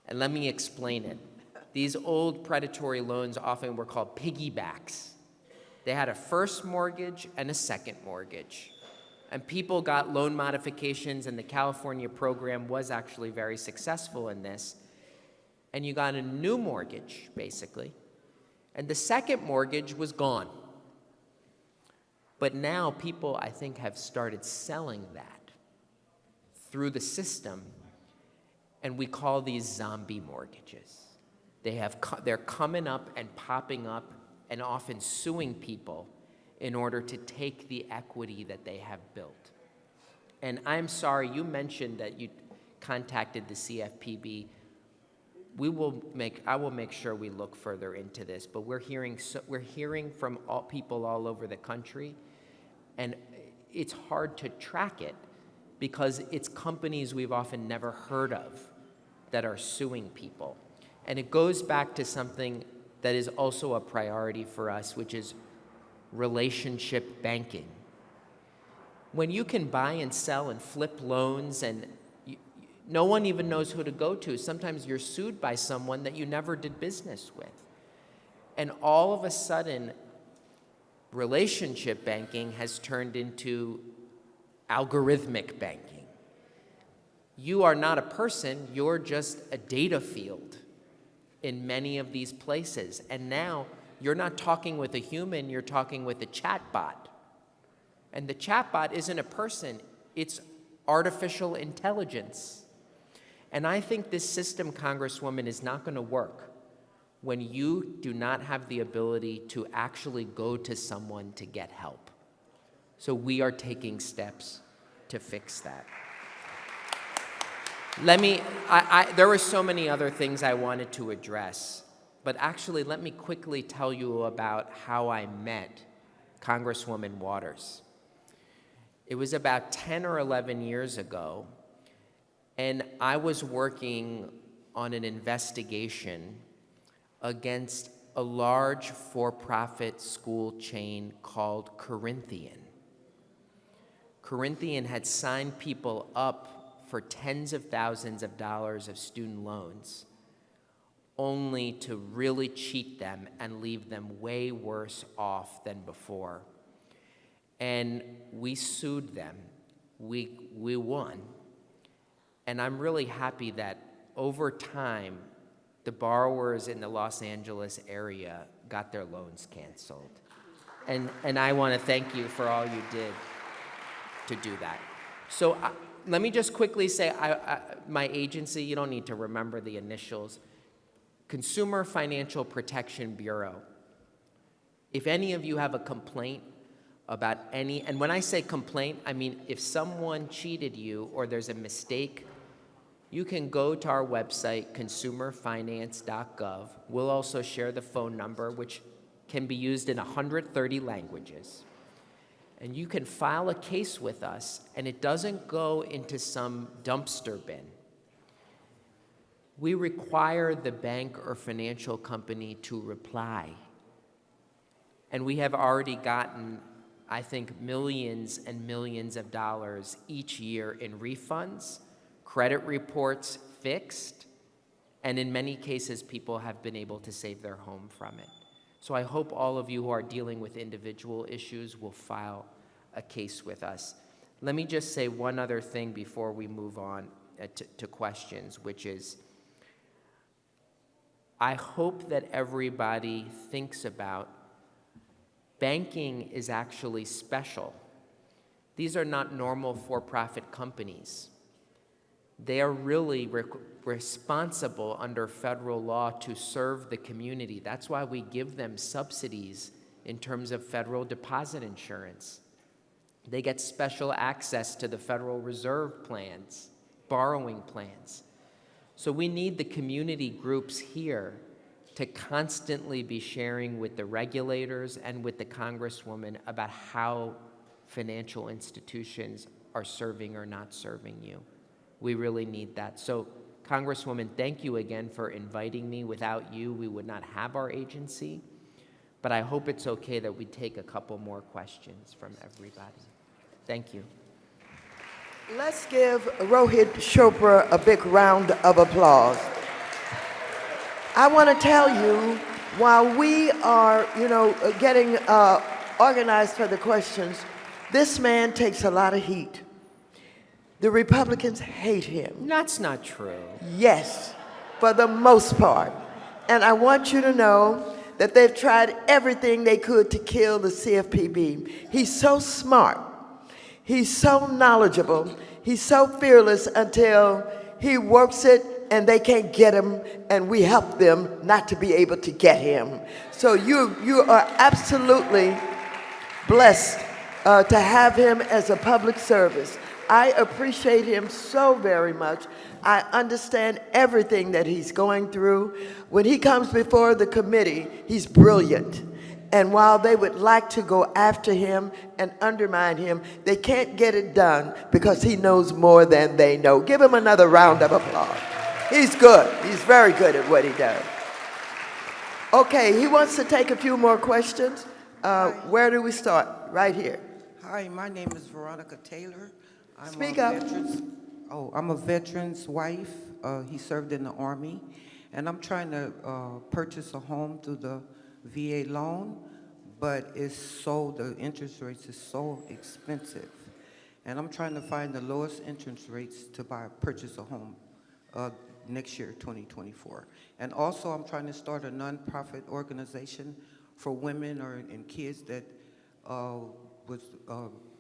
And let me explain it. These old predatory loans often were called piggybacks. They had a first mortgage and a second mortgage. And people got loan modifications, and the California program was actually very successful in this. And you got a new mortgage, basically. And the second mortgage was gone. But now people, I think, have started selling that through the system, and we call these zombie mortgages. They're coming up and popping up and often suing people in order to take the equity that they have built. And I'm sorry, you mentioned that you contacted the CFPB. I will make sure we look further into this, but we're hearing from people all over the country, and it's hard to track it because it's companies we've often never heard of that are suing people. And it goes back to something that is also a priority for us, which is relationship banking. When you can buy and sell and flip loans and no one even knows who to go to, sometimes you're sued by someone that you never did business with. And all of a sudden, relationship banking has turned into algorithmic banking. You are not a person, you're just a data field in many of these places. And now you're not talking with a human, you're talking with a chatbot. And the chatbot isn't a person, it's artificial intelligence. And I think this system, Congresswoman, is not going to work when you do not have the ability to actually go to someone to get help. So we are taking steps to fix that. There were so many other things I wanted to address, but actually let me quickly tell you about how I met Congresswoman Waters. It was about 10 or 11 years ago, and I was working on an investigation against a large for-profit school chain called Corinthian. Corinthian had signed people up for tens of thousands of dollars of student loans, only to really cheat them and leave them way worse off than before. And we sued them. We won. And I'm really happy that over time, the borrowers in the Los Angeles area got their loans canceled. And I want to thank you for all you did to do that. So let me just quickly say, my agency, you don't need to remember the initials, Consumer Financial Protection Bureau. If any of you have a complaint about any, and when I say complaint, I mean if someone cheated you or there's a mistake, you can go to our website, consumerfinance.gov. We'll also share the phone number, which can be used in 130 languages. And you can file a case with us, and it doesn't go into some dumpster bin. We require the bank or financial company to reply. And we have already gotten, I think, millions and millions of dollars each year in refunds, credit reports fixed, and in many cases, people have been able to save their home from it. So I hope all of you who are dealing with individual issues will file a case with us. Let me just say one other thing before we move on to questions, which is, I hope that everybody thinks about banking is actually special. These are not normal for-profit companies. They are really responsible under federal law to serve the community. That's why we give them subsidies in terms of federal deposit insurance. They get special access to the Federal Reserve plans, borrowing plans. So we need the community groups here to constantly be sharing with the regulators and with the Congresswoman about how financial institutions are serving or not serving you. We really need that. So, Congresswoman, thank you again for inviting me. Without you, we would not have our agency. But I hope it's okay that we take a couple more questions from everybody. Thank you. Let's give Rohit Chopra a big round of applause. I want to tell you, while we are, getting organized for the questions, this man takes a lot of heat. The Republicans hate him. That's not true. Yes, for the most part. And I want you to know that they've tried everything they could to kill the CFPB. He's so smart. He's so knowledgeable. He's so fearless until he works it and they can't get him, and we help them not to be able to get him. So you are absolutely blessed to have him as a public service. I appreciate him so very much. I understand everything that he's going through. When he comes before the committee, he's brilliant. And while they would like to go after him and undermine him, they can't get it done because he knows more than they know. Give him another round of applause. He's good. He's very good at what he does. Okay, he wants to take a few more questions. Where do we start? Right here. Hi, my name is Veronica Taylor. Speak up. I'm a veteran's wife. He served in the Army. And I'm trying to purchase a home through the VA loan, but the interest rates is so expensive. And I'm trying to find the lowest interest rates to purchase a home next year, 2024. And also I'm trying to start a nonprofit organization for women and kids that was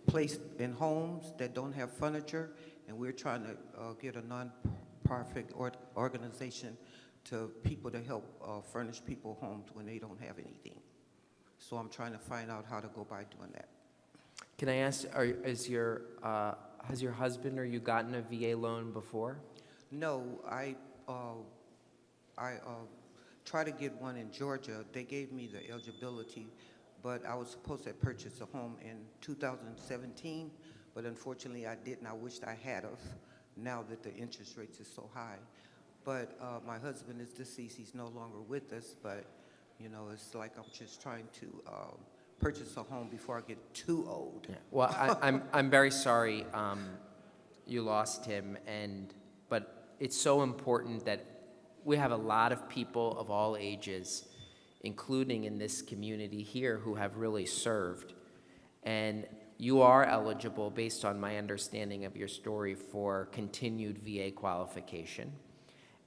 placed in homes that don't have furniture, and we're trying to get a nonprofit organization to people to help furnish people homes when they don't have anything. So I'm trying to find out how to go by doing that. Can I ask, has your husband or you gotten a VA loan before? No, I tried to get one in Georgia. They gave me the eligibility, but I was supposed to purchase a home in 2017, but unfortunately I didn't. I wished I had of, now that the interest rates is so high. But my husband is deceased. He's no longer with us, but it's like I'm just trying to purchase a home before I get too old. Yeah. Well, I'm very sorry you lost him, but it's so important that we have a lot of people of all ages, including in this community here, who have really served. And you are eligible, based on my understanding of your story, for continued VA qualification.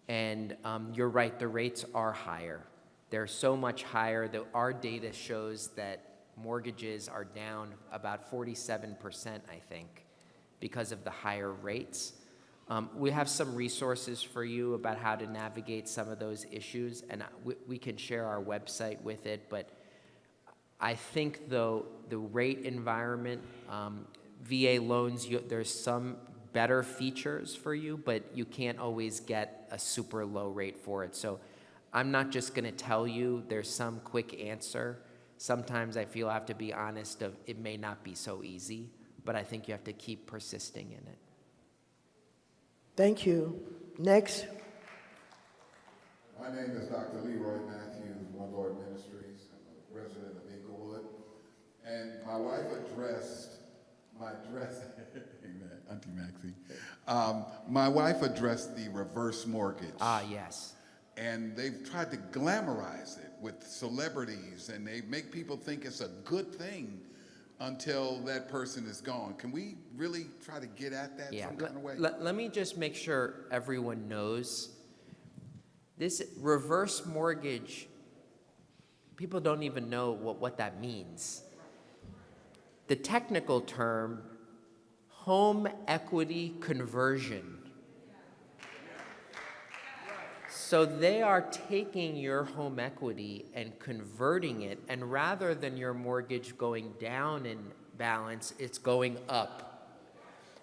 And you're right, the rates are higher. They're so much higher that our data shows that mortgages are down about 47%, I think, because of the higher rates. We have some resources for you about how to navigate some of those issues, and we can share our website with it, but I think, though, the rate environment, VA loans, there's some better features for you, but you can't always get a super low rate for it. So I'm not just going to tell you there's some quick answer. Sometimes I feel I have to be honest of it may not be so easy, but I think you have to keep persisting in it. Thank you. Next. My name is Dr. Leroy Matthews, One Lord Ministries. I'm a resident of Inglewood. And my wife addressed amen, Auntie Maxie. My wife addressed the reverse mortgage. Ah, yes. And they've tried to glamorize it with celebrities, and they make people think it's a good thing until that person is gone. Can we really try to get at that some kind of way? Let me just make sure everyone knows. This reverse mortgage, people don't even know what that means. The technical term, home equity conversion. So they are taking your home equity and converting it, and rather than your mortgage going down in balance, it's going up.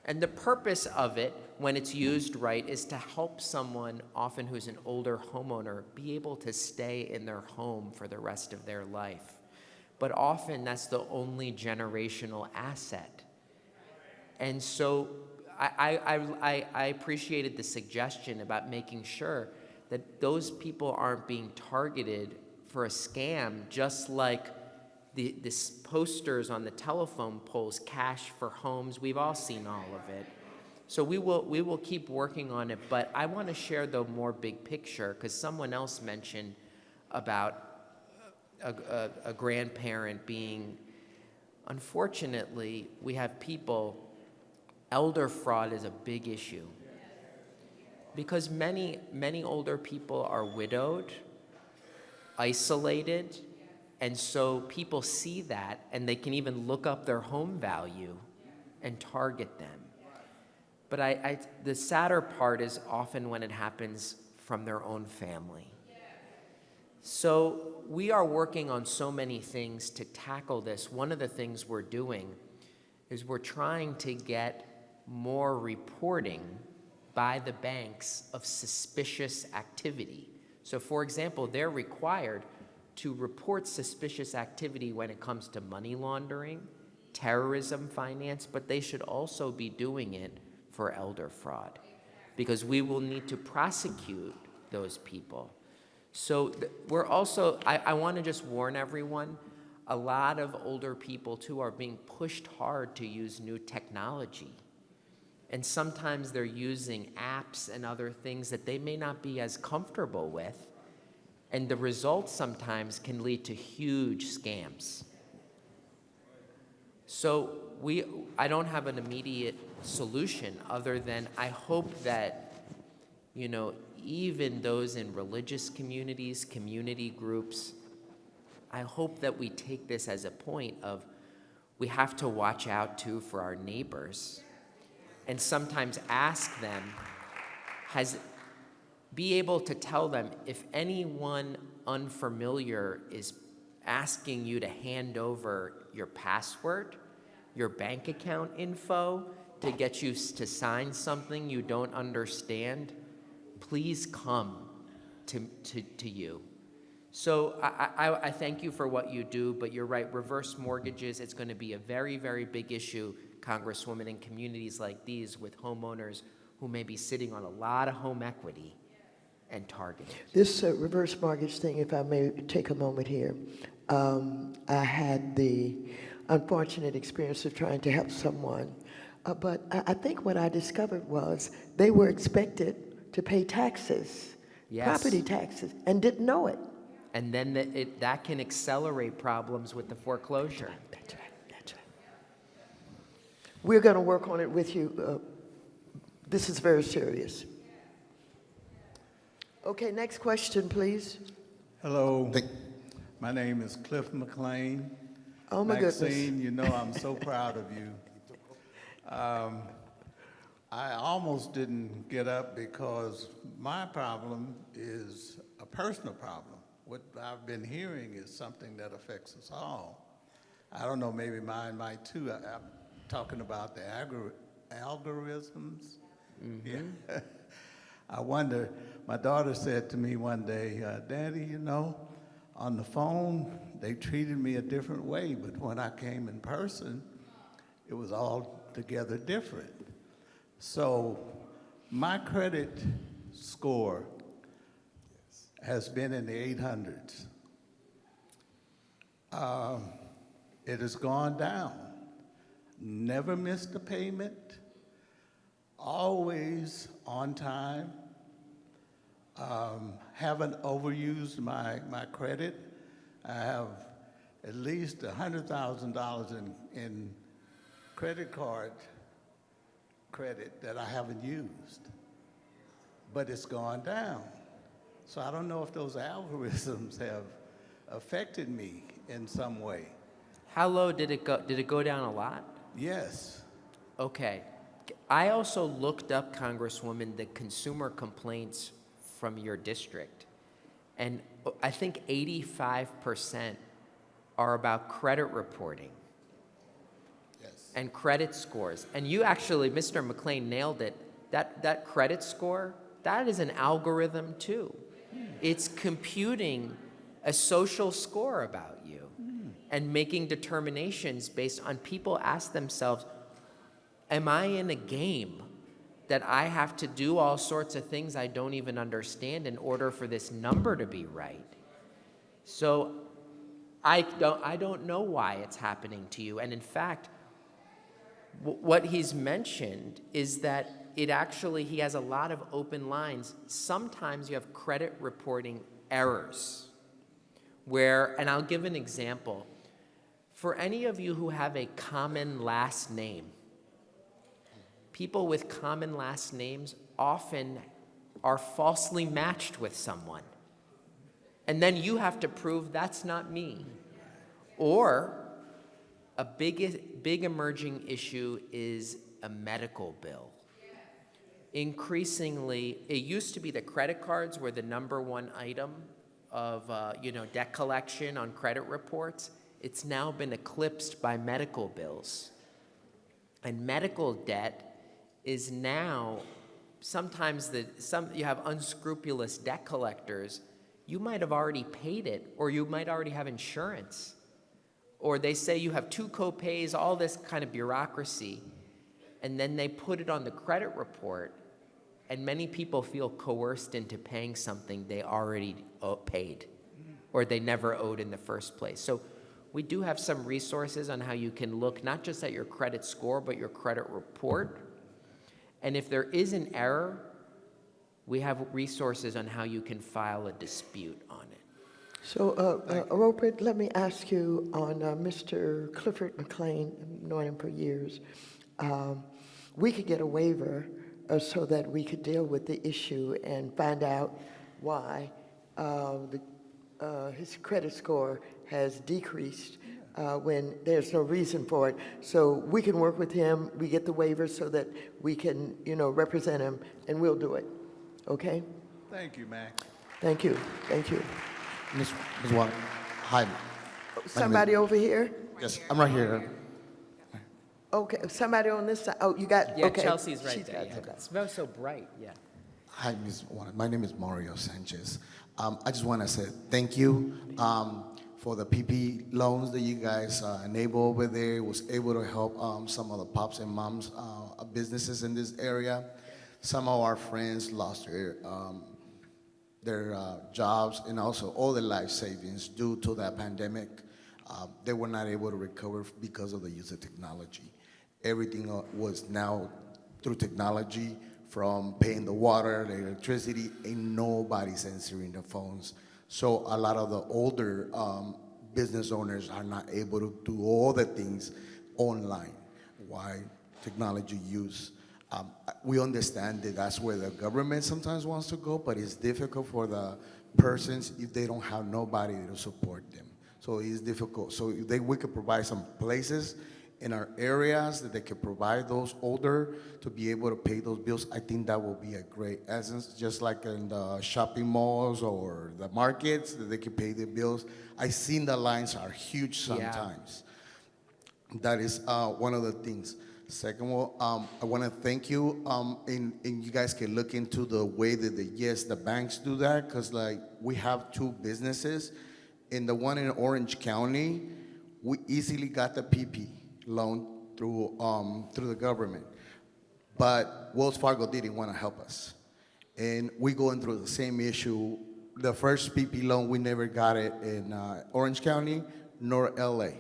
And the purpose of it, when it's used right, is to help someone, often who's an older homeowner, be able to stay in their home for the rest of their life. But often that's the only generational asset. And so I appreciated the suggestion about making sure that those people aren't being targeted for a scam, just like the posters on the telephone poles, cash for homes. We've all seen all of it. So we will keep working on it, but I want to share the more big picture, because someone else mentioned about a grandparent being, unfortunately, we have people, elder fraud is a big issue. Because many older people are widowed, isolated, and so people see that, and they can even look up their home value and target them. But the sadder part is often when it happens from their own family. So we are working on so many things to tackle this. One of the things we're doing is we're trying to get more reporting by the banks of suspicious activity. So for example, they're required to report suspicious activity when it comes to money laundering, terrorism finance, but they should also be doing it for elder fraud, because we will need to prosecute those people. So we're also, I want to just warn everyone, a lot of older people too are being pushed hard to use new technology. And sometimes they're using apps and other things that they may not be as comfortable with. And the results sometimes can lead to huge scams. So I don't have an immediate solution other than I hope that, even those in religious communities, community groups, I hope that we take this as a point of we have to watch out too for our neighbors. And sometimes ask them, be able to tell them if anyone unfamiliar is asking you to hand over your password, your bank account info, to get you to sign something you don't understand, please come to you. So I thank you for what you do, but you're right, reverse mortgages, it's going to be a very, very big issue, Congresswoman, in communities like these with homeowners who may be sitting on a lot of home equity and targeted. This reverse mortgage thing, if I may take a moment here, I had the unfortunate experience of trying to help someone, but I think what I discovered was they were expected to pay taxes, property taxes, and didn't know it. And then that can accelerate problems with the foreclosure. That's right. We're going to work on it with you. This is very serious. Okay, next question, please. Hello. My name is Cliff McLean. Oh, my goodness. Maxine, you know I'm so proud of you. I almost didn't get up because my problem is a personal problem. What I've been hearing is something that affects us all. I don't know, maybe mine might too. I'm talking about the algorithms. Yeah. I wonder, my daughter said to me one day, Daddy, you know, on the phone, they treated me a different way, but when I came in person, it was altogether different. So my credit score has been in the 800s. It has gone down. Never missed a payment, always on time. Haven't overused my credit. I have at least $100,000 in credit card credit that I haven't used, but it's gone down. So I don't know if those algorithms have affected me in some way. How low did it go? Did it go down a lot? Yes. Okay. I also looked up, Congresswoman, the consumer complaints from your district. And I think 85% are about credit reporting. Yes. And credit scores. And you actually, Mr. McLean, nailed it. That credit score, that is an algorithm too. It's computing a social score about you and making determinations based on people ask themselves, am I in a game that I have to do all sorts of things I don't even understand in order for this number to be right? So I don't know why it's happening to you. And in fact, what he's mentioned is that he has a lot of open lines. Sometimes you have credit reporting errors and I'll give an example. For any of you who have a common last name, people with common last names often are falsely matched with someone. And then you have to prove that's not me. Or a big emerging issue is a medical bill. Increasingly, it used to be that credit cards were the #1 item of debt collection on credit reports. It's now been eclipsed by medical bills. And medical debt is now, sometimes you have unscrupulous debt collectors. You might have already paid it, or you might already have insurance. Or they say you have 2 co-pays, all this kind of bureaucracy. And then they put it on the credit report, and many people feel coerced into paying something they already paid, or they never owed in the first place. So we do have some resources on how you can look not just at your credit score, but your credit report. And if there is an error, we have resources on how you can file a dispute on it. So, Rupert, let me ask you on Mr. Clifford McLean, I've known him for years. We could get a waiver so that we could deal with the issue and find out why his credit score has decreased when there's no reason for it. So we can work with him, we get the waiver so that we can, represent him, and we'll do it. Okay? Thank you, Max. Thank you. Thank you. Ms. Water. Hi. Somebody over here? Yes, I'm right here. Okay, somebody on this side. Oh, you got, Yeah, okay. Chelsea's right She's there. got Yeah. it. It smells so bright, yeah. Hi, Ms. Water. My name is Mario Sanchez. I just want to say thank you for the PP loans that you guys enabled over there. Was able to help some of the pops and moms businesses in this area. Some of our friends lost their jobs and also all their life savings due to that pandemic. They were not able to recover because of the use of technology. Everything was now through technology, from paying the water, the electricity, and nobody's answering the phones. So a lot of the older business owners are not able to do all the things online. Why? Technology use. We understand that that's where the government sometimes wants to go, but it's difficult for the persons if they don't have nobody to support them. so it's difficult. So if we could provide some places in our areas that they could provide those older to be able to pay those bills, I think that will be a great essence, just like in the shopping malls or the markets, that they can pay their bills. I've seen the lines are huge sometimes. That is one of the things. Second of all, I want to thank you, and you guys can look into the way that the banks do that, because like we have 2 businesses, and the one in Orange County, we easily got the PP loan through the government, but Wells Fargo didn't want to help us, and we going through the same issue. The first PP loan, we never got it in Orange County nor LA.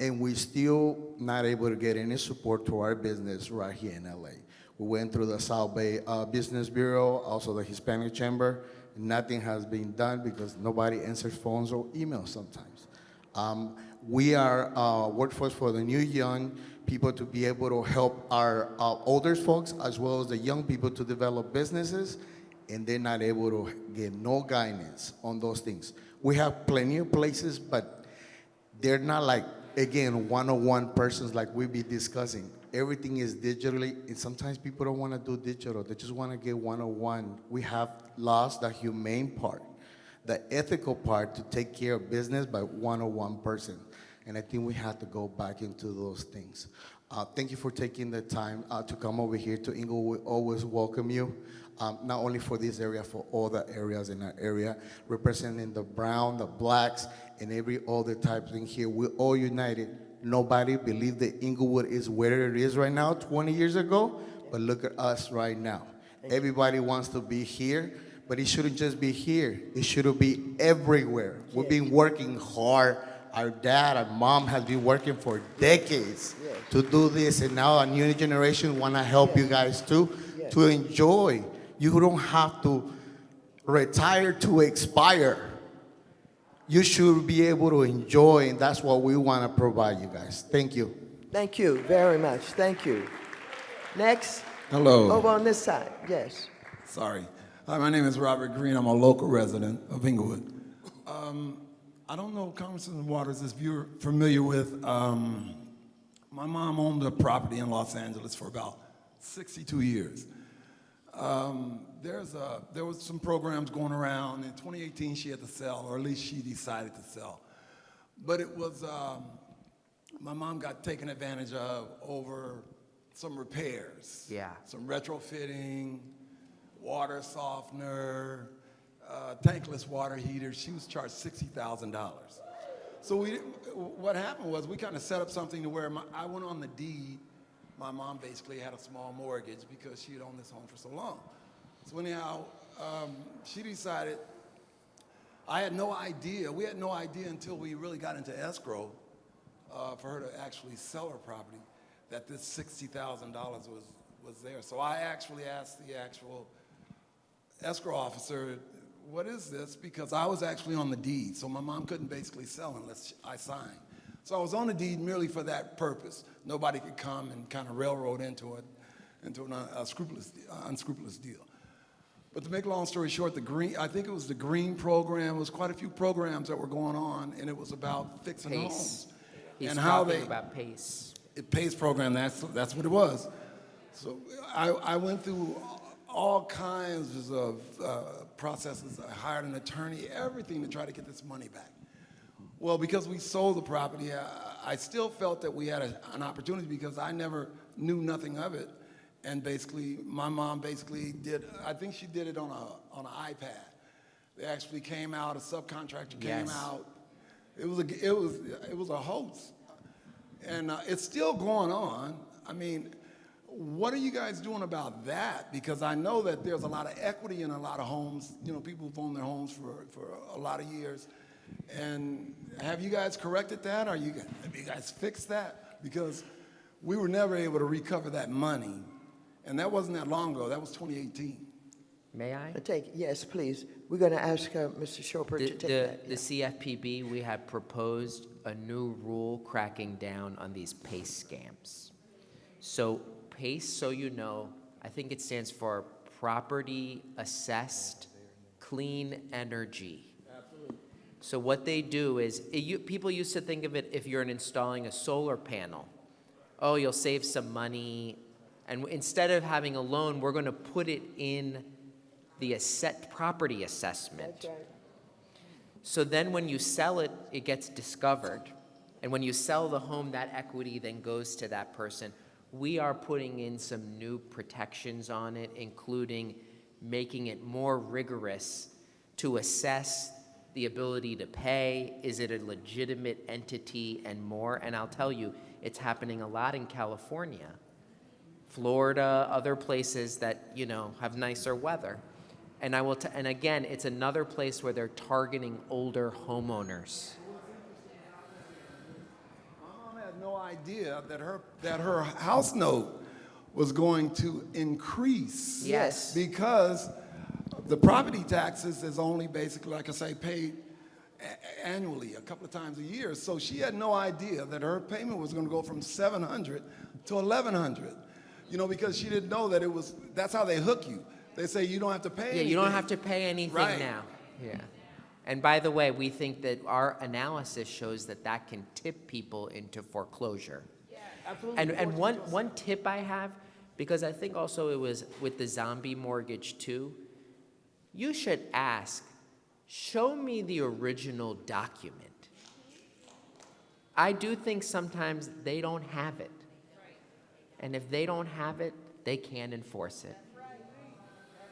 And we still not able to get any support to our business right here in LA. We went through the South Bay Business Bureau, also the Hispanic Chamber. Nothing has been done because nobody answers phones or emails sometimes. We are workforce for the new young people to be able to help our older folks as well as the young people to develop businesses, and they're not able to get no guidance on those things. We have plenty of places, but they're not like, again, one-on-one persons like we be discussing. Everything is digitally, and sometimes people don't want to do digital. They just want to get one-on-one. We have lost the humane part, the ethical part to take care of business by one-on-one person. And I think we have to go back into those things. Thank you for taking the time to come over here to Inglewood. We always welcome you. Not only for this area, for all the areas in our area, representing the brown, the blacks, and every other type thing here. We're all united. Nobody believed that Inglewood is where it is right now 20 years ago, but look at us right now. Everybody wants to be here, but it shouldn't just be here. It should be everywhere. We've been working hard. Our dad, our mom has been working for decades to do this, and now a new generation want to help you guys too, to enjoy. You don't have to retire to expire. You should be able to enjoy, and that's what we want to provide you guys. Thank you. Thank you very much. Thank you. Next. Hello. Over on this side. Yes. Sorry. Hi, my name is Robert Green. I'm a local resident of Inglewood. I don't know, Congressman Waters, if you're familiar with, my mom owned a property in Los Angeles for about 62 years. There was some programs going around. In 2018, she had to sell, or at least she decided to sell. But it was, my mom got taken advantage of over some repairs. Yeah. Some retrofitting, water softener, tankless water heaters. She was charged $60,000. So what happened was we kind of set up something to where I went on the deed. My mom basically had a small mortgage because she had owned this home for so long. So anyhow, she decided, I had no idea, we had no idea until we really got into escrow for her to actually sell her property, that this $60,000 was there. So I actually asked the actual escrow officer, what is this? Because I was actually on the deed, so my mom couldn't basically sell unless I signed. So I was on the deed merely for that purpose. Nobody could come and kind of railroad into an unscrupulous deal. But to make a long story short, I think it was the Green program. It was quite a few programs that were going on, and it was about fixing homes. He's and how talking about PACE. PACE program, that's what it was. So I went through all kinds of processes. I hired an attorney, everything to try to get this money back. Well, because we sold the property, I still felt that we had an opportunity because I never knew nothing of it. And basically, my mom basically did, I think she did it on an iPad. They actually came out, a subcontractor came out. It was a hoax. And it's still going on. I mean, what are you guys doing about that? Because I know that there's a lot of equity in a lot of homes. You know, people who've owned their homes for a lot of years. And have you guys corrected that? Have you guys fixed that? Because we were never able to recover that money. And that wasn't that long ago. That was 2018. May I? Yes, please. We're going to ask Mr. Chopra to take that. The CFPB, we have proposed a new rule cracking down on these PACE scams. So PACE, so you know, I think it stands for Property Assessed Clean Energy. So what they do is, people used to think of it if you're installing a solar panel. Oh, you'll save some money. And instead of having a loan, we're going to put it in the property assessment. That's right. So then when you sell it, it gets discovered. And when you sell the home, that equity then goes to that person. We are putting in some new protections on it, including making it more rigorous to assess the ability to pay, is it a legitimate entity, and more. And I'll tell you, it's happening a lot in California, Florida, other places that, you know, have nicer weather. And and again, it's another place where they're targeting older homeowners. My mom had no idea that her house note was going to increase. Yes. Because the property taxes is only basically, like I say, paid annually, a couple of times a year. So she had no idea that her payment was going to go from $700 to $1,100. You know, because she didn't know that that's how they hook you. They say you don't have to pay anything. Yeah, you don't have to pay anything Right. now. Yeah. And by the way, we think that our analysis shows that that can tip people into foreclosure. Yeah, absolutely. And one tip I have, because I think also it was with the zombie mortgage too, you should ask, show me the original document. I do think sometimes they don't have it. And if they don't have it, they can't enforce it.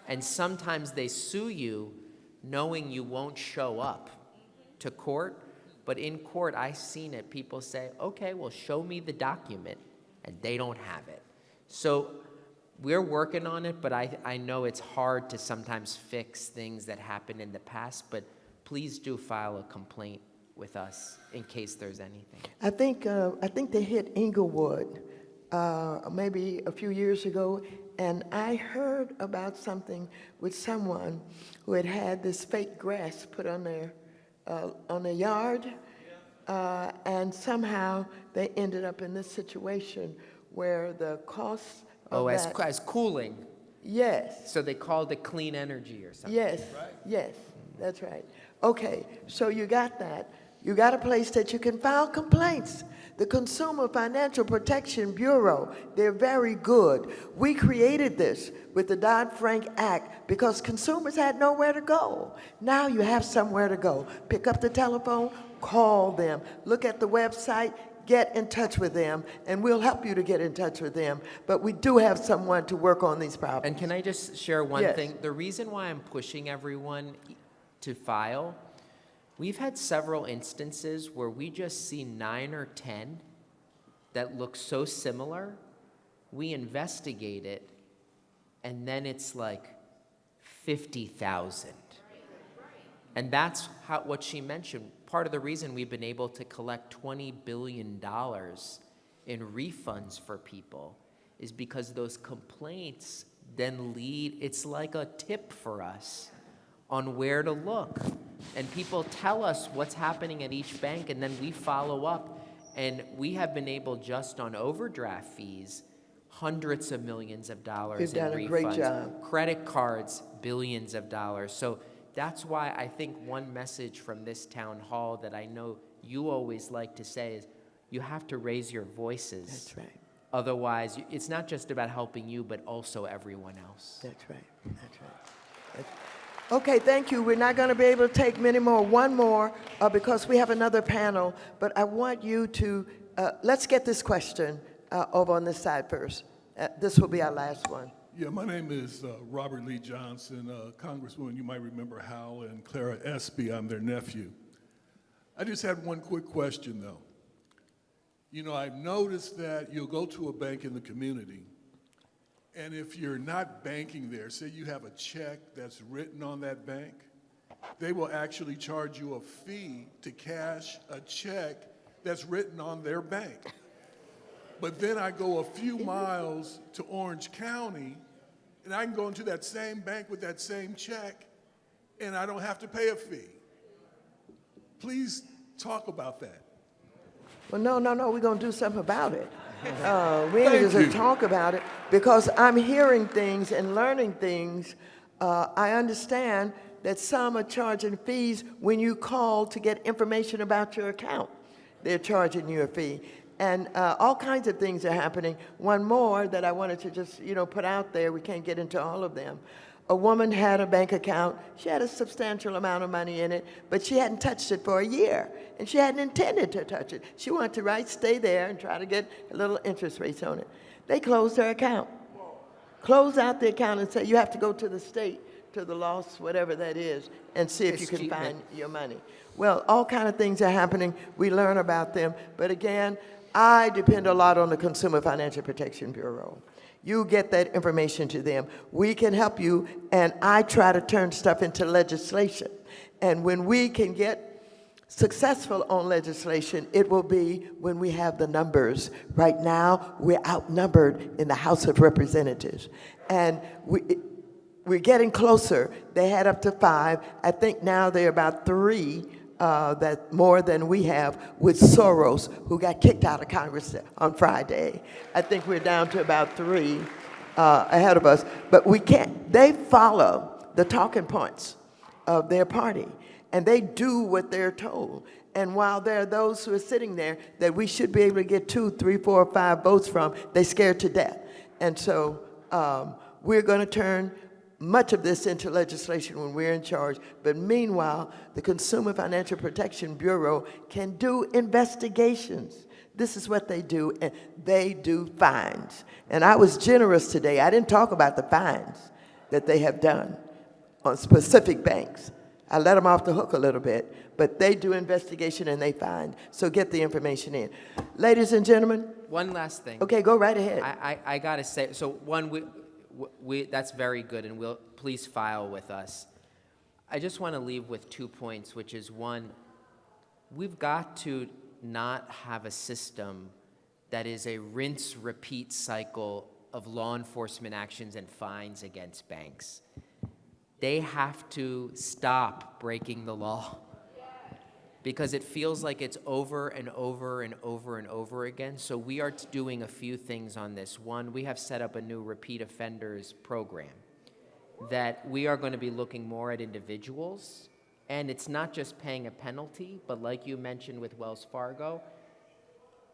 And sometimes they sue you knowing you won't show up to court. But in court, I've seen it. People say, okay, well, show me the document. And they don't have it. So we're working on it, but I know it's hard to sometimes fix things that happened in the past. But please do file a complaint with us in case there's anything. I think they hit Inglewood maybe a few years ago, and I heard about something with someone who had this fake grass put on their yard, and somehow they ended up in this situation where the cost of As cooling. Yes. So they called it clean energy or something. Yes, yes, that's right. Okay, so you got that. You got a place that you can file complaints. The Consumer Financial Protection Bureau, they're very good. We created this with the Dodd-Frank Act because consumers had nowhere to go. Now you have somewhere to go. Pick up the telephone, call them, look at the website, get in touch with them, and we'll help you to get in touch with them. But we do have someone to work on these problems. And can I just share one Yes. thing? The reason why I'm pushing everyone to file, we've had several instances where we just see 9 or 10 that look so similar. We investigate it, and then it's like 50,000. And that's what she mentioned. Part of the reason we've been able to collect $20 billion in refunds for people is because those complaints then lead, it's like a tip for us on where to look. And people tell us what's happening at each bank, and then we follow up. And we have been able, just on overdraft fees, hundreds of millions of dollars You've in done a refunds. great job. Credit cards, billions of dollars. So that's why I think one message from this town hall that I know you always like to say is you have to raise your voices. That's right. Otherwise, it's not just about helping you, but also everyone else. That's right. That's right. Okay, thank you. We're not going to be able to take many more. One more, because we have another panel. But I want you to, let's get this question over on this side first. This will be our last one. Yeah, my name is Robert Lee Johnson. Congresswoman, you might remember Hal and Clara Espy. I'm their nephew. I just had one quick question, though. You know, I've noticed that you'll go to a bank in the community, and if you're not banking there, say you have a check that's written on that bank, they will actually charge you a fee to cash a check that's written on their bank. But then I go a few miles to Orange County, and I can go into that same bank with that same check, and I don't have to pay a fee. Please talk about that. Well, no, we're going to do something about it. We ain't just talk about it because I'm hearing things and learning things. I understand that some are charging fees when you call to get information about your account. They're charging you a fee. And all kinds of things are happening. One more that I wanted to just, put out there. We can't get into all of them. A woman had a bank account. She had a substantial amount of money in it, but she hadn't touched it for a year, and she hadn't intended to touch it. She wanted to stay there and try to get a little interest rates on it. They closed her account. Close out the account and say, you have to go to the state, to the loss, whatever that is, and see if you can find your money. Well, all kind of things are happening. We learn about them. But again, I depend a lot on the Consumer Financial Protection Bureau. You get that information to them. We can help you, and I try to turn stuff into legislation. And when we can get successful on legislation, it will be when we have the numbers. Right now, we're outnumbered in the House of Representatives. And we're getting closer. They had up to 5. I think now they're about 3, that more than we have, with Soros, who got kicked out of Congress on Friday. I think we're down to about 3 ahead of us. But we can't. They follow the talking points of their party, and they do what they're told. And while there are those who are sitting there that we should be able to get 2, 3, 4, 5 votes from, they're scared to death. And so we're going to turn much of this into legislation when we're in charge. But meanwhile, the Consumer Financial Protection Bureau can do investigations. This is what they do, and they do fines. And I was generous today. I didn't talk about the fines that they have done on specific banks. I let them off the hook a little bit, but they do investigation and they fine. So get the information in. Ladies and gentlemen. One last thing. Okay, go right ahead. I got to say, so one, that's very good, and please file with us. I just want to leave with 2 points, which is, one, we've got to not have a system that is a rinse-repeat cycle of law enforcement actions and fines against banks. They have to stop breaking the law, because it feels like it's over and over and over and over again. So we are doing a few things on this. One, we have set up a new repeat offenders program that we are going to be looking more at individuals. And it's not just paying a penalty, but like you mentioned with Wells Fargo,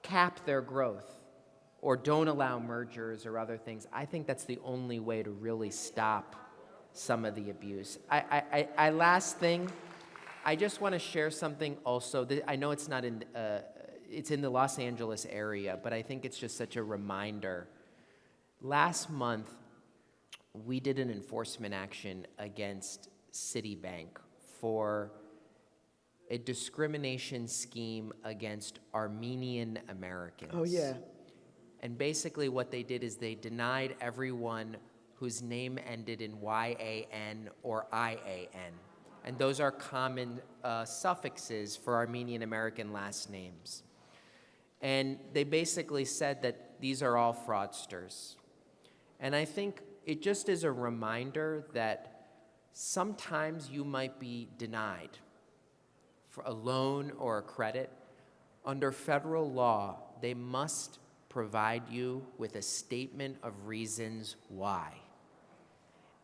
cap their growth or don't allow mergers or other things. I think that's the only way to really stop some of the abuse. Last thing, I just want to share something also. I know it's not in, it's in the Los Angeles area, but I think it's just such a reminder. Last month, we did an enforcement action against Citibank for a discrimination scheme against Armenian Americans. Oh, yeah. And basically what they did is they denied everyone whose name ended in Y-A-N or I-A-N. And those are common suffixes for Armenian American last names. And they basically said that these are all fraudsters. And I think it just is a reminder that sometimes you might be denied for a loan or a credit. Under federal law, they must provide you with a statement of reasons why.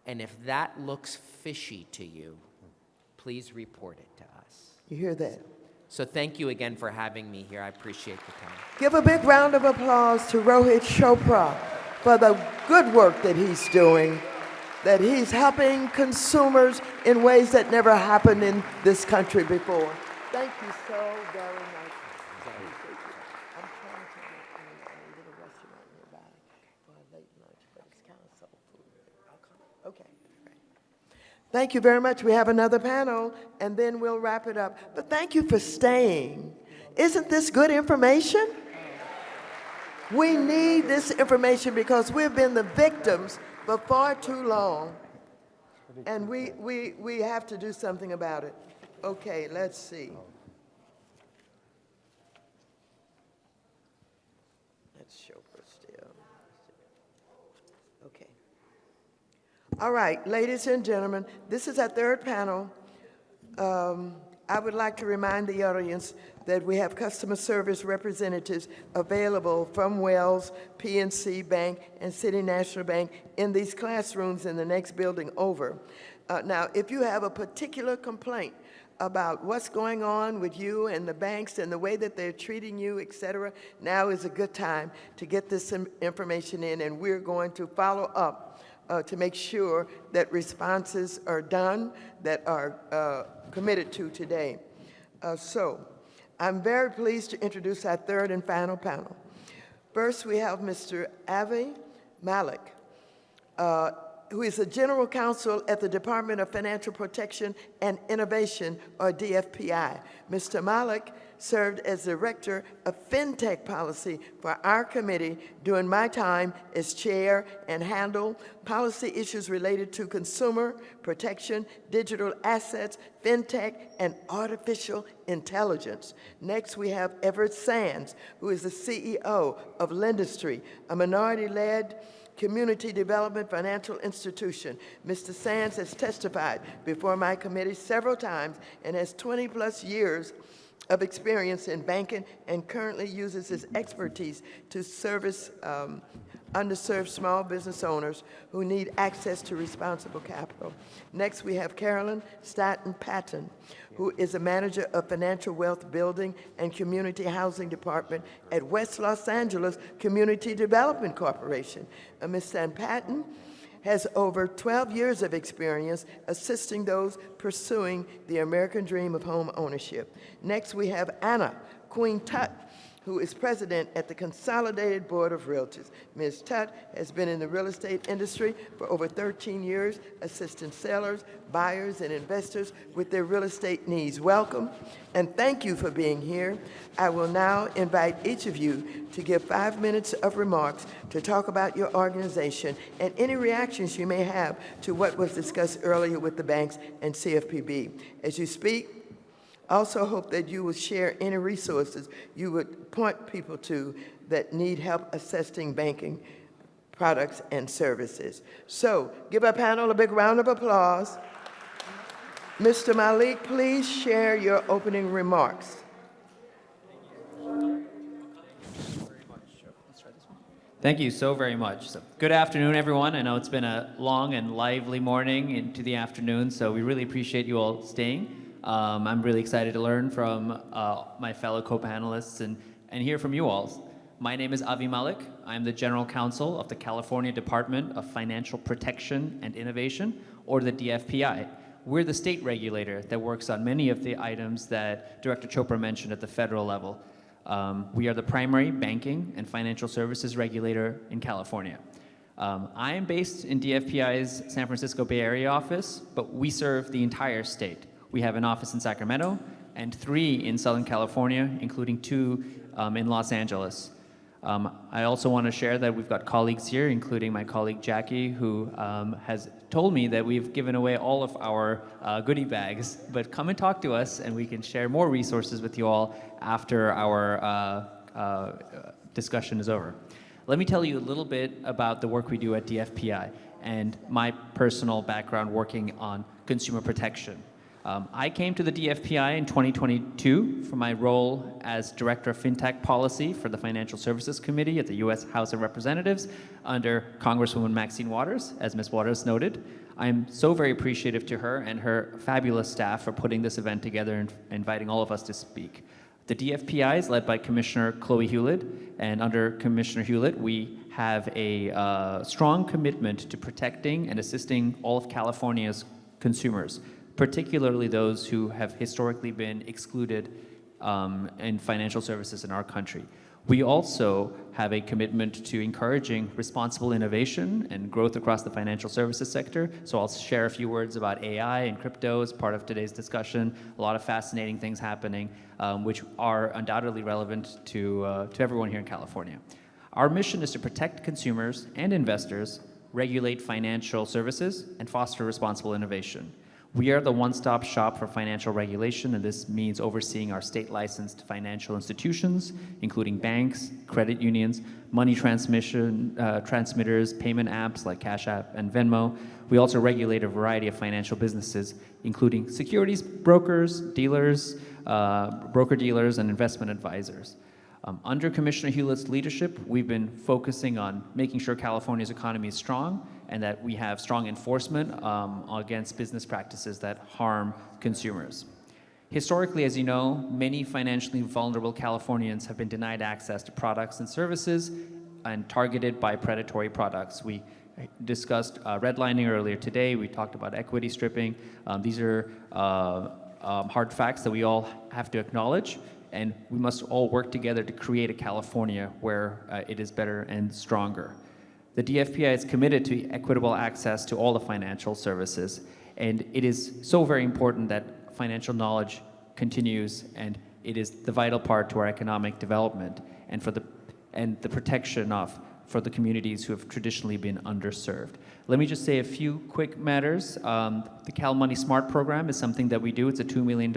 And if that looks fishy to you, please report it to us. You hear that? So thank you again for having me here. I appreciate the time. Give a big round of applause to Rohit Chopra for the good work that he's doing, that he's helping consumers in ways that never happened in this country before. Thank you so very much. I'm trying to get a little restaurant nearby for a late lunch, but it's kind of soul food. Okay. Thank you very much. We have another panel, and then we'll wrap it up. But thank you for staying. Isn't this good information? We need this information because we've been the victims for far too long, and we have to do something about it. Okay, let's see. Let's show her still. Okay. All right, ladies and gentlemen, this is our third panel. I would like to remind the audience, that we have customer service representatives available from Wells, PNC Bank, and City National Bank in these classrooms in the next building over. Now, if you have a particular complaint about what's going on with you and the banks and the way that they're treating you, et cetera, now is a good time to get this information in, and we're going to follow up to make sure that responses are done that are committed to today. So I'm very pleased to introduce our third and final panel. First, we have Mr. Avi Malik, who is the General Counsel at the Department of Financial Protection and Innovation, or DFPI. Mr. Malik served as Director of FinTech Policy for our committee during my time as chair and handled policy issues related to consumer protection, digital assets, FinTech, and artificial intelligence. Next, we have Everett Sands, who is the CEO of Lendistry, a minority-led community development financial institution. Mr. Sands has testified before my committee several times and has 20-plus years of experience in banking and currently uses his expertise to service underserved small business owners who need access to responsible capital. Next, we have Carolyn Staton-Patton, who is a manager of financial wealth building and community housing department at West Los Angeles Community Development Corporation. Ms. Staton-Patton has over 12 years of experience assisting those pursuing the American dream of home ownership. Next, we have Anna Queen Tutt, who is president at the Consolidated Board of Realtors. Ms. Tutt has been in the real estate industry for over 13 years, assisting sellers, buyers, and investors with their real estate needs. Welcome, and thank you for being here. I will now invite each of you to give 5 minutes of remarks to talk about your organization and any reactions you may have to what was discussed earlier with the banks and CFPB. As you speak, also hope that you will share any resources you would point people to that need help assessing banking products and services. So give our panel a big round of applause. Mr. Malik, please share your opening remarks. Thank you so very much. So, good afternoon, everyone. I know it's been a long and lively morning into the afternoon, so we really appreciate you all staying. I'm really excited to learn from my fellow co-panelists and hear from you all. My name is Avi Malik. I'm the General Counsel of the California Department of Financial Protection and Innovation, or the DFPI. We're the state regulator that works on many of the items that Director Chopra mentioned at the federal level. We are the primary banking and financial services regulator in California. I am based in DFPI's San Francisco Bay Area office, but we serve the entire state. We have an office in Sacramento and 3 in Southern California, including 2 in Los Angeles. I also want to share that we've got colleagues here, including my colleague Jackie, who has told me that we've given away all of our goodie bags, but come and talk to us and we can share more resources with you all after our discussion is over. Let me tell you a little bit about the work we do at DFPI and my personal background working on consumer protection. I came to the DFPI in 2022 for my role as Director of FinTech Policy for the Financial Services Committee at the U.S. House of Representatives under Congresswoman Maxine Waters, as Ms. Waters noted. I am so very appreciative to her and her fabulous staff for putting this event together and inviting all of us to speak. The DFPI is led by Commissioner Chloe Hewlett, and under Commissioner Hewlett, we have a strong commitment to protecting and assisting all of California's consumers, particularly those who have historically been excluded in financial services in our country. We also have a commitment to encouraging responsible innovation and growth across the financial services sector. So I'll share a few words about AI and crypto as part of today's discussion. A lot of fascinating things happening, which are undoubtedly relevant to everyone here in California. Our mission is to protect consumers and investors, regulate financial services, and foster responsible innovation. We are the one-stop shop for financial regulation, and this means overseeing our state-licensed financial institutions, including banks, credit unions, money transmitters, payment apps like Cash App and Venmo. We also regulate a variety of financial businesses, including securities brokers, dealers, broker-dealers, and investment advisors. Under Commissioner Hewlett's leadership, we've been focusing on making sure California's economy is strong and that we have strong enforcement against business practices that harm consumers. Historically, as you know, many financially vulnerable Californians have been denied access to products and services and targeted by predatory products. We discussed redlining earlier today. We talked about equity stripping. These are hard facts that we all have to acknowledge, and we must all work together to create a California where it is better and stronger. The DFPI is committed to equitable access to all the financial services, and it is so very important that financial knowledge continues, and it is the vital part to our economic development and for the protection for the communities who have traditionally been underserved. Let me just say a few quick matters. The Cal Money Smart program is something that we do. It's a $2 million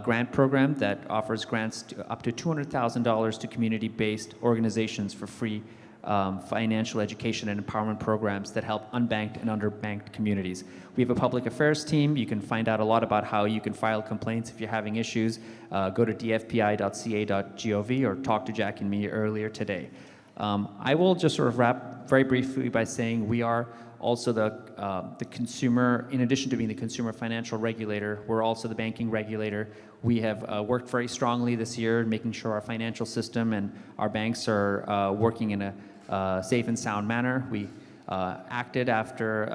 grant program that offers grants up to $200,000 to community-based organizations for free financial education and empowerment programs that help unbanked and underbanked communities. We have a public affairs team. You can find out a lot about how you can file complaints if you're having issues. Go to dfpi.ca.gov or talk to Jack and me earlier today. I will just sort of wrap very briefly by saying we are also the consumer, in addition to being the consumer financial regulator, we're also the banking regulator. We have worked very strongly this year in making sure our financial system and our banks are working in a safe and sound manner. We acted after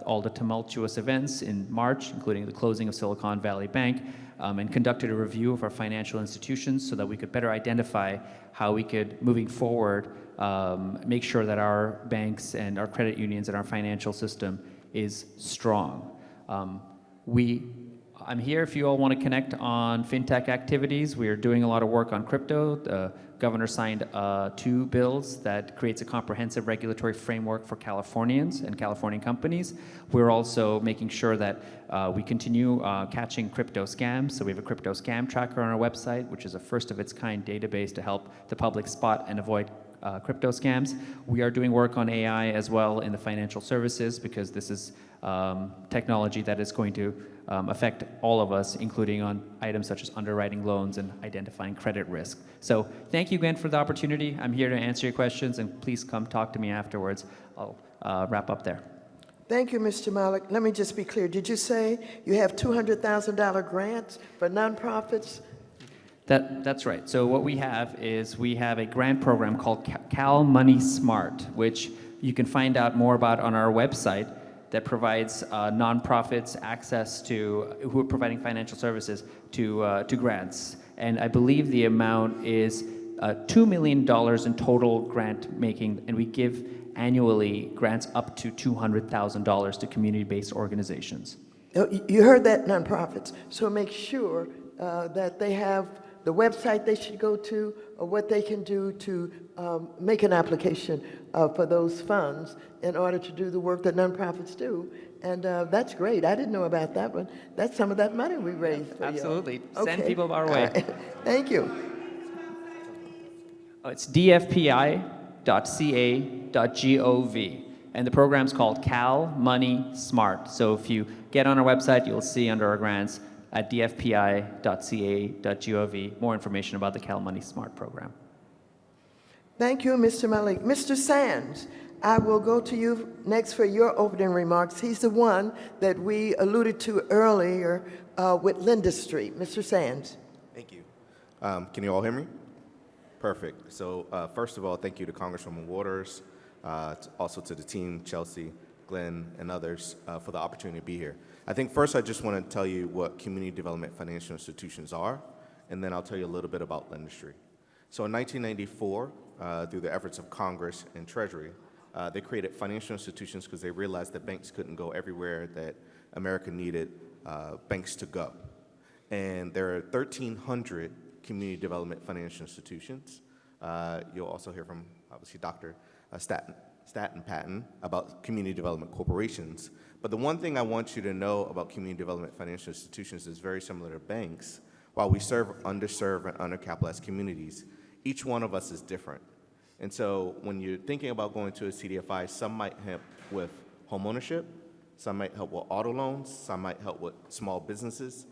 all the tumultuous events in March, including the closing of Silicon Valley Bank, and conducted a review of our financial institutions so that we could better identify how we could, moving forward, make sure that our banks and our credit unions and our financial system is strong. I'm here if you all want to connect on fintech activities. We are doing a lot of work on crypto. The governor signed 2 bills that creates a comprehensive regulatory framework for Californians and Californian companies. We're also making sure that we continue catching crypto scams. So we have a crypto scam tracker on our website, which is a first of its kind database to help the public spot and avoid crypto scams. We are doing work on AI as well in the financial services because this is technology that is going to affect all of us, including on items such as underwriting loans and identifying credit risk. So thank you again for the opportunity. I'm here to answer your questions, and please come talk to me afterwards. I'll wrap up there. Thank you, Mr. Malik. Let me just be clear. Did you say you have $200,000 grants for nonprofits? That's right. So what we have is we have a grant program called Cal Money Smart, which you can find out more about on our website, that provides nonprofits access to, who are providing financial services to grants. And I believe the amount is $2 million in total grant making, and we give annually grants up to $200,000 to community-based organizations. You heard that, nonprofits. So make sure that they have the website they should go to or what they can do to make an application for those funds in order to do the work that nonprofits do. And that's great. I didn't know about that one. That's some of that money we raised for Absolutely. you. Send people our way. Right. Thank you. It's dfpi.ca.gov. And the program's called Cal Money Smart. So if you get on our website, you'll see under our grants at dfpi.ca.gov more information about the Cal Money Smart program. Thank you, Mr. Malik. Mr. Sands, I will go to you next for your opening remarks. He's the one that we alluded to earlier with Linda Street. Mr. Sands. Thank you. Can you all hear me? Perfect. So first of all, thank you to Congresswoman Waters, also to the team, Chelsea, Glenn, and others for the opportunity to be here. I think first I just want to tell you what community development financial institutions are, and then I'll tell you a little bit about Linda Street. So in 1994, through the efforts of Congress and Treasury, they created financial institutions because they realized that banks couldn't go everywhere that America needed banks to go. And there are 1,300 community development financial institutions. You'll also hear from, obviously, Dr. stat and patent about community development corporations. But the one thing I want you to know about community development financial institutions is very similar to banks. While we serve underserved and undercapitalized communities, each one of us is different. And so when you're thinking about going to a CDFI, some might help with homeownership, some might help with auto loans, some might help with small businesses,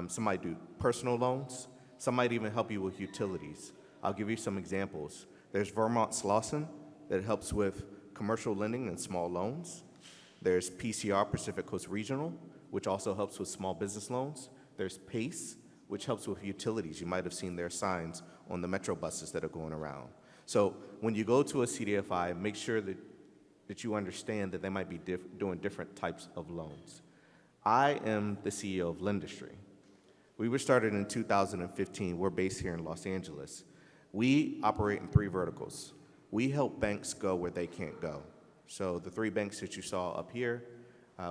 some might do personal loans, some might even help you with utilities. I'll give you some examples. There's Vermont Slauson that helps with commercial lending and small loans. There's PCR, Pacific Coast Regional, which also helps with small business loans. There's PACE, which helps with utilities. You might have seen their signs on the metro buses that are going around. So when you go to a CDFI, make sure that you understand that they might be doing different types of loans. I am the CEO of Lendistry. We were started in 2015. We're based here in Los Angeles. We operate in 3 verticals. We help banks go where they can't go. So the 3 banks that you saw up here,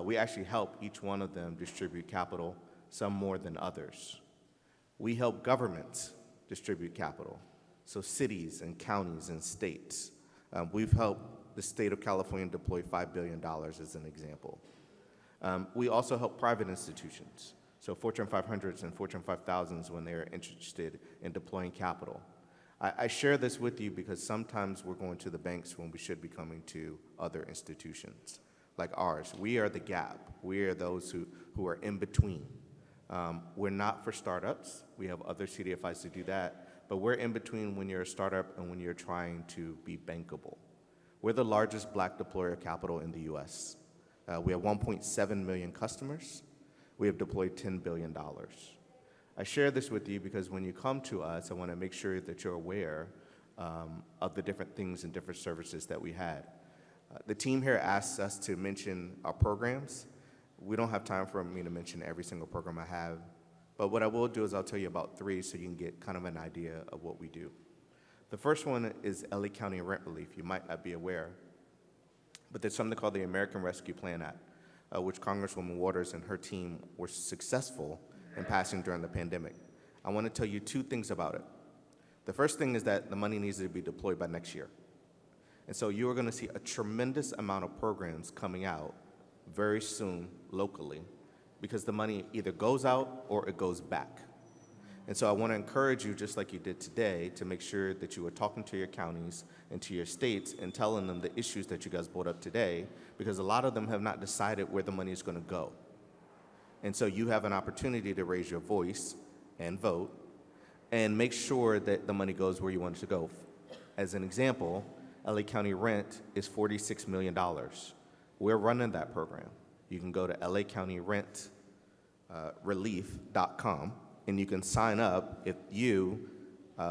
we actually help each one of them distribute capital, some more than others. We help governments distribute capital, so cities and counties and states. We've helped the state of California deploy $5 billion as an example. We also help private institutions, so Fortune 500s and Fortune 5000s when they're interested in deploying capital. I share this with you because sometimes we're going to the banks when we should be coming to other institutions like ours. We are the gap. We are those who are in between. We're not for startups. We have other CDFIs to do that, but we're in between when you're a startup and when you're trying to be bankable. We're the largest Black deployer of capital in the US. We have 1.7 million customers. We have deployed $10 billion. I share this with you because when you come to us, I want to make sure that you're aware of the different things and different services that we had. The team here asks us to mention our programs. We don't have time for me to mention every single program I have, but what I will do is I'll tell you about 3 so you can get kind of an idea of what we do. The first one is LA County Rent Relief. You might not be aware, but there's something called the American Rescue Plan Act, which Congresswoman Waters and her team were successful in passing during the pandemic. I want to tell you 2 things about it. The first thing is that the money needs to be deployed by next year. And so you are going to see a tremendous amount of programs coming out very soon locally because the money either goes out or it goes back. And so I want to encourage you, just like you did today, to make sure that you are talking to your counties and to your states and telling them the issues that you guys brought up today, because a lot of them have not decided where the money is going to go. And so you have an opportunity to raise your voice and vote and make sure that the money goes where you want it to go. As an example, LA County Rent is $46 million. We're running that program. You can go to lacountyrentrelief.com and you can sign up if you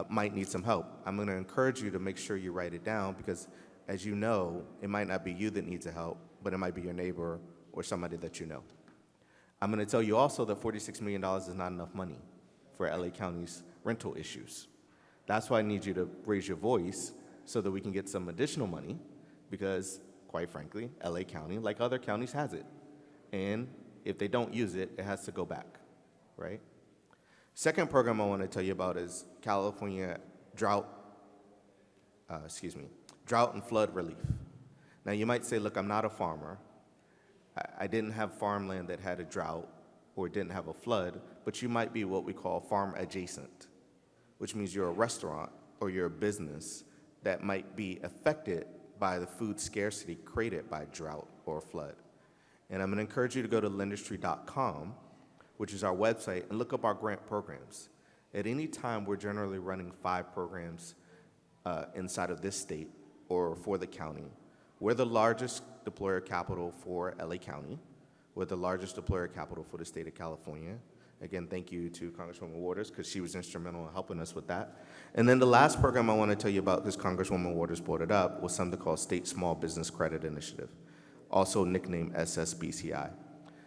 might need some help. I'm going to encourage you to make sure you write it down because, as you know, it might not be you that needs the help, but it might be your neighbor or somebody that you know. I'm going to tell you also that $46 million is not enough money for LA County's rental issues. That's why I need you to raise your voice so that we can get some additional money because, quite frankly, LA County, like other counties, has it. And if they don't use it, it has to go back, right? Second program I want to tell you about is California Drought and Flood Relief. Now, you might say, look, I'm not a farmer. I didn't have farmland that had a drought or didn't have a flood, but you might be what we call farm adjacent, which means you're a restaurant or you're a business that might be affected by the food scarcity created by drought or flood. And I'm going to encourage you to go to lendistry.com, which is our website, and look up our grant programs. At any time, we're generally running 5 programs inside of this state or for the county. We're the largest deployer of capital for LA County. We're the largest deployer of capital for the state of California. Again, thank you to Congresswoman Waters because she was instrumental in helping us with that. And then the last program I want to tell you about, because Congresswoman Waters brought it up, was something called State Small Business Credit Initiative, also nicknamed SSBCI.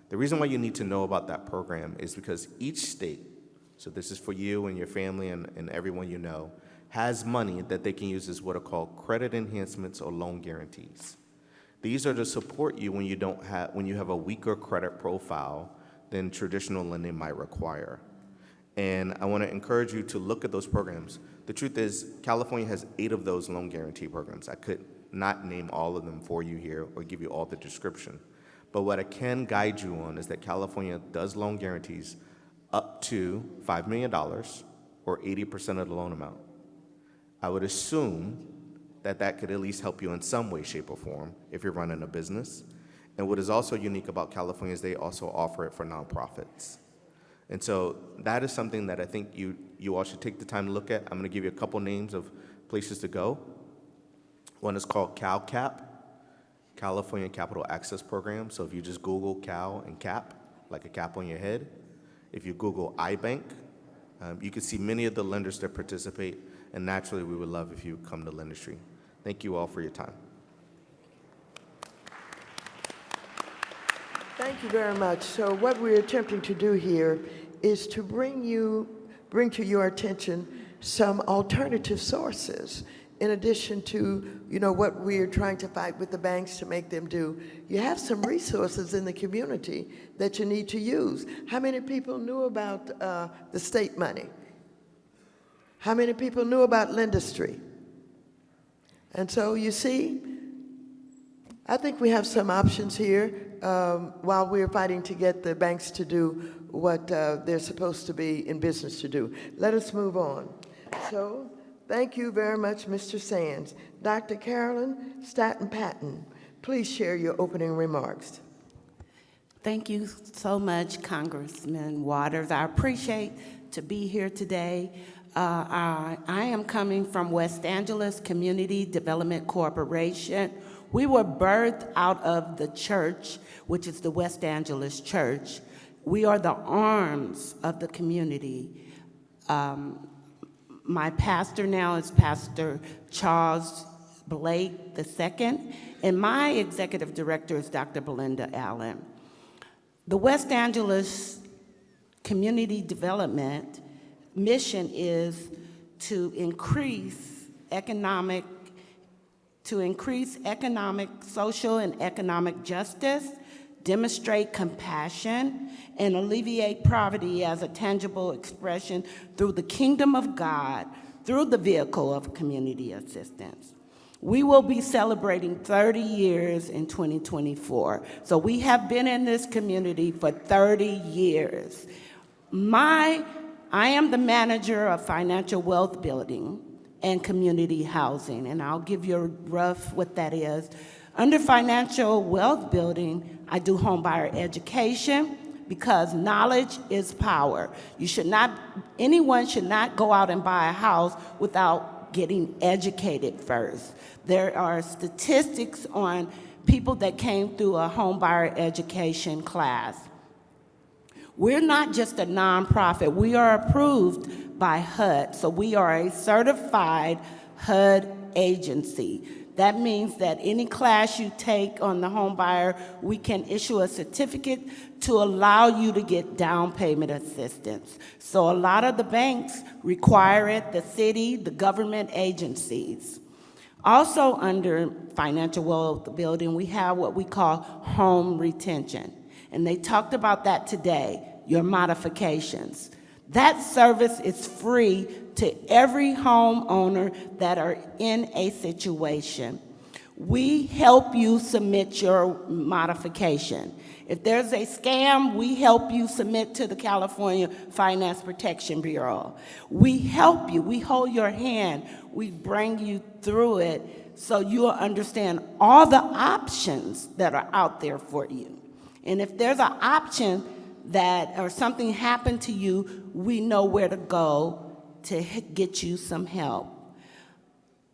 The reason why you need to know about that program is because each state, so this is for you and your family and everyone you know, has money that they can use as what are called credit enhancements or loan guarantees. These are to support you when you have a weaker credit profile than traditional lending might require. And I want to encourage you to look at those programs. The truth is, California has 8 of those loan guarantee programs. I could not name all of them for you here or give you all the description. But what I can guide you on is that California does loan guarantees up to $5 million or 80% of the loan amount. I would assume that that could at least help you in some way, shape, or form if you're running a business. And what is also unique about California is they also offer it for nonprofits. And so that is something that I think you all should take the time to look at. I'm going to give you a couple names of places to go. One is called CalCap, California Capital Access Program. So if you just Google Cal and Cap, like a cap on your head, if you Google iBank, you can see many of the lenders that participate, and naturally we would love if you come to Lendistry. Thank you all for your time. Thank you very much. So what we're attempting to do here is to bring to your attention some alternative sources in addition to, what we're trying to fight with the banks to make them do. You have some resources in the community that you need to use. How many people knew about the state money? How many people knew about Lendistry? And so you see, I think we have some options here while we're fighting to get the banks to do what they're supposed to be in business to do. Let us move on. So, thank you very much, Mr. Sands. Dr. Carolyn Staton-Patton, please share your opening remarks. Thank you so much, Congressman Waters. I appreciate to be here today. I am coming from West Angeles Community Development Corporation. We were birthed out of the church, which is the West Angeles Church. We are the arms of the community. My pastor now is Pastor Charles Blake II, and my executive director is Dr. Belinda Allen. The West Angeles Community Development mission is to increase economic, social, and economic justice, demonstrate compassion, and alleviate poverty as a tangible expression through the kingdom of God, through the vehicle of community assistance. We will be celebrating 30 years in 2024. So we have been in this community for 30 years. I am the manager of financial wealth building and community housing, and I'll give you a rough what that is. Under financial wealth building, I do homebuyer education because knowledge is power. Anyone should not go out and buy a house without getting educated first. There are statistics on people that came through a homebuyer education class. We're not just a nonprofit, we are approved by HUD. So we are a certified HUD agency. That means that any class you take on the home buyer, we can issue a certificate to allow you to get down payment assistance. So a lot of the banks require it, the city, the government agencies. Also under financial wealth building, we have what we call home retention. And they talked about that today, your modifications. That service is free to every homeowner that are in a situation. We help you submit your modification. If there's a scam, we help you submit to the California Finance Protection Bureau. We help you, we hold your hand, we bring you through it so you'll understand all the options that are out there for you. And if there's an option that or something happened to you, we know where to go to get you some help.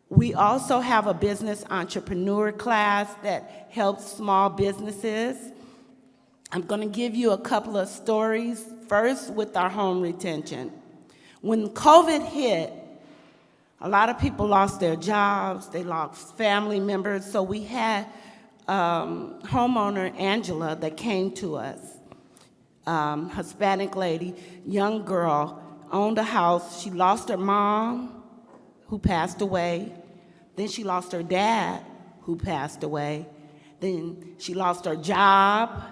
We also have a business entrepreneur class that helps small businesses. I'm going to give you a couple of stories. First, with our home retention. When COVID hit, a lot of people lost their jobs, they lost family members, so we had homeowner Angela that came to us, Hispanic lady, young girl, owned a house. She lost her mom, who passed away. Then she lost her dad, who passed away. Then she lost her job.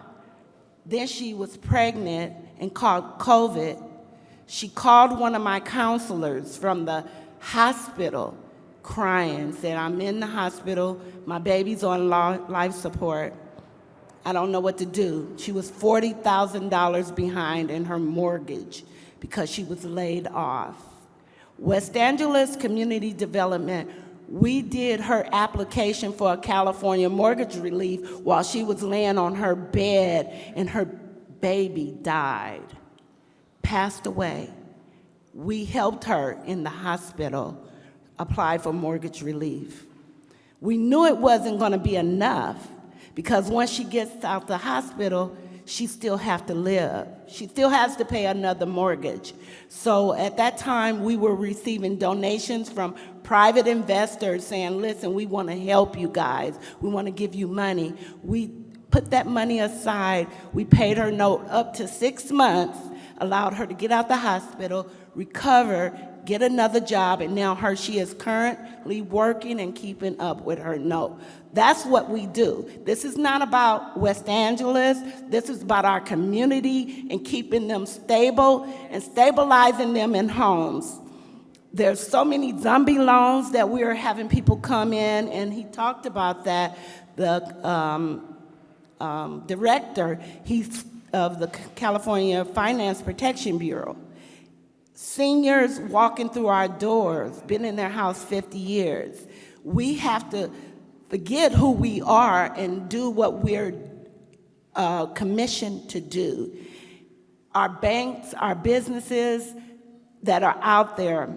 Then she was pregnant and caught COVID. She called one of my counselors from the hospital, crying, said, I'm in the hospital, my baby's on life support. I don't know what to do. She was $40,000 behind in her mortgage because she was laid off. West Angeles Community Development, we did her application for a California mortgage relief while she was laying on her bed and her baby died, passed away. We helped her in the hospital apply for mortgage relief. We knew it wasn't going to be enough because once she gets out the hospital, she still has to live. She still has to pay another mortgage. So at that time, we were receiving donations from private investors saying, listen, we want to help you guys. We want to give you money. We put that money aside. We paid her note up to 6 months, allowed her to get out the hospital, recover, get another job, and now she is currently working and keeping up with her note. That's what we do. This is not about West Angeles. This is about our community and keeping them stable and stabilizing them in homes. There's so many zombie loans that we are having people come in, and he talked about that. The director, he's of the California Finance Protection Bureau. Seniors walking through our doors, been in their house 50 years. We have to forget who we are and do what we're commissioned to do. Our banks, our businesses that are out there,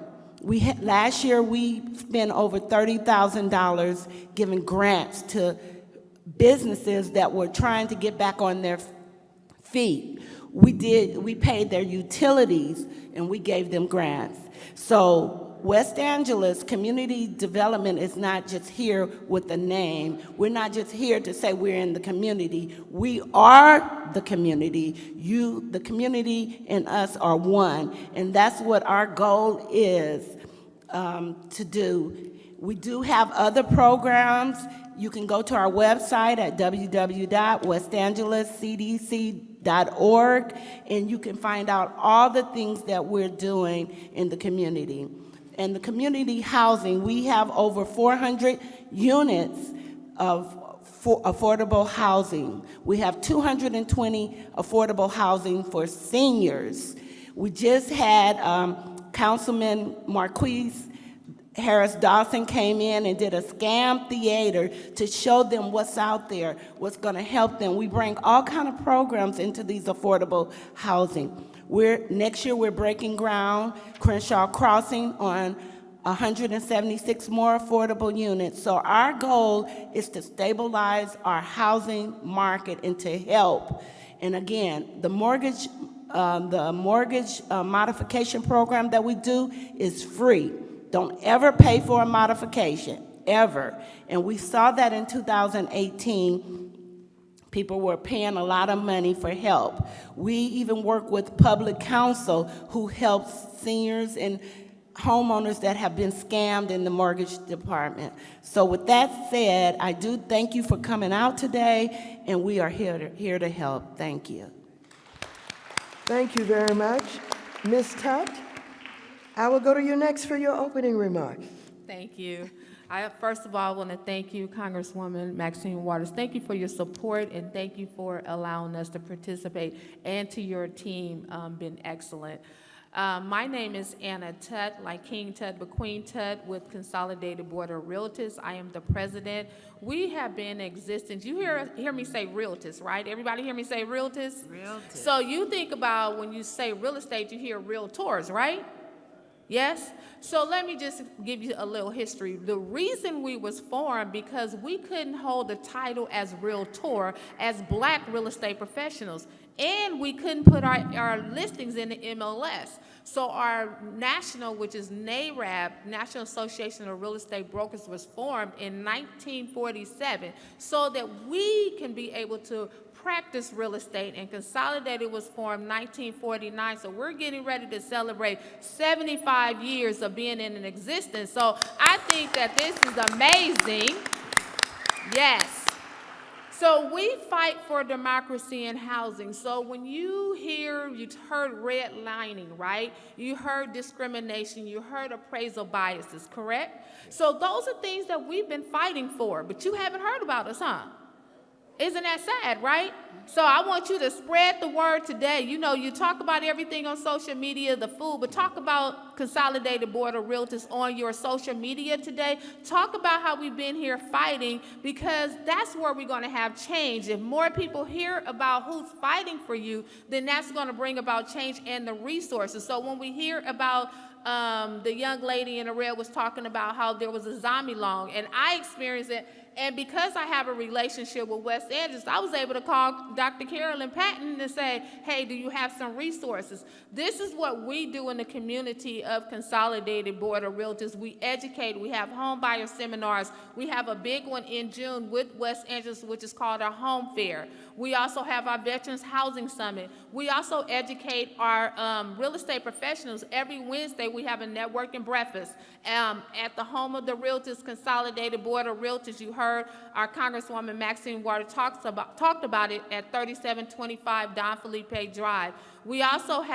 last year we spent over $30,000 giving grants to businesses that were trying to get back on their feet. We paid their utilities and we gave them grants. So West Angeles Community Development is not just here with a name. We're not just here to say we're in the community. We are the community. You, the community, and us are one. And that's what our goal is to do. We do have other programs. You can go to our website at www.westangelescdc.org, and you can find out all the things that we're doing in the community. And the community housing, we have over 400 units of affordable housing. We have 220 affordable housing for seniors. We just had Councilman Marquise Harris Dawson came in and did a scam theater to show them what's out there, what's going to help them. We bring all kind of programs into these affordable housing. Next year we're breaking ground, Crenshaw Crossing, on 176 more affordable units. So our goal is to stabilize our housing market and to help. And again, the mortgage modification program that we do is free. Don't ever pay for a modification, ever. And we saw that in 2018. People were paying a lot of money for help. We even work with Public Counsel, who helps seniors and homeowners that have been scammed in the mortgage department. So with that said, I do thank you for coming out today, and we are here to help. Thank you. Thank you very much. Ms. Tutt, I will go to you next for your opening remarks. Thank you. First of all, I want to thank you, Congresswoman Maxine Waters. Thank you for your support, and thank you for allowing us to participate, and to your team, been excellent. My name is Anna Tutt, like King Tut, but Queen Tut, with Consolidated Board of Realtors. I am the president. We have been in existence. You hear me say realtors, right? Everybody hear me say realtors? Realtors. So you think about when you say real estate, you hear realtors, right? Yes? So let me just give you a little history. The reason we was formed because we couldn't hold the title as realtor as black real estate professionals, and we couldn't put our listings in the MLS. So our national, which is NAREB, National Association of Real Estate Brokers, was formed in 1947 so that we can be able to practice real estate, and Consolidated was formed 1949. So we're getting ready to celebrate 75 years of being in existence. So I think that this is amazing. Yes. So we fight for democracy in housing. So when you heard redlining, right? You heard discrimination, you heard appraisal biases, correct? So those are things that we've been fighting for, but you haven't heard about us, huh? Isn't that sad, right? So I want you to spread the word today. You know, you talk about everything on social media, the food, but talk about Consolidated Board of Realtors on your social media today. Talk about how we've been here fighting, because that's where we're going to have change. If more people hear about who's fighting for you, then that's going to bring about change and the resources. So when we hear about the young lady in the red was talking about how there was a zombie loan, and I experienced it. And because I have a relationship with West Angeles, I was able to call Dr. Carolyn Patton and say, hey, do you have some resources? This is what we do in the community of Consolidated Board of Realtors. We educate. We have home buyer seminars. We have a big one in June with West Angeles, which is called our Home Fair. We also have our Veterans Housing Summit. We also educate our real estate professionals. Every Wednesday, we have a networking breakfast at the home of the Realtors, Consolidated Board of Realtors. You heard our Congresswoman Maxine Waters talked about it at 3725 Don Felipe Drive. We also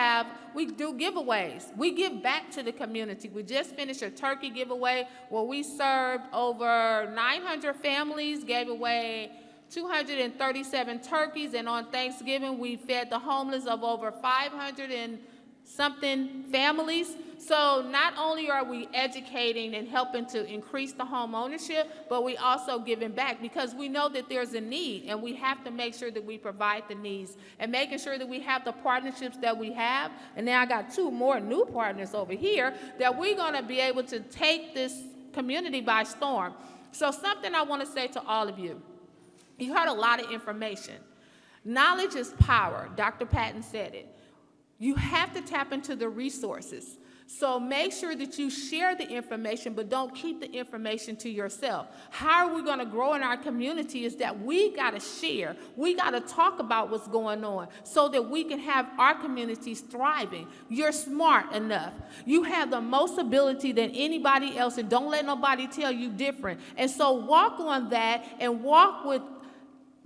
we do giveaways. We give back to the community. We just finished a turkey giveaway where we served over 900 families, gave away 237 turkeys, and on Thanksgiving, we fed the homeless of over 500 and something families. So not only are we educating and helping to increase the home ownership, but we also giving back, because we know that there's a need, and we have to make sure that we provide the needs and making sure that we have the partnerships that we have. And now I got 2 more new partners over here that we're going to be able to take this community by storm. So something I want to say to all of you. You heard a lot of information. Knowledge is power. Dr. Patton said it. You have to tap into the resources. So make sure that you share the information, but don't keep the information to yourself. How are we going to grow in our community is that we got to share. We got to talk about what's going on so that we can have our communities thriving. You're smart enough. You have the most ability than anybody else, and don't let nobody tell you different. And so walk on that and walk with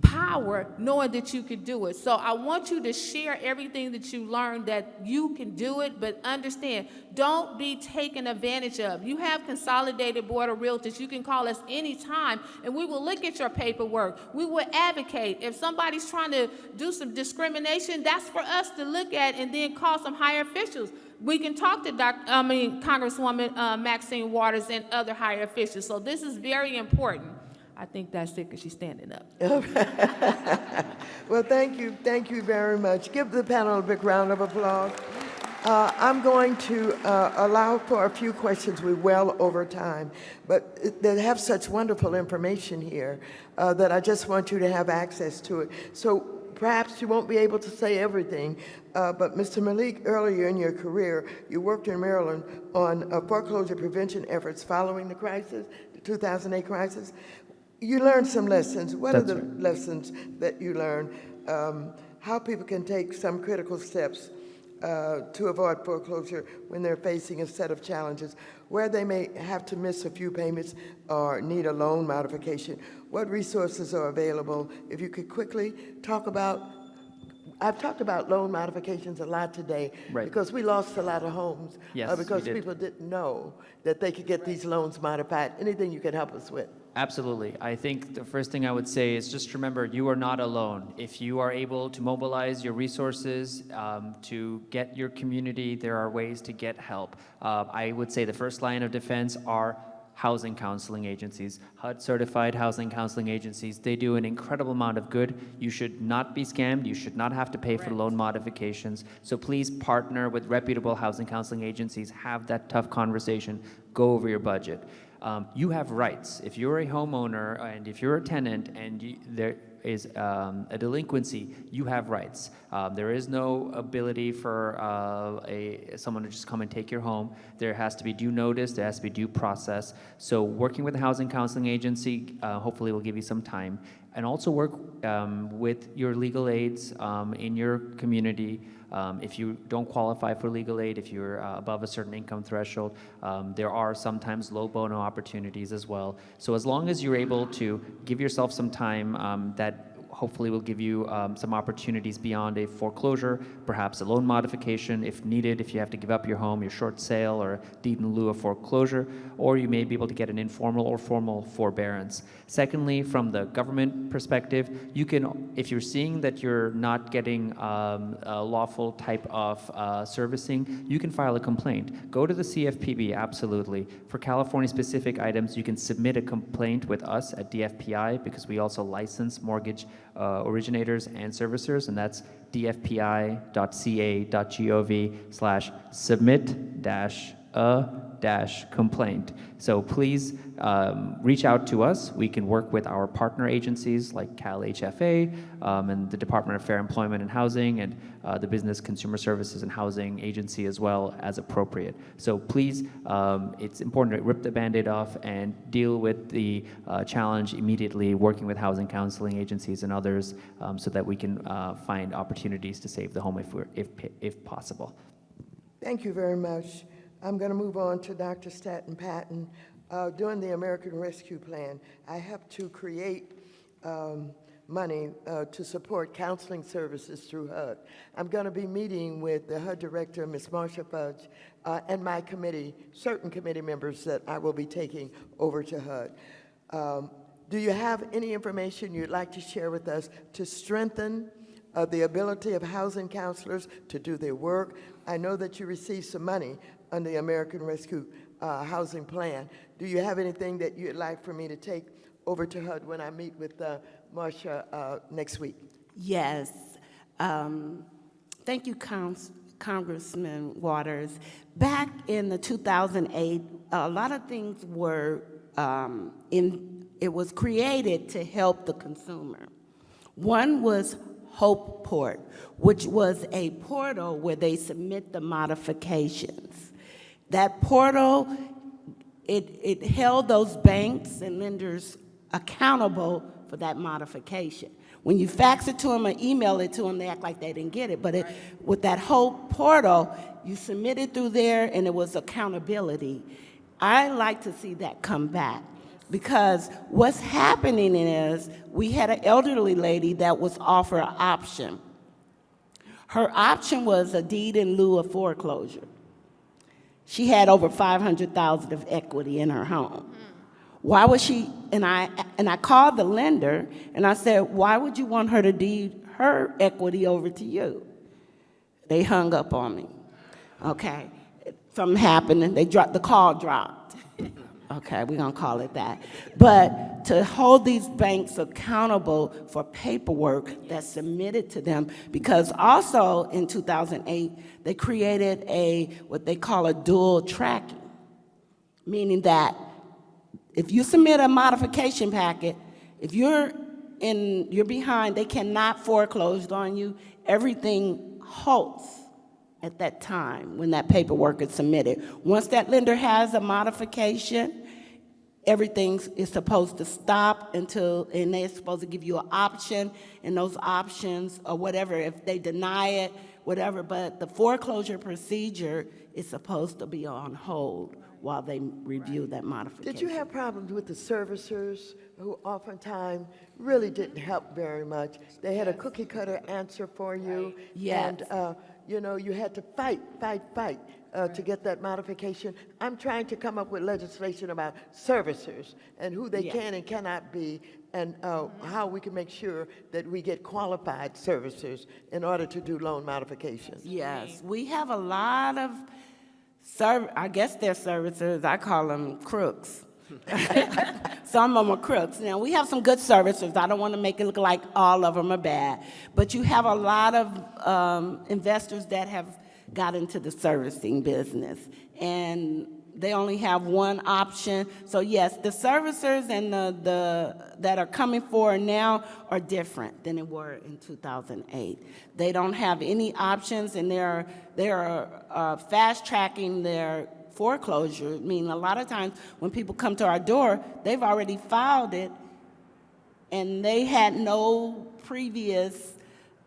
power, knowing that you can do it. So I want you to share everything that you learned, that you can do it, but understand, don't be taken advantage of. You have Consolidated Board of Realtors. You can call us anytime, and we will look at your paperwork. We will advocate. If somebody's trying to do some discrimination, that's for us to look at and then call some higher officials. We can talk to Congresswoman Maxine Waters and other higher officials. So this is very important. I think that's it because she's standing up. Well, thank you very much. Give the panel a big round of applause. I'm going to allow for a few questions. We're well over time, but they have such wonderful information here that I just want you to have access to it. So perhaps you won't be able to say everything, but Mr. Malik, earlier in your career, you worked in Maryland on foreclosure prevention efforts following the crisis, the 2008 crisis. You learned some lessons. What are the lessons that you learned? How people can take some critical steps to avoid foreclosure when they're facing a set of challenges, where they may have to miss a few payments or need a loan modification. What resources are available? If you could quickly talk about, I've talked about loan modifications a lot today, Right. because we lost a lot of homes Yes, because we did. people didn't know that they could get these loans modified. Anything you can help us with? Absolutely. I think the first thing I would say is just remember, you are not alone. If you are able to mobilize your resources to get your community, there are ways to get help. I would say the first line of defense are housing counseling agencies, HUD-certified housing counseling agencies. They do an incredible amount of good. You should not be scammed. You should not have to pay for loan modifications. So please partner with reputable housing counseling agencies. Have that tough conversation. Go over your budget. You have rights. If you're a homeowner and if you're a tenant and there is a delinquency, you have rights. There is no ability for someone to just come and take your home. There has to be due notice. There has to be due process. So working with a housing counseling agency hopefully will give you some time. And also work with your legal aids in your community. If you don't qualify for legal aid, if you're above a certain income threshold, there are sometimes low bono opportunities as well. So as long as you're able to give yourself some time, that hopefully will give you some opportunities beyond a foreclosure, perhaps a loan modification if needed, if you have to give up your home, your short sale, or deed in lieu of foreclosure, or you may be able to get an informal or formal forbearance. Secondly, from the government perspective, you can, if you're seeing that you're not getting a lawful type of servicing, you can file a complaint. Go to the CFPB, absolutely. For California-specific items, you can submit a complaint with us at DFPI because we also license mortgage originators and servicers, and that's dfpi.ca.gov/submit-a-complaint. So please reach out to us. We can work with our partner agencies like CalHFA and the Department of Fair Employment and Housing and the Business Consumer Services and Housing Agency as well as appropriate. So please, it's important to rip the Band-Aid off and deal with the challenge immediately, working with housing counseling agencies and others so that we can find opportunities to save the home if possible. Thank you very much. I'm going to move on to Dr. Staton Patton. During the American Rescue Plan, I helped to create money to support counseling services through HUD. I'm going to be meeting with the HUD director, Ms. Marsha Fudge, and my committee, certain committee members that I will be taking over to HUD. Do you have any information you'd like to share with us to strengthen the ability of housing counselors to do their work? I know that you received some money under the American Rescue Housing Plan. Do you have anything that you'd like for me to take over to HUD when I meet with Marsha next week? Yes. Thank you, Congressman Waters. Back in the 2008, a lot of things were it was created to help the consumer. One was Hope Port, which was a portal where they submit the modifications. That portal, it held those banks and lenders accountable for that modification. When you fax it to them or email it to them, they act like they didn't get it. But with that whole portal, you submit it through there and it was accountability. I like to see that come back because what's happening is we had an elderly lady that was offered an option. Her option was a deed in lieu of foreclosure. She had over $500,000 of equity in her home. Why was she, and I called the lender and I said, why would you want her to deed her equity over to you? They hung up on me. Okay, something happened and the call dropped. Okay, we're gonna call it that. But to hold these banks accountable for paperwork that's submitted to them, because also in 2008, they created what they call a dual tracking, meaning that if you submit a modification packet, if you're behind, they cannot foreclose on you. Everything halts at that time when that paperwork is submitted. Once that lender has a modification, everything is supposed to stop and they're supposed to give you an option, and those options or whatever, if they deny it, whatever, but the foreclosure procedure is supposed to be on hold while they review that modification. Did you have problems with the servicers who oftentimes really didn't help very much? They had a cookie cutter answer for you. Yes. And, you had to fight to get that modification. I'm trying to come up with legislation about servicers and who they can and cannot be, and how we can make sure that we get qualified servicers in order to do loan modifications. Yes, we have a lot of, I guess they're servicers, I call them crooks. Some of them are crooks. Now, we have some good servicers. I don't want to make it look like all of them are bad. But you have a lot of investors that have got into the servicing business, and they only have one option. So yes, the servicers and that are coming forward now are different than they were in 2008. They don't have any options, and they're fast tracking their foreclosure. I mean, a lot of times when people come to our door, they've already filed it, and they had no previous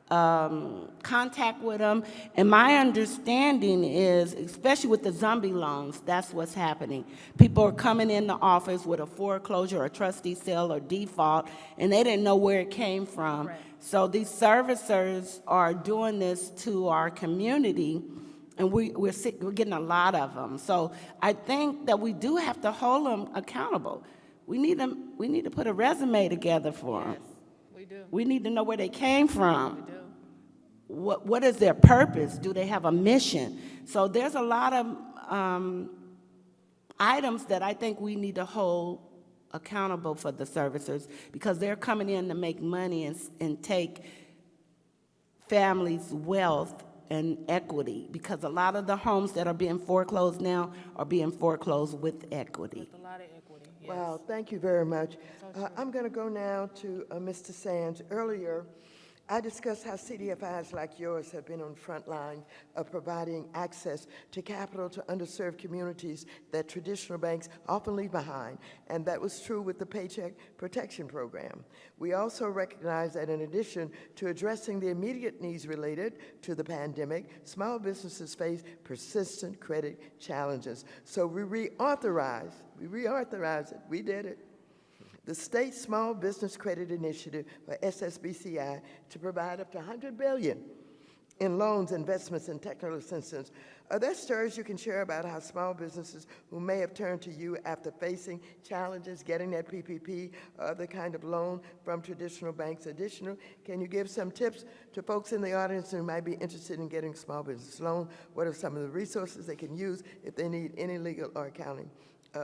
contact with them. And my understanding is, especially with the zombie loans, that's what's happening. People are coming in the office with a foreclosure or trustee sale or default, and they didn't know where it came from. So these servicers are doing this to our community, and we're getting a lot of them. So I think that we do have to hold them accountable. We need to put a resume together for them. We do. We need to know where they came from. We do. What is their purpose? Do they have a mission? So there's a lot of items that I think we need to hold accountable for the servicers, because they're coming in to make money and take families' wealth and equity, because a lot of the homes that are being foreclosed now are being foreclosed with equity. With a lot of equity, yes. Wow, thank you very much. I'm going to go now to Mr. Sands. Earlier, I discussed how CDFIs like yours have been on the front line of providing access to capital to underserved communities that traditional banks often leave behind, and that was true with the Paycheck Protection Program. We also recognize that in addition to addressing the immediate needs related to the pandemic, small businesses face persistent credit challenges. So we reauthorized it, we did it, the State Small Business Credit Initiative, or SSBCI, to provide up to $100 billion in loans, investments, and technical assistance. Are there stories you can share about how small businesses who may have turned to you after facing challenges getting that PPP or other kind of loan from traditional banks? Additional, can you give some tips to folks in the audience who might be interested in getting a small business loan? What are some of the resources they can use if they need any legal or accounting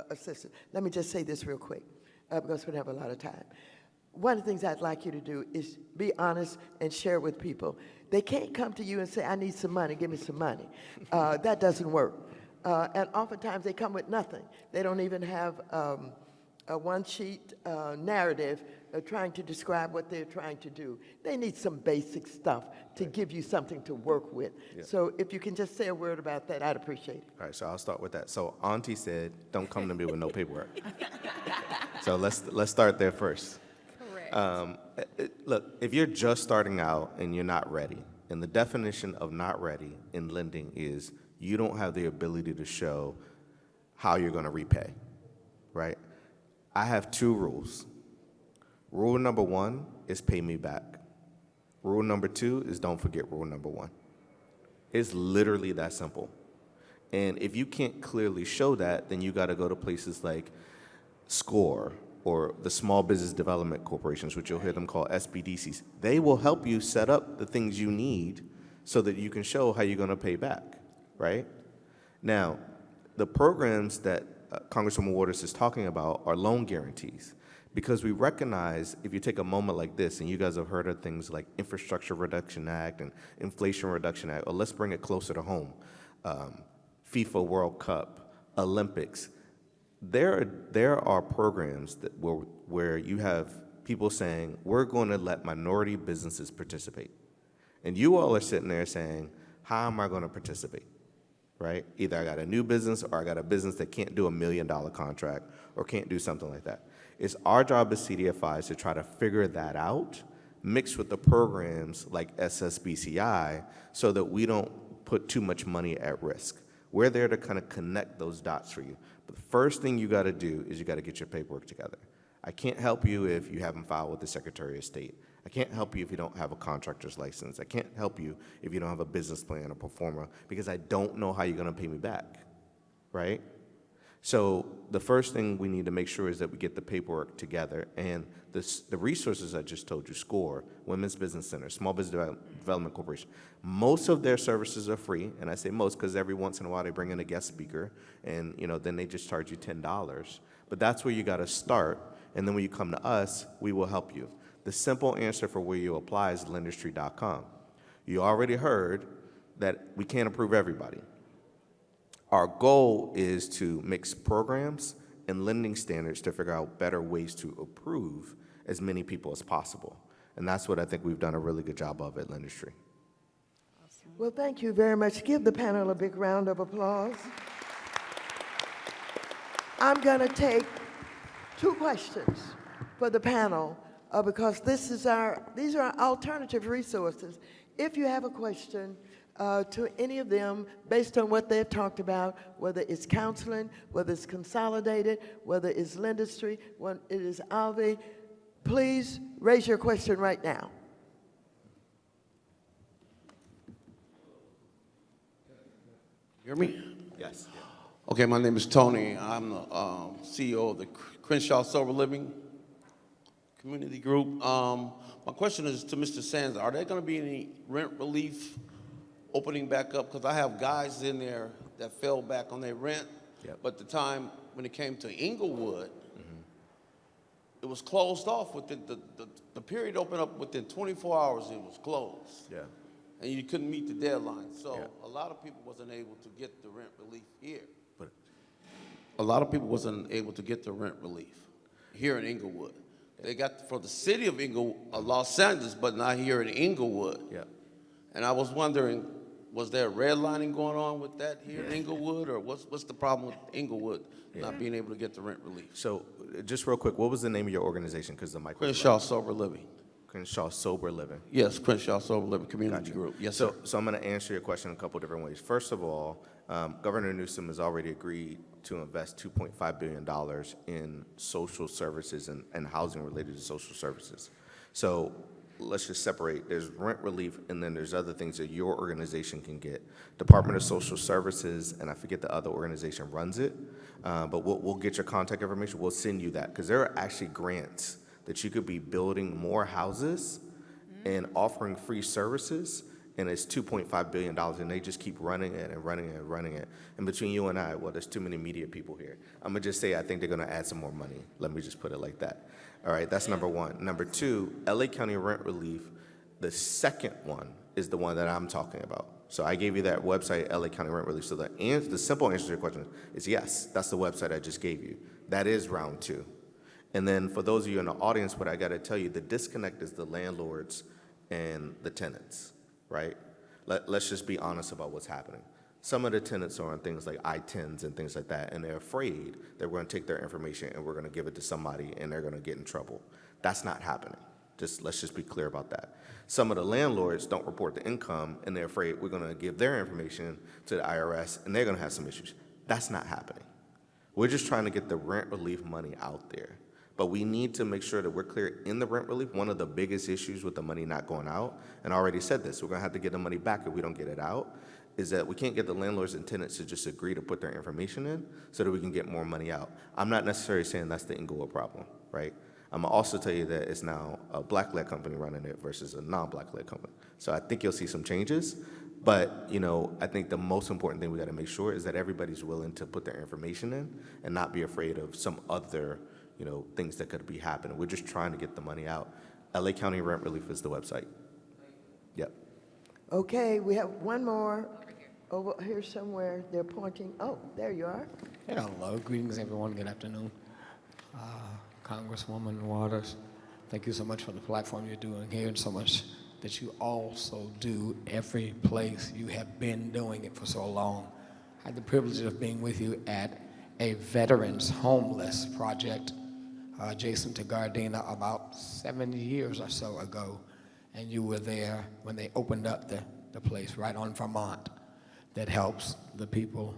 assistance? Let me just say this real quick, because we don't have a lot of time. One of the things I'd like you to do is be honest and share it with people. They can't come to you and say, I need some money, give me some money. That doesn't work. And oftentimes they come with nothing. They don't even have a one-sheet narrative trying to describe what they're trying to do. They need some basic stuff to give you something to work with. Yeah. So if you can just say a word about that, I'd appreciate it. All right, so I'll start with that. So Auntie said, don't come to me with no paperwork. So let's start there first. Correct. Look, if you're just starting out and you're not ready, and the definition of not ready in lending is you don't have the ability to show how you're going to repay, right? I have two rules. Rule number one is pay me back. Rule number two is don't forget rule number one. It's literally that simple. And if you can't clearly show that, then you got to go to places like SCORE or the Small Business Development Corporations, which you'll hear them call SBDCs. They will help you set up the things you need so that you can show how you're going to pay back, right? Now, the programs that Congresswoman Waters is talking about are loan guarantees, because we recognize if you take a moment like this, and you guys have heard of things like Infrastructure Reduction Act and Inflation Reduction Act, or let's bring it closer to home, FIFA World Cup, Olympics. There are programs that where you have people saying, we're going to let minority businesses participate. And you all are sitting there saying, how am I going to participate? Right? Either I got a new business or I got a business that can't do $1 million contract or can't do something like that. It's our job as CDFIs to try to figure that out, mixed with the programs like SSBCI, so that we don't put too much money at risk. We're there to kind of connect those dots for you. But the first thing you got to do is you got to get your paperwork together. I can't help you if you haven't filed with the Secretary of State. I can't help you if you don't have a contractor's license. I can't help you if you don't have a business plan or pro forma, because I don't know how you're going to pay me back, right? So the first thing we need to make sure is that we get the paperwork together, and the resources I just told you, SCORE, Women's Business Center, Small Business Development Corporation, most of their services are free, and I say most because every once in a while they bring in a guest speaker, and then they just charge you $10. But that's where you got to start, and then when you come to us, we will help you. The simple answer for where you apply is Lendistry.com. You already heard that we can't approve everybody. Our goal is to mix programs and lending standards to figure out better ways to approve as many people as possible. And that's what I think we've done a really good job of at Lendistry. Well, thank you very much. Give the panel a big round of applause. I'm going to take two questions for the panel because these are alternative resources. If you have a question to any of them based on what they've talked about, whether it's counseling, whether it's consolidated, whether it's Lendistry, whether it is Alvey, please raise your question right now. Hear me? Yes. Okay, my name is Tony. I'm the CEO of the Crenshaw Sober Living Community Group. My question is to Mr. Sands. Are there going to be any rent relief opening back up? Because I have guys in there that fell back on their rent, but the time when it came to Inglewood, it was closed off within the period opened up within 24 hours. It was closed. Yeah. And you couldn't meet the deadline. So a lot of people wasn't able to get the rent relief here. A lot of people wasn't able to get the rent relief here in Inglewood. They got for the city of Los Angeles, but not here in Inglewood. Yeah. And I was wondering, was there redlining going on with that here in Inglewood, or what's the problem with Inglewood not being able to get the rent relief? So, just real quick, what was the name of your organization? Because the mic. Crenshaw Sober Living. Crenshaw Sober Living. Yes, Crenshaw Sober Living Community Group. Yes, so, sir. So I'm going to answer your question a couple different ways. First of all, Governor Newsom has already agreed to invest $2.5 billion in social services and housing related to social services. So let's just separate. There's rent relief, and then there's other things that your organization can get. Department of Social Services, and I forget the other organization runs it, but we'll get your contact information. We'll send you that, because there are actually grants that you could be building more houses and offering free services, and it's $2.5 billion, and they just keep running it and running it and running it. And between you and I, well, there's too many media people here. I'm gonna just say I think they're gonna add some more money. Let me just put it like that. All right, that's number one. Number two, LA County rent relief, the second one is the one that I'm talking about. So I gave you that website, LA County rent relief. So the simple answer to your question is yes, that's the website I just gave you. That is round two. And then for those of you in the audience, what I gotta tell you, the disconnect is the landlords and the tenants, right? Let's just be honest about what's happening. Some of the tenants are on things like I-10s and things like that, and they're afraid that we're gonna take their information and we're gonna give it to somebody and they're gonna get in trouble. That's not happening. Let's just be clear about that. Some of the landlords don't report the income and they're afraid we're gonna give their information to the IRS and they're gonna have some issues. That's not happening. We're just trying to get the rent relief money out there. But we need to make sure that we're clear in the rent relief. One of the biggest issues with the money not going out, and I already said this, we're gonna have to get the money back if we don't get it out, is that we can't get the landlords and tenants to just agree to put their information in so that we can get more money out. I'm not necessarily saying that's the Inglewood problem, right? I'm gonna also tell you that it's now a black-led company running it versus a non-black-led company. So I think you'll see some changes, but I think the most important thing we gotta make sure is that everybody's willing to put their information in and not be afraid of some other things that could be happening. We're just trying to get the money out. LA County Rent Relief is the website. Yep. Okay, we have one more over here somewhere. They're pointing. Oh, there you are. Hello, greetings everyone, good afternoon. Congresswoman Waters, thank you so much for the platform you're doing here and so much that you also do every place. You have been doing it for so long. I had the privilege of being with you at a veterans homeless project adjacent to Gardena about 7 years or so ago, and you were there when they opened up the place right on Vermont that helps the people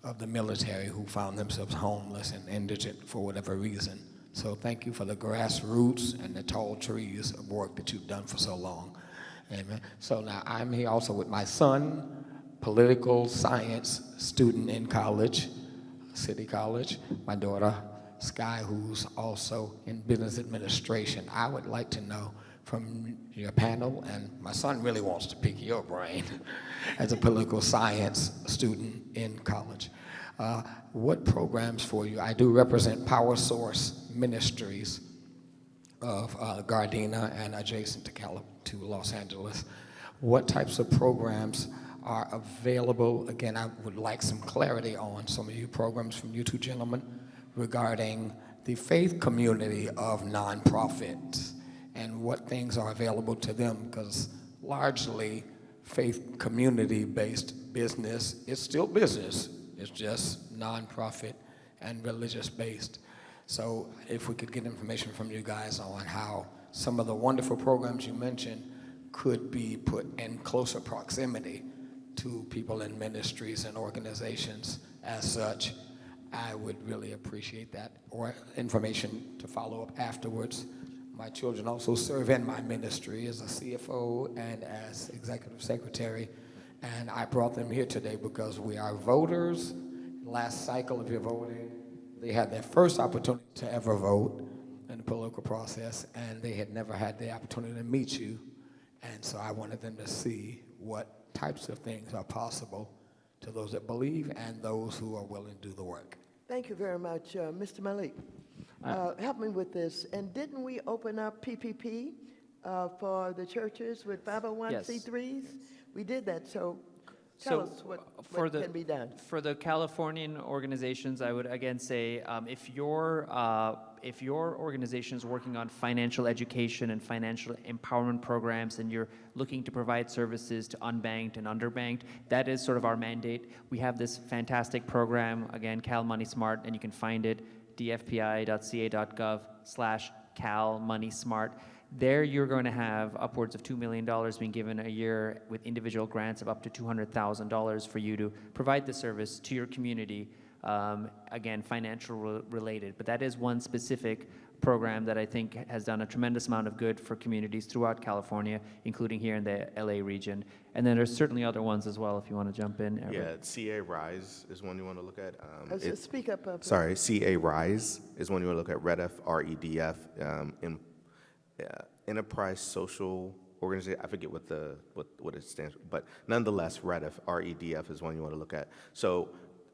of the military who found themselves homeless and indigent for whatever reason. So thank you for the grassroots and the tall trees of work that you've done for so long. Amen. So now I'm here also with my son, political science student in college, City College, my daughter, Sky, who's also in business administration. I would like to know from your panel, and my son really wants to pick your brain as a political science student in college. What programs for you? I do represent Power Source Ministries of Gardena and adjacent to Los Angeles. What types of programs are available? Again, I would like some clarity on some of your programs from you two gentlemen regarding the faith community of nonprofits and what things are available to them, because largely faith community-based business is still business. It's just nonprofit and religious-based. So if we could get information from you guys on how some of the wonderful programs you mentioned could be put in closer proximity to people in ministries and organizations as such, I would really appreciate that, or information to follow up afterwards. My children also serve in my ministry as a CFO and as executive secretary, and I brought them here today because we are voters. Last cycle of your voting, they had their first opportunity to ever vote in the political process, and they had never had the opportunity to meet you, and so I wanted them to see what types of things are possible to those that believe and those who are willing to do the work. Thank you very much, Mr. Malik. Help me with this. And didn't we open up PPP for the churches with 501c3s? We did that, so tell us what can be done. For the Californian organizations, I would again say if your organization is working on financial education and financial empowerment programs and you're looking to provide services to unbanked and underbanked, that is sort of our mandate. We have this fantastic program, again, Cal Money Smart, and you can find it dfpi.ca.gov/Cal Money Smart. There you're going to have upwards of $2 million being given a year with individual grants of up to $200,000 for you to provide the service to your community, again, financial related. But that is one specific program that I think has done a tremendous amount of good for communities throughout California, including here in the LA region. And then there's certainly other ones as well if you want to jump in. Yeah, CA Rise is one you want to look at. Speak up. Sorry, CA Rise is one you want to look at. REDF, REDF, Enterprise Social Organization. I forget what it stands for, but nonetheless, REDF, REDF is one you want to look at. So,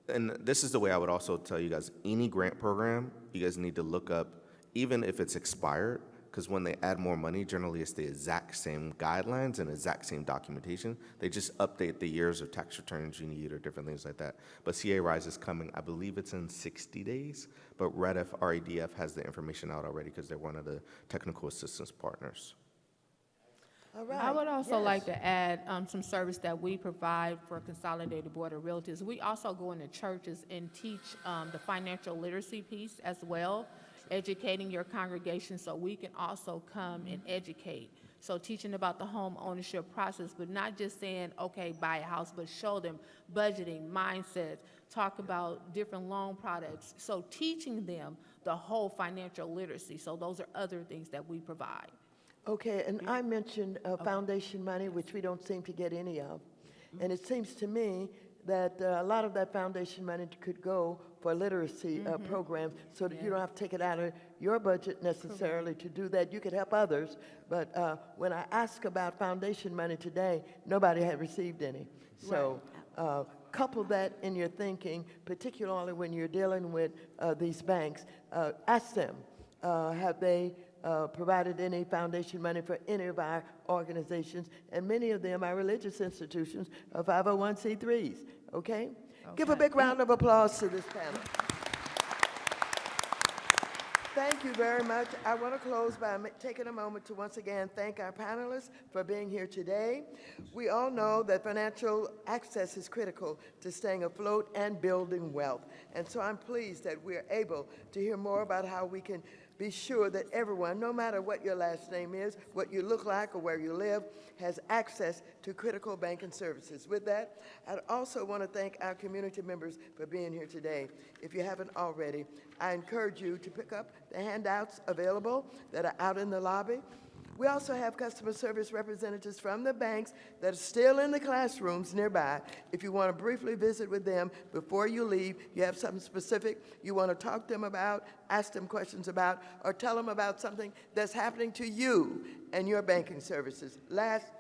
and this is the way I would also tell you guys, any grant program, you guys need to look up, even if it's expired, because when they add more money, generally it's the exact same guidelines and exact same documentation. They just update the years of tax returns you need or different things like that. But CA Rise is coming, I believe it's in 60 days, but REDF, REDF has the information out already because they're one of the technical assistance partners. All right. I would also like to add some service that we provide for Consolidated Board of Realtors. We also go into churches and teach the financial literacy piece as well, educating your congregation so we can also come and educate. So teaching about the home ownership process, but not just saying, okay, buy a house, but show them budgeting, mindset, talk about different loan products. So teaching them the whole financial literacy. So those are other things that we provide. Okay, and I mentioned foundation money, which we don't seem to get any of. And it seems to me that a lot of that foundation money could go for literacy programs so that you don't have to take it out of your budget necessarily to do that. You could help others, but when I asked about foundation money today, nobody had received any. So couple that in your thinking, particularly when you're dealing with these banks. Ask them, have they provided any foundation money for any of our organizations, and many of them are religious institutions of 501c3s, okay? Give a big round of applause to this panel. Thank you very much. I want to close by taking a moment to once again thank our panelists for being here today. We all know that financial access is critical to staying afloat and building wealth, and so I'm pleased that we're able to hear more about how we can be sure that everyone, no matter what your last name is, what you look like, or where you live, has access to critical banking services. With that, I'd also want to thank our community members for being here today. If you haven't already, I encourage you to pick up the handouts available that are out in the lobby. We also have customer service representatives from the banks that are still in the classrooms nearby. If you want to briefly visit with them before you leave, you have something specific you want to talk to them about, ask them questions about, or tell them about something that's happening to you and your banking services. Last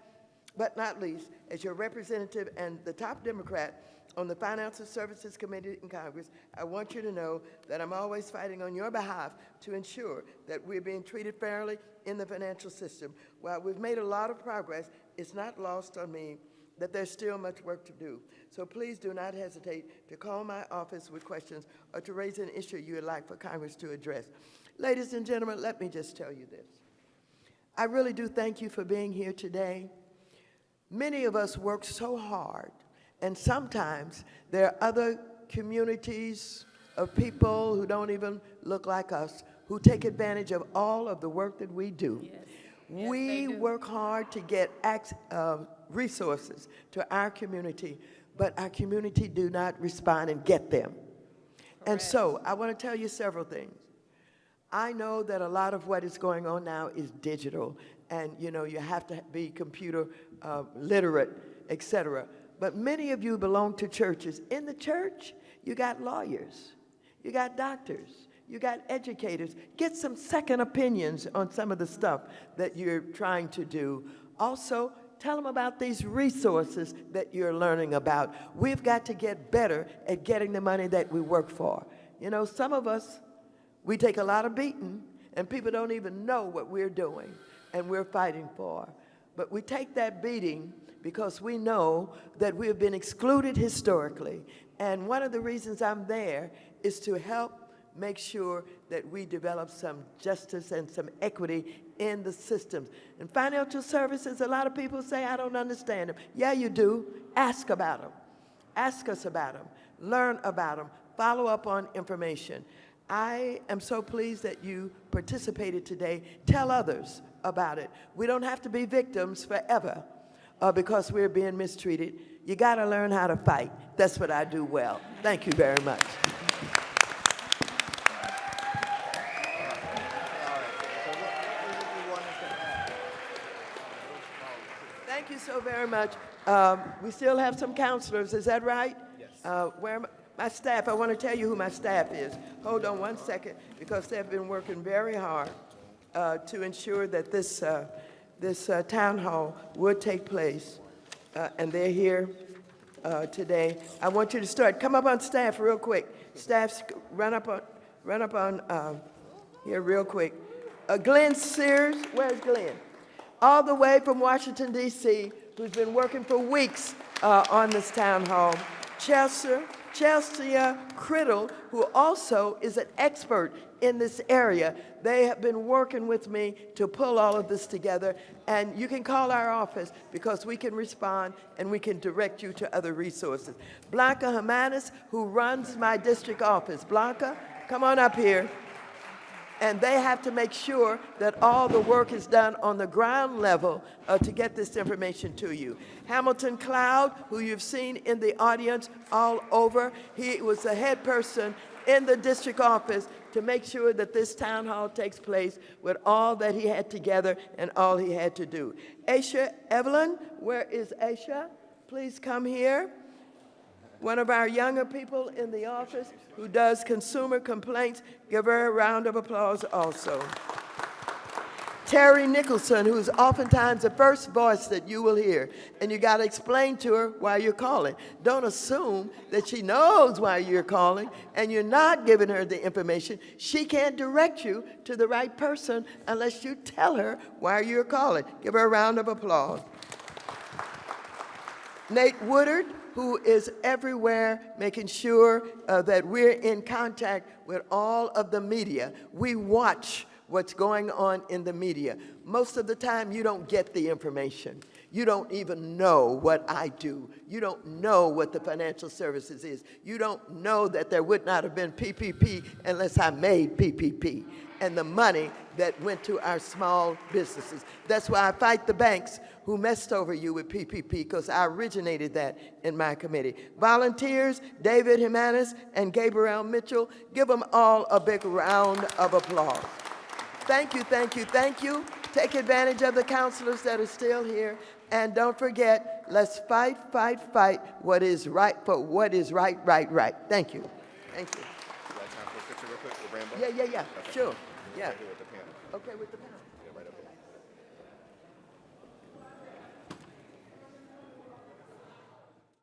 but not least, as your representative and the top Democrat on the Financial Services Committee in Congress, I want you to know that I'm always fighting on your behalf to ensure that we're being treated fairly in the financial system. While we've made a lot of progress, it's not lost on me that there's still much work to do. So please do not hesitate to call my office with questions or to raise an issue you would like for Congress to address. Ladies and gentlemen, let me just tell you this. I really do thank you for being here today. Many of us work so hard, and sometimes there are other communities, of people who don't even look like us, who take advantage of all of the work that we do. We work hard to get resources to our community, but our community do not respond and get them. And so I want to tell you several things. I know that a lot of what is going on now is digital, and you have to be computer literate, etc. But many of you belong to churches. In the church, you got lawyers, you got doctors, you got educators. Get some second opinions on some of the stuff that you're trying to do. Also, tell them about these resources that you're learning about. We've got to get better at getting the money that we work for. Some of us, we take a lot of beating, and people don't even know what we're doing and we're fighting for. But we take that beating because we know that we have been excluded historically. And one of the reasons I'm there is to help make sure that we develop some justice and some equity in the systems. And financial services, a lot of people say, I don't understand them. Yeah, you do. Ask about them. Ask us about them. Learn about them. Follow up on information. I am so pleased that you participated today. Tell others about it. We don't have to be victims forever because we're being mistreated. You got to learn how to fight. That's what I do well. Thank you very much. Thank you so very much. We still have some counselors, is that right? Yes. Where am I? My staff, I want to tell you who my staff is. Hold on one second, because they've been working very hard to ensure that this town hall would take place, and they're here today. I want you to start. Come up on staff real quick. Staff, run up on here real quick. Glenn Sears, where's Glenn? All the way from Washington, D.C., who's been working for weeks on this town hall. Chelsea Criddle, who also is an expert in this area. They have been working with me to pull all of this together, and you can call our office because we can respond and we can direct you to other resources. Blanca Jimenez, who runs my district office. Blanca, come on up here. And they have to make sure that all the work is done on the ground level to get this information to you. Hamilton Cloud, who you've seen in the audience all over, he was the head person in the district office to make sure that this town hall takes place with all that he had together and all he had to do. Aisha Evelyn, where is Aisha? Please come here. One of our younger people in the office who does consumer complaints. Give her a round of applause also. Terry Nicholson, who's oftentimes the first voice that you will hear, and you got to explain to her why you're calling. Don't assume that she knows why you're calling and you're not giving her the information. She can't direct you to the right person unless you tell her why you're calling. Give her a round of applause. Nate Woodard, who is everywhere making sure that we're in contact with all of the media. We watch what's going on in the media. Most of the time, you don't get the information. You don't even know what I do. You don't know what the financial services is. You don't know that there would not have been PPP unless I made PPP and the money that went to our small businesses. That's why I fight the banks who messed over you with PPP, because I originated that in my committee. Volunteers, David Jimenez and Gabriel Mitchell, give them all a big round of applause. Thank you, thank you, thank you. Take advantage of the counselors that are still here. And don't forget, let's fight, fight, fight what is right for what is right. Thank you. Thank you. You got time for a picture real quick with Rambo? Yeah, sure. Yeah. Right here with the panel. Okay, with the panel.